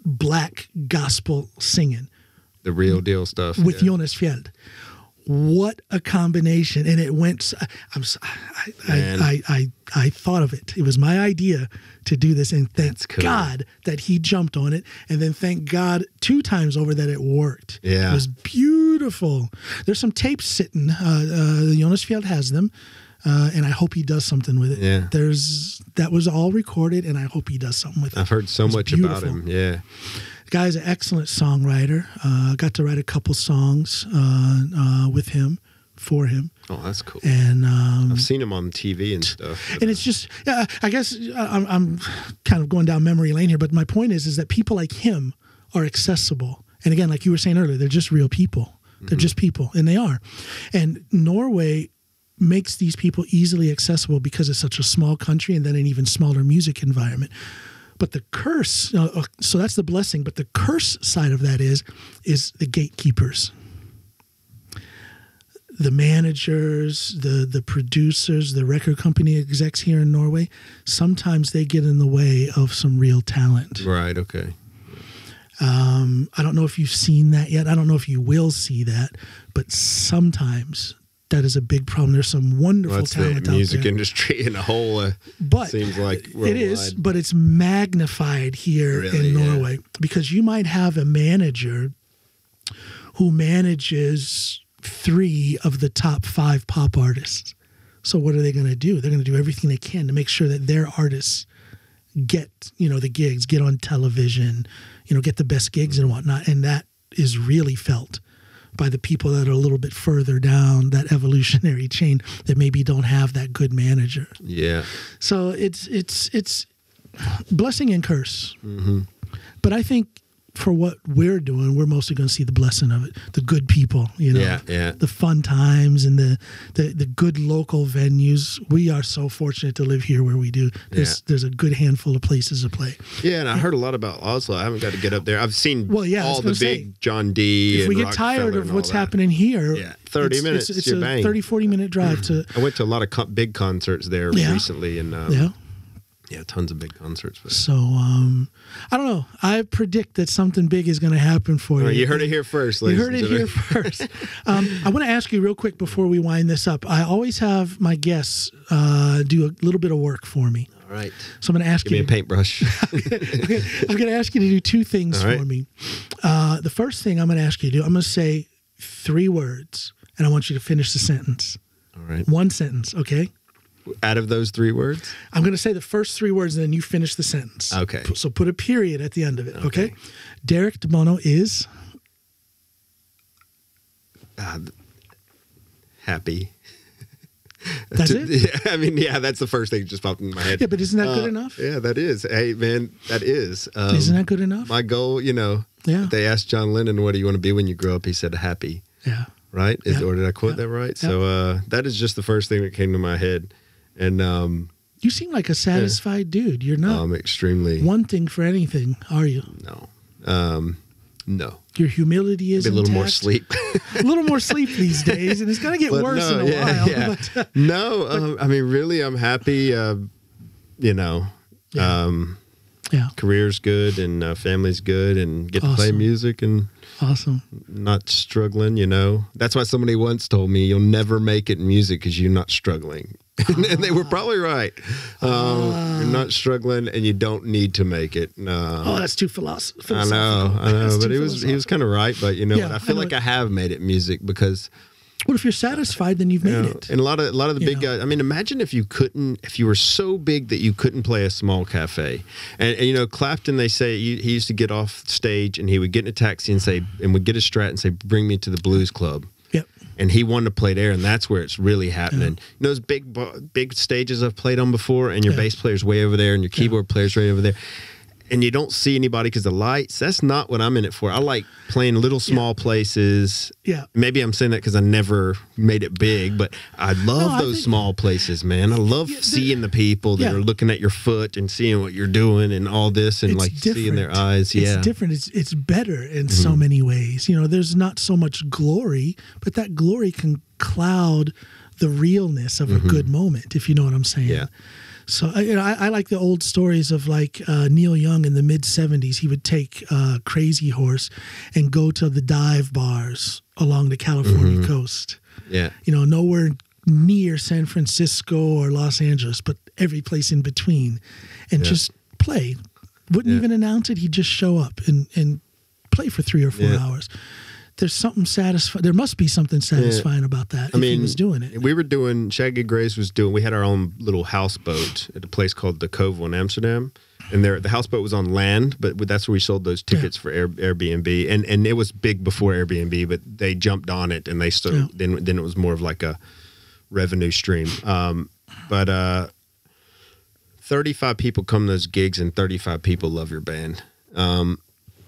black gospel singing. The real deal stuff. With Jonas Fjeld. What a combination. And it went, I thought of it. It was my idea to do this, and thank God that he jumped on it. And then thank God 2 times over that it worked. Yeah. It was beautiful. There's some tapes sitting. Jonas Fjeld has them. And I hope he does something with it. Yeah. That was all recorded, and I hope he does something with it. I've heard so much about him. Yeah. The guy's an excellent songwriter. Got to write a couple songs with him, for him. Oh, that's cool. And I've seen him on TV and stuff. And it's just, I guess I'm kind of going down memory lane here, but my point is that people like him are accessible. And again, like you were saying earlier, they're just real people. They're just people, and they are. And Norway makes these people easily accessible because it's such a small country and then an even smaller music environment. But the curse, so that's the blessing, but the curse side of that is the gatekeepers. The managers, the producers, the record company execs here in Norway, sometimes they get in the way of some real talent. Right, okay. I don't know if you've seen that yet. I don't know if you will see that, but sometimes that is a big problem. There's some wonderful talent out there. The music industry in a whole seems like worldwide. It is, but it's magnified here in Norway because you might have a manager who manages 3 of the top 5 pop artists. So what are they going to do? They're going to do everything they can to make sure that their artists get, the gigs, get on television, get the best gigs and whatnot. And that is really felt by the people that are a little bit further down that evolutionary chain that maybe don't have that good manager. Yeah. So it's blessing and curse. Mm-hmm. But I think for what we're doing, we're mostly going to see the blessing of it. The good people, the fun times and the good local venues. We are so fortunate to live here where we do. There's a good handful of places to play. Yeah, and I heard a lot about Oslo. I haven't got to get up there. I've seen all the big John D. If we get tired of what's happening here, 30 minutes. It's a 30-40 minute drive to. I went to a lot of big concerts there recently, and tons of big concerts. So, I don't know. I predict that something big is going to happen for you. You heard it here first, ladies and gentlemen. You heard it here first. I want to ask you real quick before we wind this up. I always have my guests do a little bit of work for me. All right. So I'm going to ask you. Give me a paintbrush. I'm going to ask you to do 2 things for me. The first thing I'm going to ask you to do, I'm going to say 3 words, and I want you to finish the sentence. All right. One sentence, okay? Out of those 3 words? I'm going to say the first 3 words, and then you finish the sentence. Okay. So put a period at the end of it, okay? Derek DeBono is? Happy. That's it? Yeah, I mean, yeah, that's the first thing that just popped in my head. Yeah, but isn't that good enough? Yeah, that is. Hey, man, that is. Isn't that good enough? My goal, you know, Yeah. they asked John Lennon, what do you want to be when you grow up? He said happy. Yeah. Right? Yeah. Or did I quote that right? Yeah. So that is just the first thing that came to my head. And You seem like a satisfied dude. You're not extremely wanting for anything, are you? No. No. Your humility is Maybe a little more intact. sleep. A little more sleep these days, and it's going to get worse in a while. Yeah. But, No, I mean, really, I'm happy. You know, yeah. career's good and family's good, and get to play Awesome. music and Awesome. not struggling. You know, that's why somebody once told me, "You'll never make it in music because you're not struggling," and they were probably right. You're not struggling, and you don't need to make it. Oh, that's too philosophical. I know, That's but too he was kind of right. But you know, Yeah, what? I feel I know like it. I have made it in music because. Well, if you're satisfied, then you've made it. And a lot of the You big know. guys. I mean, imagine if you were so big that you couldn't play a small cafe. And you know, Clapton, they say he used to get off stage and he would get in a taxi and would get a Strat and say, "Bring me to the blues club." Yep. And he wanted to play there, and that's where it's really happening. You know, those big stages I've played on before, and your bass player's way over there, and your keyboard player's right over there. And you don't see anybody because the lights. That's not what I'm in it for. I like playing little small places. Yeah. Maybe I'm saying that because I never made it big, but I love those small places, man. I love seeing the people that are looking at your foot and seeing what you're doing and all this, and It's like seeing their eyes. It's different. It's better in so many ways. You know, there's not so much glory, but that glory can cloud the realness of a good moment, if you know what I'm saying. Yeah. So I like the old stories of like Neil Young in the mid-'70s. He would take Crazy Horse and go to the dive bars along the California coast. Yeah. You know, nowhere near San Francisco or Los Angeles, but every place in between, and just play. Wouldn't even announce it. He'd just show up and play for 3 or 4 hours. There's something satisfying. There must be something satisfying about that. He was doing it. We were doing, Shaggy Grace was doing, we had our own little houseboat at a place called the Cove in Amsterdam. And the houseboat was on land, but that's where we sold those tickets for Airbnb. And it was big before Airbnb, but they jumped on it and they started, then it was more of like a revenue stream. But 35 people come to those gigs and 35 people love your band.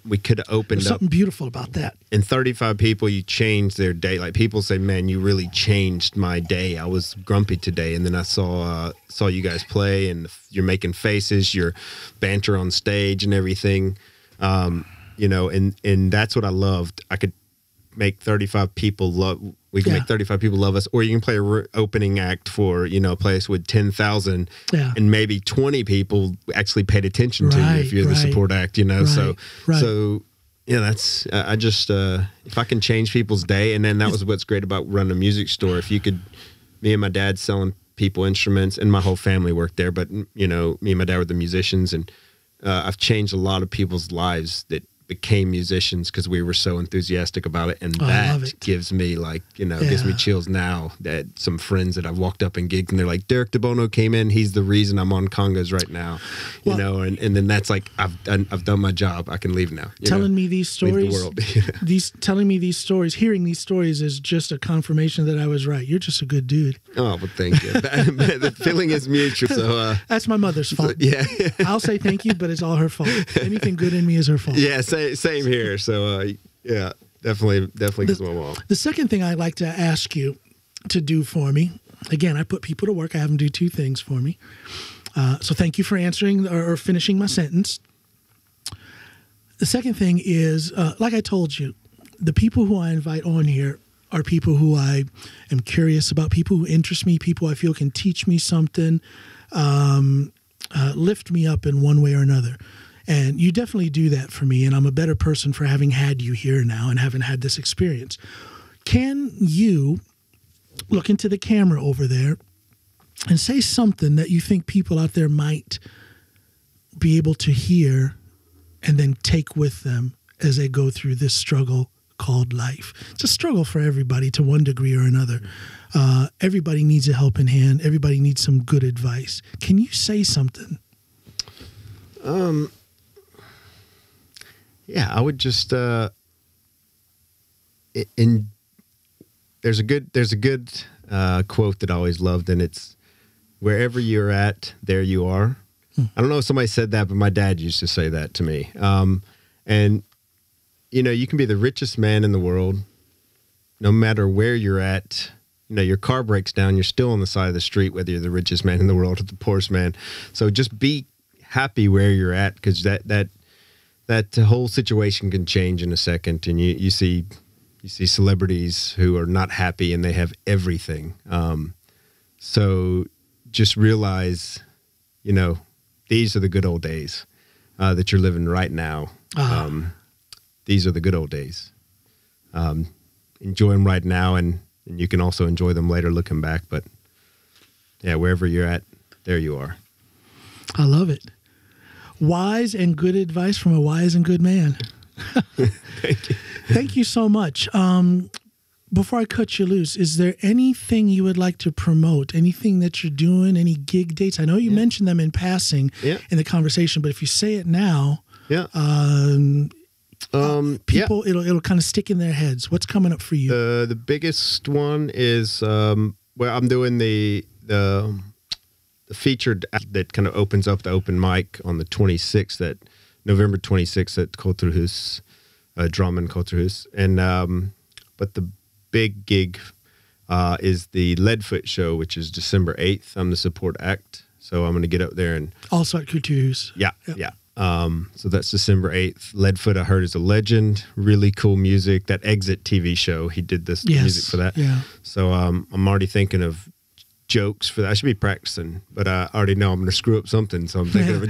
We could have opened There's something beautiful about that. And 35 people, you changed their day. Like people say, "Man, you really changed my day. I was grumpy today, and then I saw you guys play, and you're making faces, your banter on stage, and everything." You know, and that's what I loved. I could make 35 people love. We can make 35 people love us, or you can play a opening act for, you know, a place with 10,000, and maybe 20 people actually paid attention to you if you're the support act, you know. So yeah, that's I just if I can change people's day, and then that was what's great about running a music store. If you could, me and my dad selling people instruments, and my whole family worked there, but you know, me and my dad were the musicians, and I've changed a lot of people's lives that became musicians because we were so enthusiastic about it, and that gives me like, you know, gives me chills now. That some friends that I've walked up and gigged and they're like, "Derek DeBono came in, he's the reason I'm on congas right now," you know, and then that's like, I've done my job, I can leave now. Telling me these stories, leave the world. Telling me these stories, hearing these stories is just a confirmation that I was right. You're just a good dude. Oh, well, thank you. The feeling is mutual. So that's my mother's fault. Yeah. I'll say thank you, but it's all her fault. Anything good in me is her fault. Yeah, same here. So yeah, definitely gives my mom. The second thing I'd like to ask you to do for me, again, I put people to work. I have them do 2 things for me. So thank you for answering or finishing my sentence. The second thing is, like I told you, the people who I invite on here are people who I am curious about, people who interest me, people I feel can teach me something, lift me up in one way or another. And you definitely do that for me, and I'm a better person for having had you here now and having had this experience. Can you look into the camera over there and say something that you think people out there might be able to hear and then take with them as they go through this struggle called life. It's a struggle for everybody to one degree or another. Everybody needs a helping hand. Everybody needs some good advice. Can you say something? Yeah, I would just there's a good quote that I always loved, and it's, wherever you're at, there you are. I don't know if somebody said that, but my dad used to say that to me. And you know, you can be the richest man in the world, no matter where you're at. You know, your car breaks down, you're still on the side of the street, whether you're the richest man in the world or the poorest man. So just be happy where you're at, because that whole situation can change in a second. And you see celebrities who are not happy and they have everything. So just realize, you know, these are the good old days that you're living right now. These are the good old days. Enjoy them right now, and you can also enjoy them later looking back. But yeah, wherever you're at, there you are. I love it. Wise and good advice from a wise and good man. Thank you. Thank you so much. Before I cut you loose, is there anything you would like to promote? Anything that you're doing? Any gig dates? I know you mentioned them in passing in the conversation, but if you say it now, people, it'll kind of stick in their heads. What's coming up for you? The biggest one is I'm doing the featured that kind of opens up the open mic on the 26th, November 26th at Kulturhus, Drammen Kulturhus, and but the big gig is the Leadfoot show, which is December 8th. I'm the support act, so I'm going to get up there and also at Kulturhus. Yeah. So that's December 8th. Leadfoot, I heard, is a legend. Really cool music. That Exit TV show, he did this music for that. Yeah. So I'm already thinking of jokes for that. I should be practicing, but I already know I'm going to screw up something. So I'm thinking of a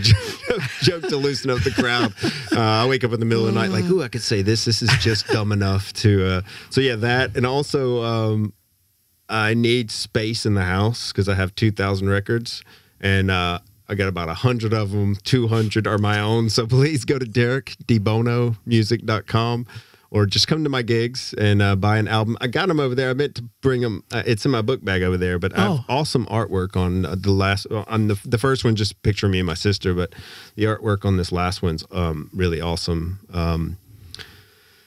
joke to loosen up the crowd. I wake up in the middle of the night like, ooh, I could say this. This is just dumb enough to. So yeah, that, and also I need space in the house because I have 2,000 records, and I got about 100 of them. 200 are my own. So please go to DerekDeBonomusic.com. Or just come to my gigs and buy an album. I got them over there. I meant to bring them. It's in my book bag over there. But I have awesome artwork on the first one. Just picture me and my sister. But the artwork on this last one's really awesome.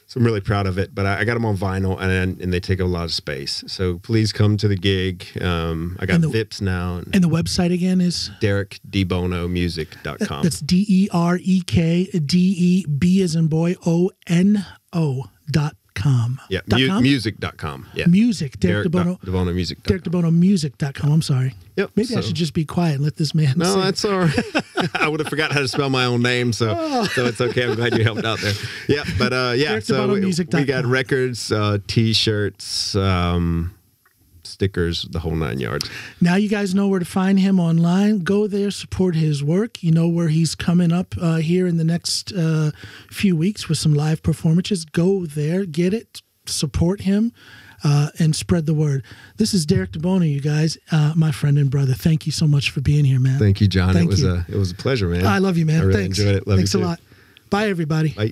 So I'm really proud of it. But I got them on vinyl, and they take a lot of space. So please come to the gig. I got Vips now. And the website again is? DerekDeBonomusic.com. That's DerekDeb as in boy, ONO.com. Yeah, music.com. Yeah. Music. Derek DeBono. DeBonomusic.com. DerekDeBonomusic.com. I'm sorry. Yep. Maybe I should just be quiet and let this man No, sing. that's all right. I would have forgot how to spell my own name, so it's okay. I'm glad you helped out there. Yeah, but so we got records, T-shirts, stickers, the whole 9 yards. Now you guys know where to find him online. Go there, support his work. You know where he's coming up here in the next few weeks with some live performances. Go there, get it, support him, and spread the word. This is Derek DeBono, you guys, my friend and brother. Thank you so much for being here, man. Thank you, John. Thank it you. was a pleasure, man. I love you, man. I really Thanks. enjoyed it. Love Thanks you a too. lot. Bye, everybody. Bye.